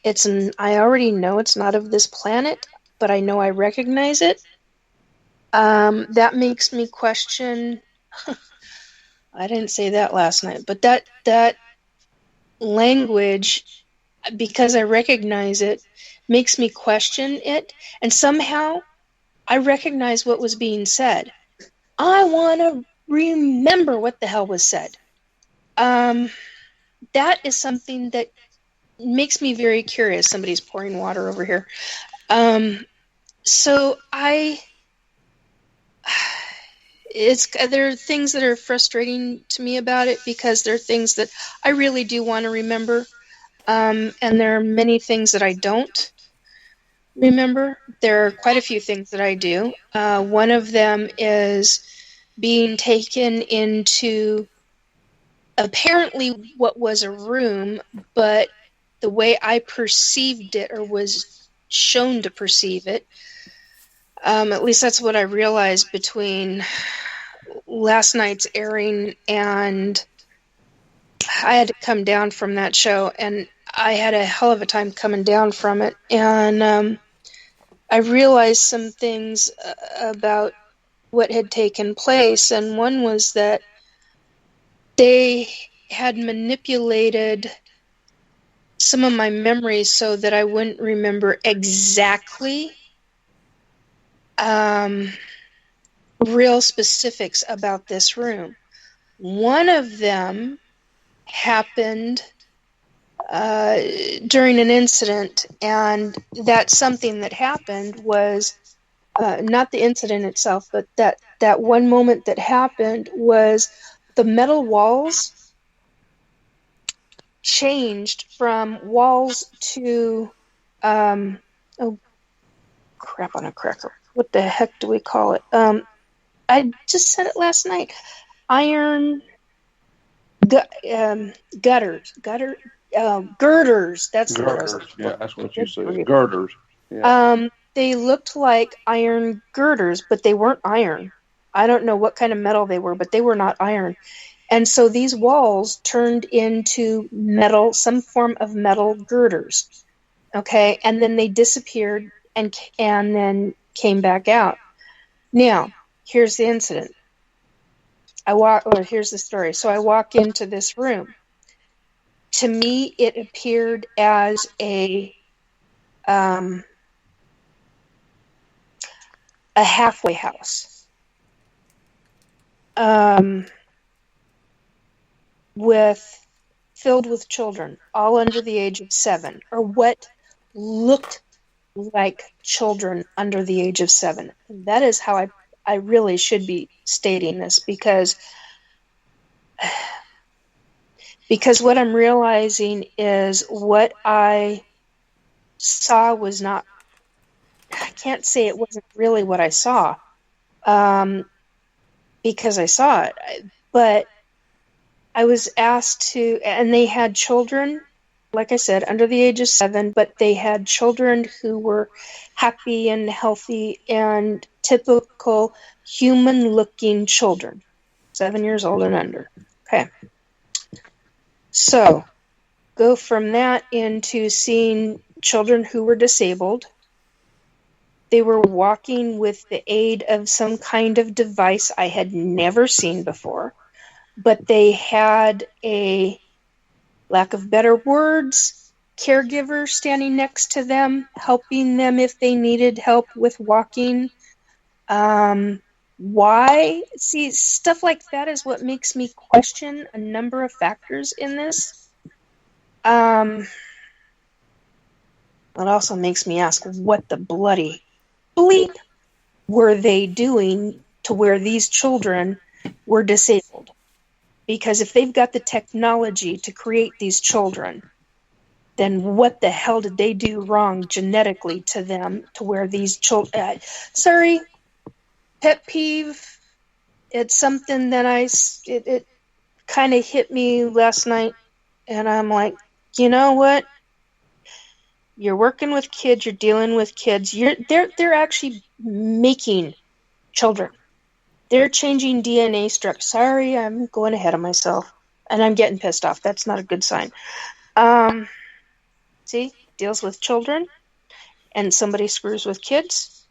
I already know it's not of this planet, but I know I recognize it. That makes me question. I didn't say that last night, but that language, because I recognize it, makes me question it, and somehow I recognize what was being said. I want to remember what the hell was said. That is something that makes me very curious. Somebody's pouring water over here. So there are things that are frustrating to me about it, because there are things that I really do want to remember, and there are many things that I don't remember. There are quite a few things that I do. One of them is being taken into apparently what was a room, but the way I perceived it, or was shown to perceive it, at least that's what I realized between last night's airing and I had to come down from that show, and I had a hell of a time coming down from it. And I realized some things about what had taken place, and one was that they had manipulated some of my memories so that I wouldn't remember exactly real specifics about this room. One of them happened during an incident, and that something that happened was not the incident itself, but that one moment that happened was the metal walls changed from walls to oh crap on a cracker. What the heck do we call it? I just said it last night. Iron girders. That's the word. Girders. Yeah, that's what you said. Girders. Yeah. They looked like iron girders, but they weren't iron. I don't know what kind of metal they were, but they were not iron. And so these walls turned into metal, some form of metal girders. Okay, and then they disappeared and then came back out. Now, here's the incident. Here's the story. So I walk into this room. To me, it appeared as a halfway house. Filled with children, all under the age of 7, or what looked like children under the age of 7. And that is how I really should be stating this, because what I'm realizing is what I saw was not, I can't say it wasn't really what I saw, because I saw it, but I was asked to, and they had children, like I said, under the age of 7, but they had children who were happy and healthy and typical human-looking children, 7 years old and under. Okay. So, go from that into seeing children who were disabled. They were walking with the aid of some kind of device I had never seen before. But they had a, lack of better words, caregiver standing next to them, helping them if they needed help with walking. Why? See, stuff like that is what makes me question a number of factors in this. It also makes me ask, what the bloody bleep were they doing to where these children were disabled? Because if they've got the technology to create these children, then what the hell did they do wrong genetically to them to where these children... sorry, pet peeve. It's something that it kind of hit me last night, and I'm like, you know what? You're working with kids. You're dealing with kids. They're actually making children. They're changing DNA structure. Sorry, I'm going ahead of myself. And I'm getting pissed off. That's not a good sign. See? Deals with children. And somebody screws with kids.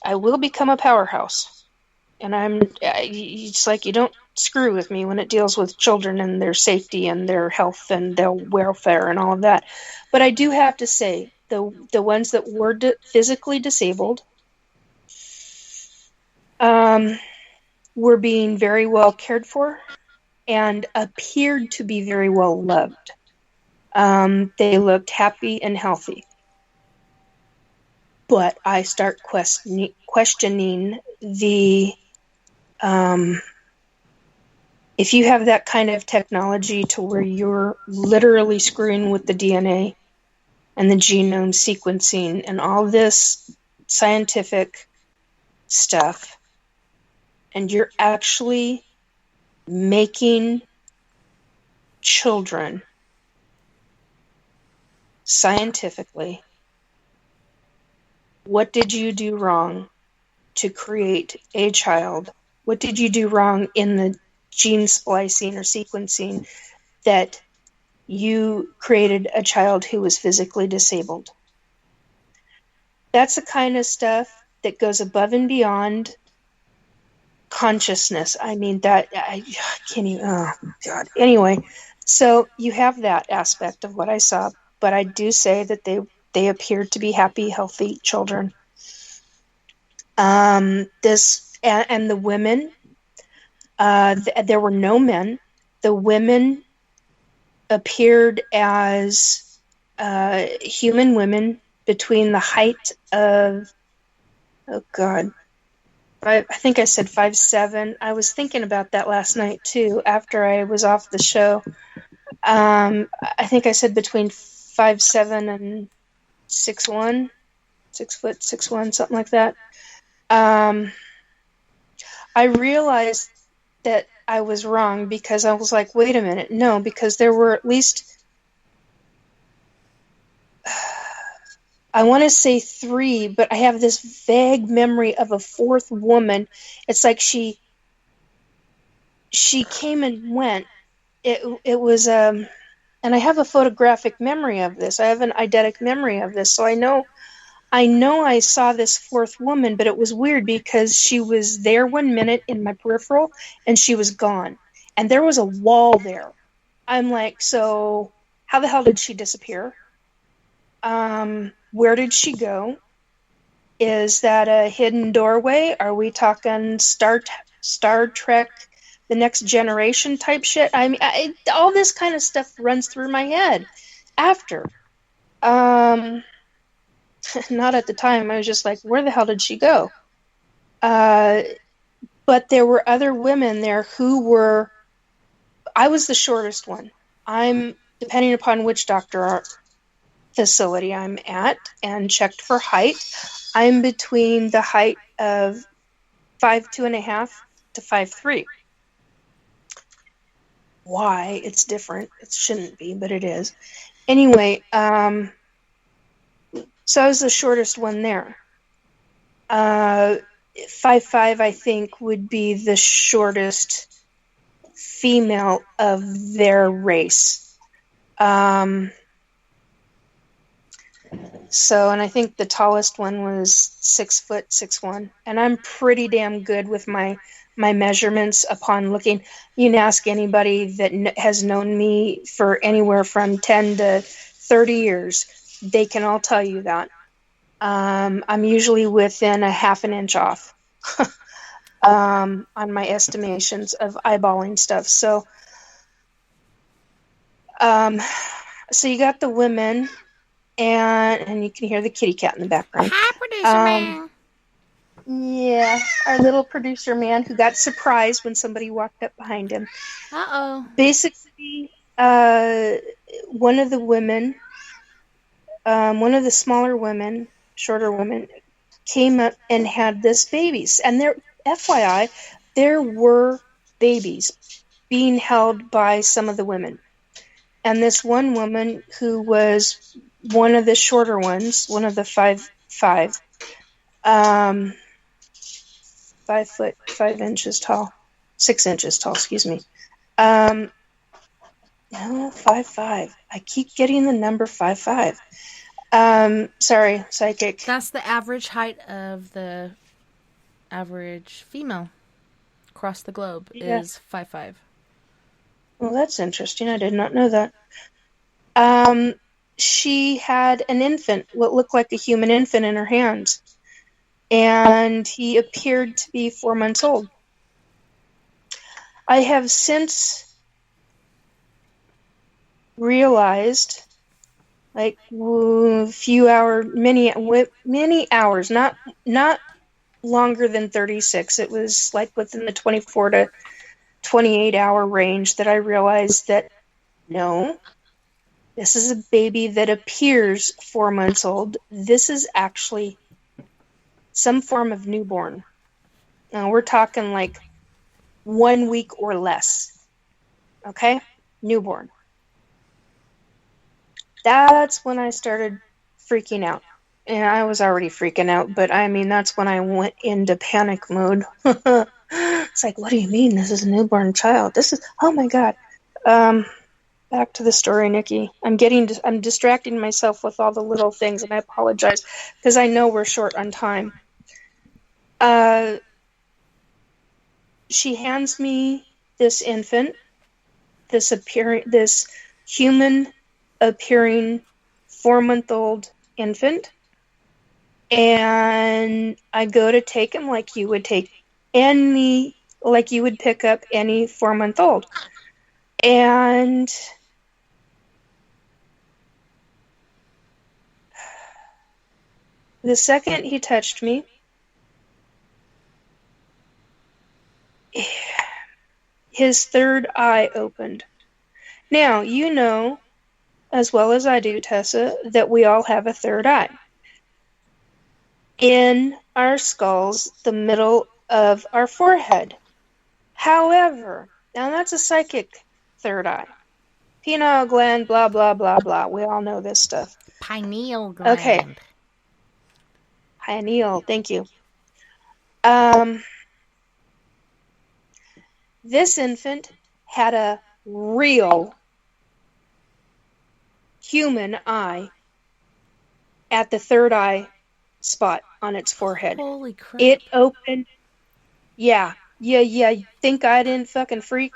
I will become a powerhouse. And it's like you don't screw with me when it deals with children and their safety and their health and their welfare and all of that. But I do have to say, the ones that were physically disabled were being very well cared for and appeared to be very well loved. They looked happy and healthy. But I start questioning the... if you have that kind of technology to where you're literally screwing with the DNA and the genome sequencing and all this scientific stuff, and you're actually making children scientifically, what did you do wrong to create a child? What did you do wrong in the gene splicing or sequencing that you created a child who was physically disabled? That's the kind of stuff that goes above and beyond consciousness. I mean, that I can't even, oh God. Anyway, so you have that aspect of what I saw, but I do say that they appeared to be happy, healthy children. And the women, there were no men. The women appeared as human women between the height of, oh God, I think I said 5'7". I was thinking about that last night too, after I was off the show. I think I said between 5'7" and 6'1", 6'6'1", something like that. I realized that I was wrong because I was like, wait a minute, no, because there were at least, I want to say 3, but I have this vague memory of a 4th woman. It's like she came and went. It was, and I have a photographic memory of this. I have an eidetic memory of this, so I know I saw this 4th woman, but it was weird because she was there 1 minute in my peripheral and she was gone. And there was a wall there. I'm like, so how the hell did she disappear? Where did she go? Is that a hidden doorway? Are we talking Star Trek, The Next Generation type shit? I mean, all this kind of stuff runs through my head after. Not at the time. I was just like, where the hell did she go? But there were other women there who were... I was the shortest one. I'm, depending upon which doctor facility I'm at and checked for height, I'm between the height of 5'2.5" to 5'3". Why? It's different. It shouldn't be, but it is. Anyway, so I was the shortest one there. 5'5", I think, would be the shortest female of their race. So, and I think the tallest one was 6'6'1", and I'm pretty damn good with my measurements upon looking. You can ask anybody that has known me for anywhere from 10 to 30 years. They can all tell you that. I'm usually within a half an inch off on my estimations of eyeballing stuff. So you got the women, and you can hear the kitty cat in the background. Hi, producer man. Yeah, our little producer man who got surprised when somebody walked up behind him. Uh-oh. Basically, one of the women, one of the smaller women, shorter women, came up and had this babies. And there, FYI, there were babies being held by some of the women. And this one woman who was one of the shorter ones, one of the 5'5", 5 foot 5 inches tall, 6 inches tall. Excuse me. No, 5'5". I keep getting the number 5'5". Sorry, psychic. That's the average height of the average female across the globe is 5'5". Well, that's interesting. I did not know that. She had an infant, what looked like a human infant, in her hands. And he appeared to be 4 months old. I have since realized, like many hours, not longer than 36. It was like within the 24 to 28 hour range that I realized that no, this is a baby that appears 4 months old. This is actually some form of newborn. Now we're talking like 1 week or less. Okay? Newborn. That's when I started freaking out. And I was already freaking out, but I mean, that's when I went into panic mode. It's like, what do you mean? This is a newborn child. This is, oh my God. Back to the story, Nikki. I'm distracting myself with all the little things, and I apologize because I know we're short on time. She hands me this infant, this human appearing 4-month-old infant, and I go to take him like you would pick up any 4-month-old. And the second he touched me, his third eye opened. Now, you know, as well as I do, Tessa, that we all have a third eye. In our skulls, the middle of our forehead. However, now that's a psychic third eye. Pineal gland, blah, blah, blah, blah. We all know this stuff. Pineal gland. Okay. Pineal, thank you. This infant had a real human eye at the third eye spot on its forehead. Holy crap. It opened. Yeah. Think I didn't fucking freak?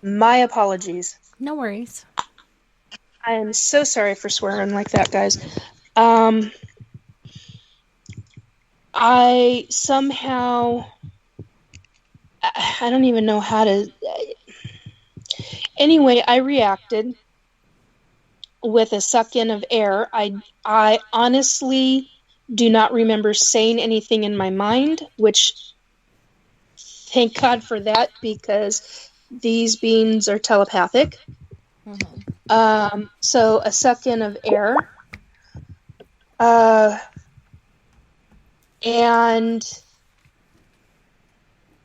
My apologies. No worries. I am so sorry for swearing like that, guys. I somehow, I don't even know how to. Anyway, I reacted with a suck in of air. I honestly do not remember saying anything in my mind, which thank God for that, because these beings are telepathic. Mm-hmm. So a suck in of air. And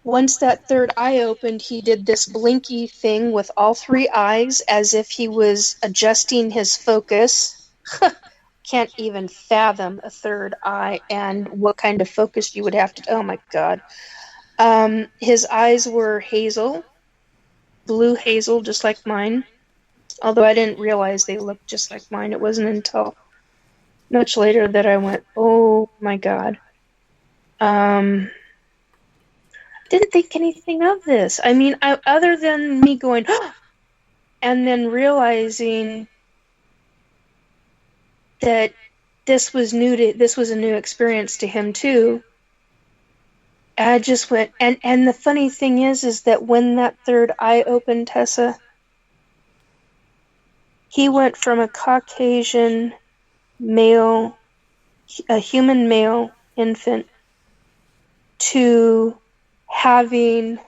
once that third eye opened, he did this blinky thing with all three eyes as if he was adjusting his focus. Can't even fathom a third eye and what kind of focus you would have to... Oh, my God. His eyes were hazel, blue hazel, just like mine. Although I didn't realize they looked just like mine. It wasn't until much later that I went, oh, my God. Didn't think anything of this. I mean, other than me going, and then realizing that this was a new experience to him too. I just went, and the funny thing is that when that third eye opened, Tessa, he went from a Caucasian male, a human male infant, to having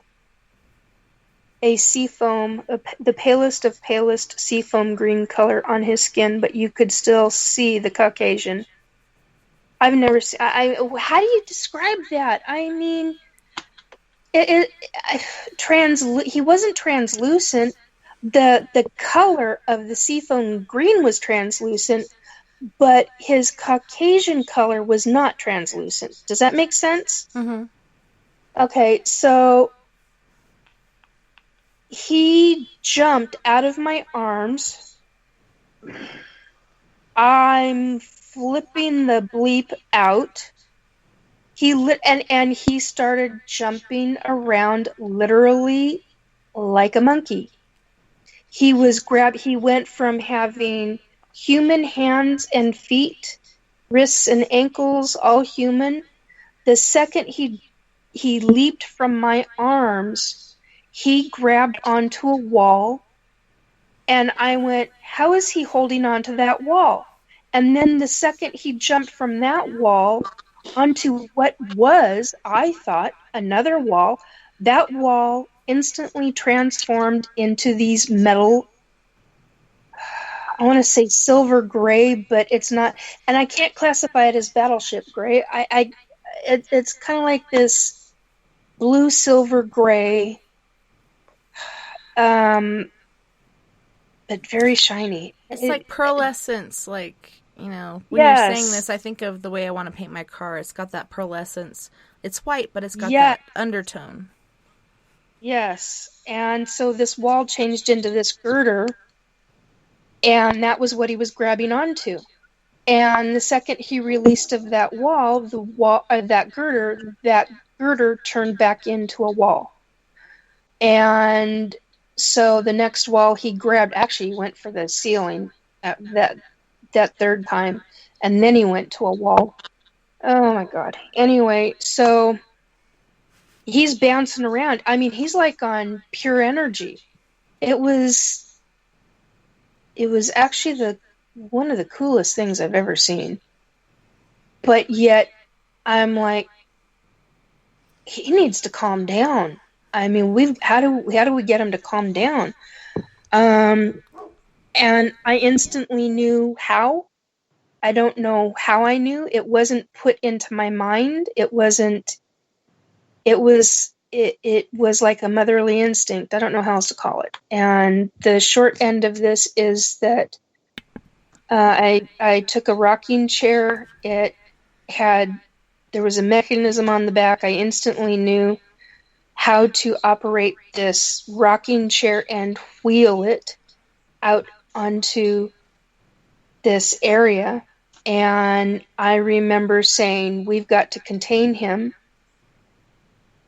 a seafoam, the palest of palest seafoam green color on his skin, but you could still see the Caucasian. I've never seen... how do you describe that? I mean, he wasn't translucent. The color of the seafoam green was translucent, but his Caucasian color was not translucent. Does that make sense? Mm-hmm. Okay, so he jumped out of my arms. I'm flipping the bleep out. And he started jumping around literally like a monkey. He went from having human hands and feet, wrists and ankles, all human. The second he leaped from my arms, he grabbed onto a wall, and I went, how is he holding onto that wall? And then the second he jumped from that wall onto what was, I thought, another wall, that wall instantly transformed into these metal, I want to say silver gray, but it's not, and I can't classify it as battleship gray. It's kind of like this blue silver gray, but very shiny. It's like pearlescence, like, you know, when Yes. you're saying this, I think of the way I want to paint my car. It's got that pearlescence. It's white, but it's got that undertone. Yes, and so this wall changed into this girder, and that was what he was grabbing onto. And the second he released of that wall, that girder turned back into a wall. And so the next wall he grabbed, actually he went for the ceiling at that third time, and then he went to a wall. Oh my God. Anyway, so he's bouncing around. I mean, he's like on pure energy. It was actually one of the coolest things I've ever seen. But yet, I'm like, he needs to calm down. I mean, how do we get him to calm down? And I instantly knew how. I don't know how I knew. It wasn't put into my mind. It was like a motherly instinct. I don't know how else to call it. And the short end of this is that I took a rocking chair. There was a mechanism on the back. I instantly knew how to operate this rocking chair and wheel it out onto this area. And I remember saying, we've got to contain him.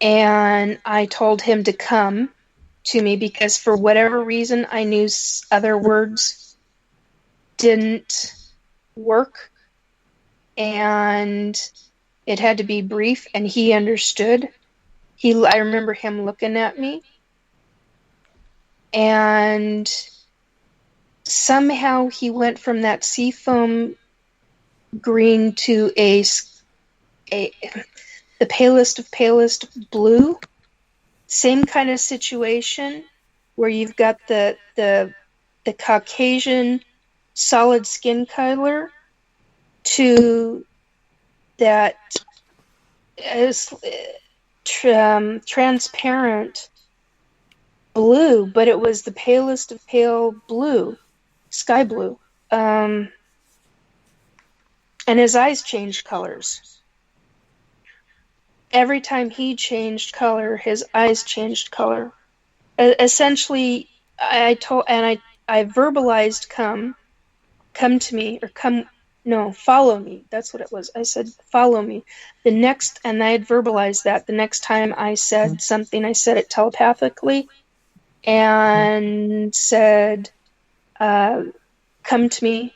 And I told him to come to me because for whatever reason, I knew other words didn't work. And it had to be brief, and he understood. I remember him looking at me. And somehow he went from that seafoam green to the palest of palest blue. Same kind of situation where you've got the Caucasian solid skin color to that transparent blue, but it was the palest of pale blue, sky blue. And his eyes changed colors. Every time he changed color, his eyes changed color. Essentially, I verbalized come to me, or follow me. That's what it was. I said, follow me. And I had verbalized that. The next time I said something, I said it telepathically and said, come to me.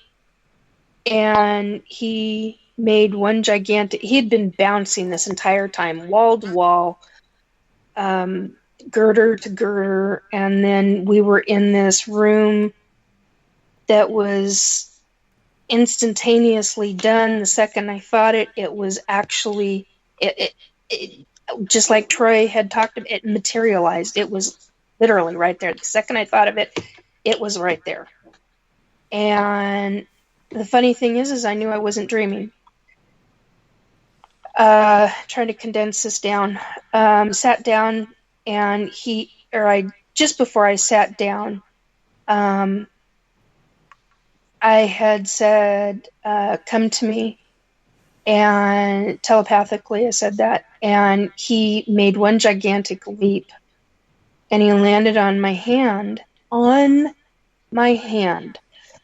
And he made one he had been bouncing this entire time, wall to wall, girder to girder, and then we were in this room that was instantaneously done. The second I thought it was actually, it just like Troy had talked about, it materialized. It was literally right there. The second I thought of it, it was right there. And the funny thing is I knew I wasn't dreaming. Trying to condense this down. Sat down, and just before I sat down, I had said, come to me, and telepathically I said that, and he made one gigantic leap, and he landed on my hand,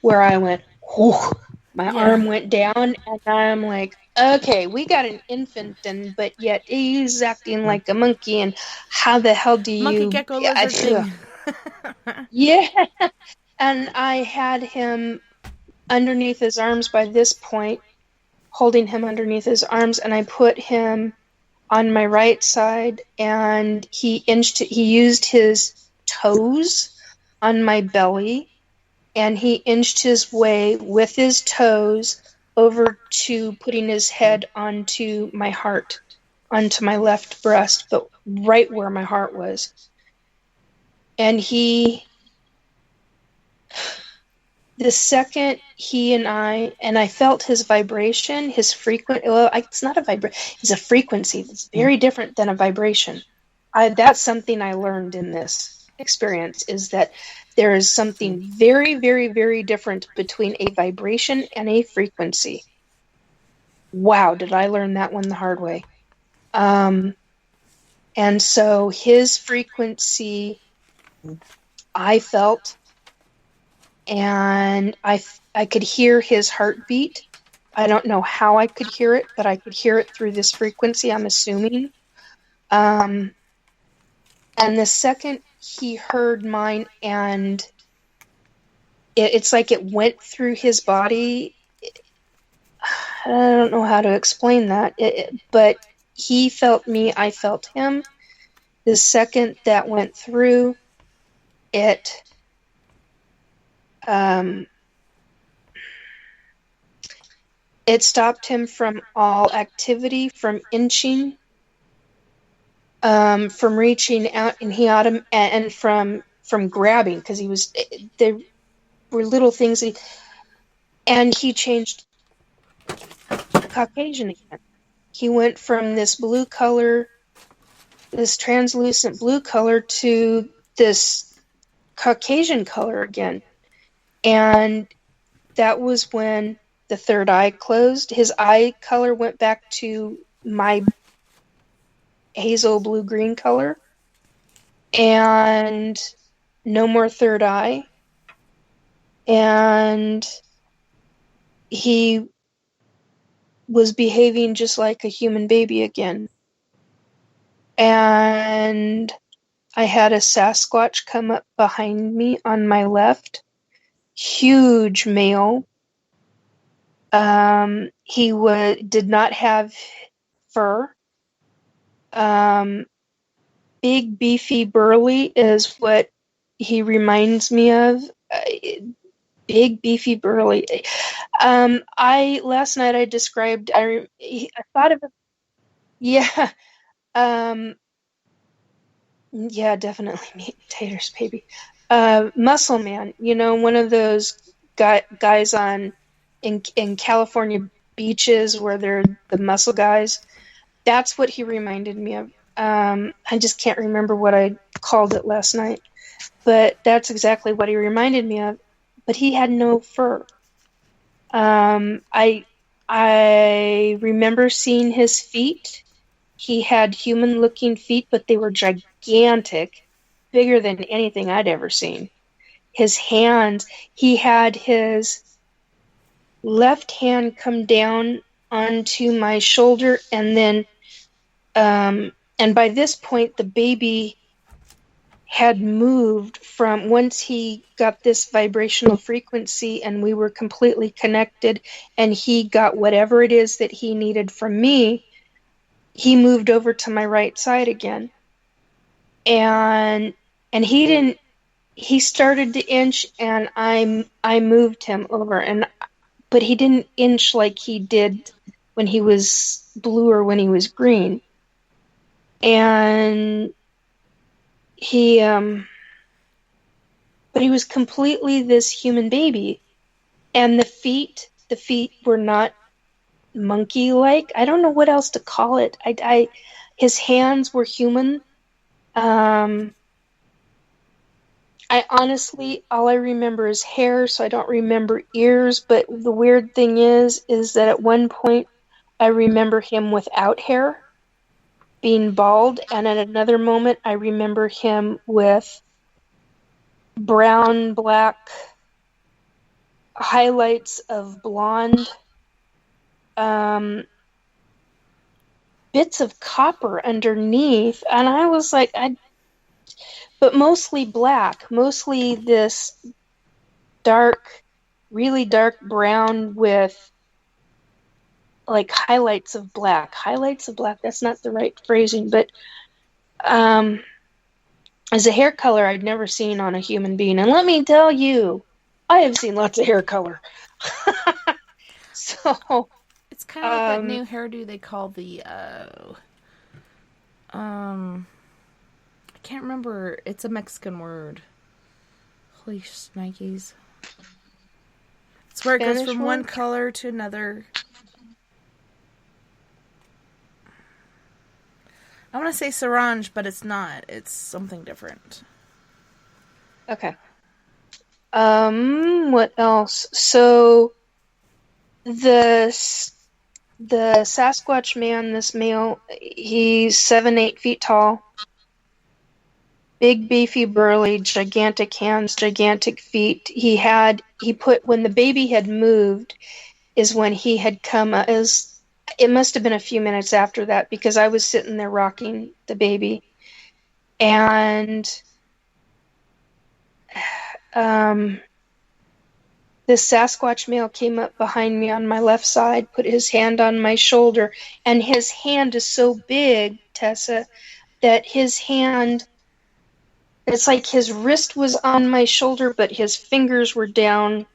where I went, whew, my arm went down, and I'm like, okay, we got an infant, but yet he's acting like a monkey, and how the hell do Monkey you... gecko lizard thing. Yeah. And I had him underneath his arms by this point, holding him underneath his arms, and I put him on my right side, and he used his toes on my belly, and he inched his way with his toes over to putting his head onto my heart, onto my left breast, but right where my heart was. And the second he and I felt his vibration, his it's not a vibration, it's a frequency. It's very different than a vibration. That's something I learned in this experience, is that there is something very, very, very different between a vibration and a frequency. Wow, did I learn that one the hard way. And so his frequency, I felt, and I could hear his heartbeat. I don't know how I could hear it, but I could hear it through this frequency, I'm assuming. And the second he heard mine, and it's like it went through his body. I don't know how to explain that, but he felt me, I felt him. The second that went through, it stopped him from all activity, from inching, from reaching out, and from grabbing, because there were little things, and he changed Caucasian again. He went from this blue color, this translucent blue color, to this Caucasian color again. And that was when the third eye closed. His eye color went back to my hazel blue-green color. And no more third eye. And he was behaving just like a human baby again. And I had a Sasquatch come up behind me on my left. Huge male. He did not have fur. Big, beefy, burly is what he reminds me of. Big, beefy, burly. Last night I described. I thought of it. Yeah. Yeah, definitely meat and taters, baby. Muscle Man, one of those guys in California beaches where they're the muscle guys. That's what he reminded me of. I just can't remember what I called it last night, but that's exactly what he reminded me of. But he had no fur. I remember seeing his feet. He had human-looking feet, but they were gigantic, bigger than anything I'd ever seen. His hands, he had his left hand come down onto my shoulder, and then, and by this point, the baby had moved from, once he got this vibrational frequency and we were completely connected, and he got whatever it is that he needed from me, he moved over to my right side again. And he started to inch, and I moved him over, but he didn't inch like he did when he was blue or when he was green. And but he was completely this human baby. And the feet were not monkey-like. I don't know what else to call it. His hands were human. I honestly, all I remember is hair, so I don't remember ears. But the weird thing is that at one point I remember him without hair, being bald, and at another moment I remember him with brown, black highlights of blonde, bits of copper underneath, and I was like, but mostly black, mostly this dark, really dark brown with like highlights of black. Highlights of black, that's not the right phrasing, but as a hair color I'd never seen on a human being. And let me tell you, I have seen lots of hair color. So it's kind of like that new hairdo they call the I can't remember. It's a Mexican word. Holy shnikes. It's where it goes from one color to another. I want to say sarange, but it's not. It's something different. Okay. What else? So the Sasquatch man, this male, he's 7-8 feet tall. Big, beefy, burly, gigantic hands, gigantic feet. When the baby had moved is when he had come, it must have been a few minutes after that, because I was sitting there rocking the baby. And this Sasquatch male came up behind me on my left side, put his hand on my shoulder, and his hand is so big, Tessa, that his hand, it's like his wrist was on my shoulder, but his fingers were down.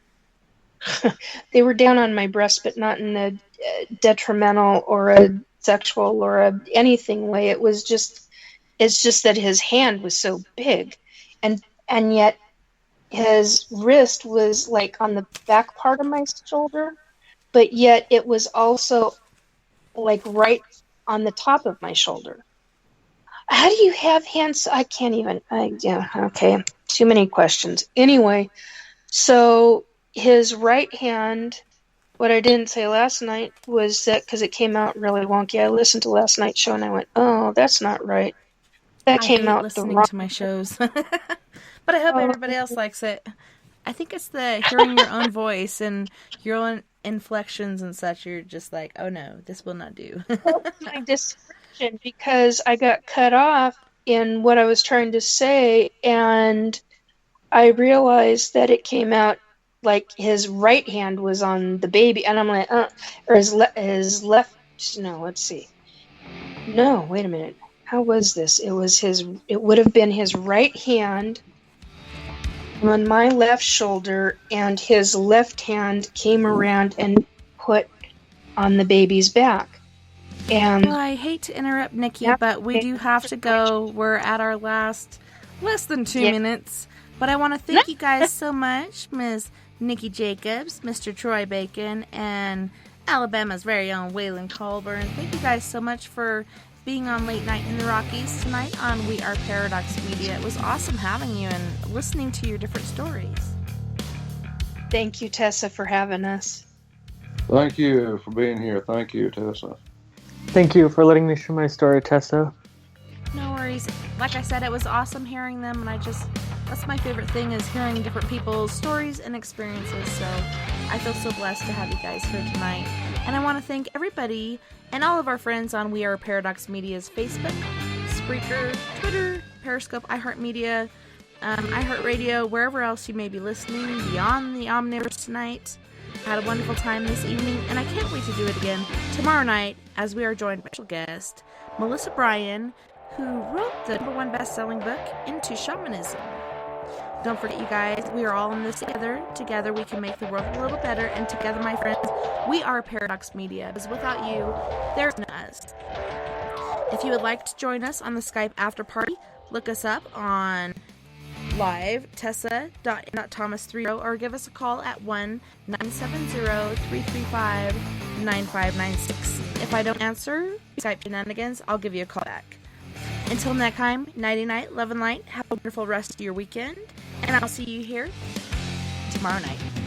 They were down on my breast, but not in a detrimental or a sexual or anything way. It's just that his hand was so big, and yet his wrist was like on the back part of my shoulder, but yet it was also like right on the top of my shoulder. How do you have hands? I can't even. Okay. Too many questions. Anyway, so his right hand, what I didn't say last night was that, because it came out really wonky, I listened to last night's show and I went, oh, that's not right. That came out listening the wrong to my shows. But I hope everybody else likes it. I think it's the hearing your own voice and your own inflections and such. You're just like, oh no, this will not do. my description, because I got cut off in what I was trying to say, and I realized that it came out like his right hand was on the baby, and I'm like, or his left. No, let's see. No, wait a minute. How was this? It would have been his right hand on my left shoulder, and his left hand came around and put on the baby's back. And well, I hate to interrupt, Nikki, but we do have to go. We're at our less than 2 minutes. But I want to thank you guys so much, Ms. Nikki Jacobs, Mr. Troy Bacon, and Alabama's very own Wayland Colburn. Thank you guys so much for being on Late Night in the Rockies tonight on We Are Paradox Media. It was awesome having you and listening to your different stories. Thank you, Tessa, for having us. Thank you for being here. Thank you, Tessa. Thank you for letting me share my story, Tessa. No worries. Like I said, it was awesome hearing them, and that's my favorite thing, is hearing different people's stories and experiences. So I feel so blessed to have you guys here tonight. And I want to thank everybody and all of our friends on We Are Paradox Media's Facebook, Spreaker, Twitter, Periscope, iHeartMedia, iHeartRadio, wherever else you may be listening, beyond the Omniverse tonight. I had a wonderful time this evening, and I can't wait to do it again tomorrow night, as we are joined by a special guest, Melissa Bryan, who wrote the #1 best-selling book, Into Shamanism. Don't forget, you guys, we are all in this together. Together we can make the world a little better, and together, my friends, we are Paradox Media, because without you, there's no us. If you would like to join us on the Skype after party, look us up on live, tessa.thomas30, or give us a call at 1-970-335-9596. If I don't answer Skype shenanigans, I'll give you a call back. Until next time, nighty night, love and light. Have a wonderful rest of your weekend, and I'll see you here tomorrow night.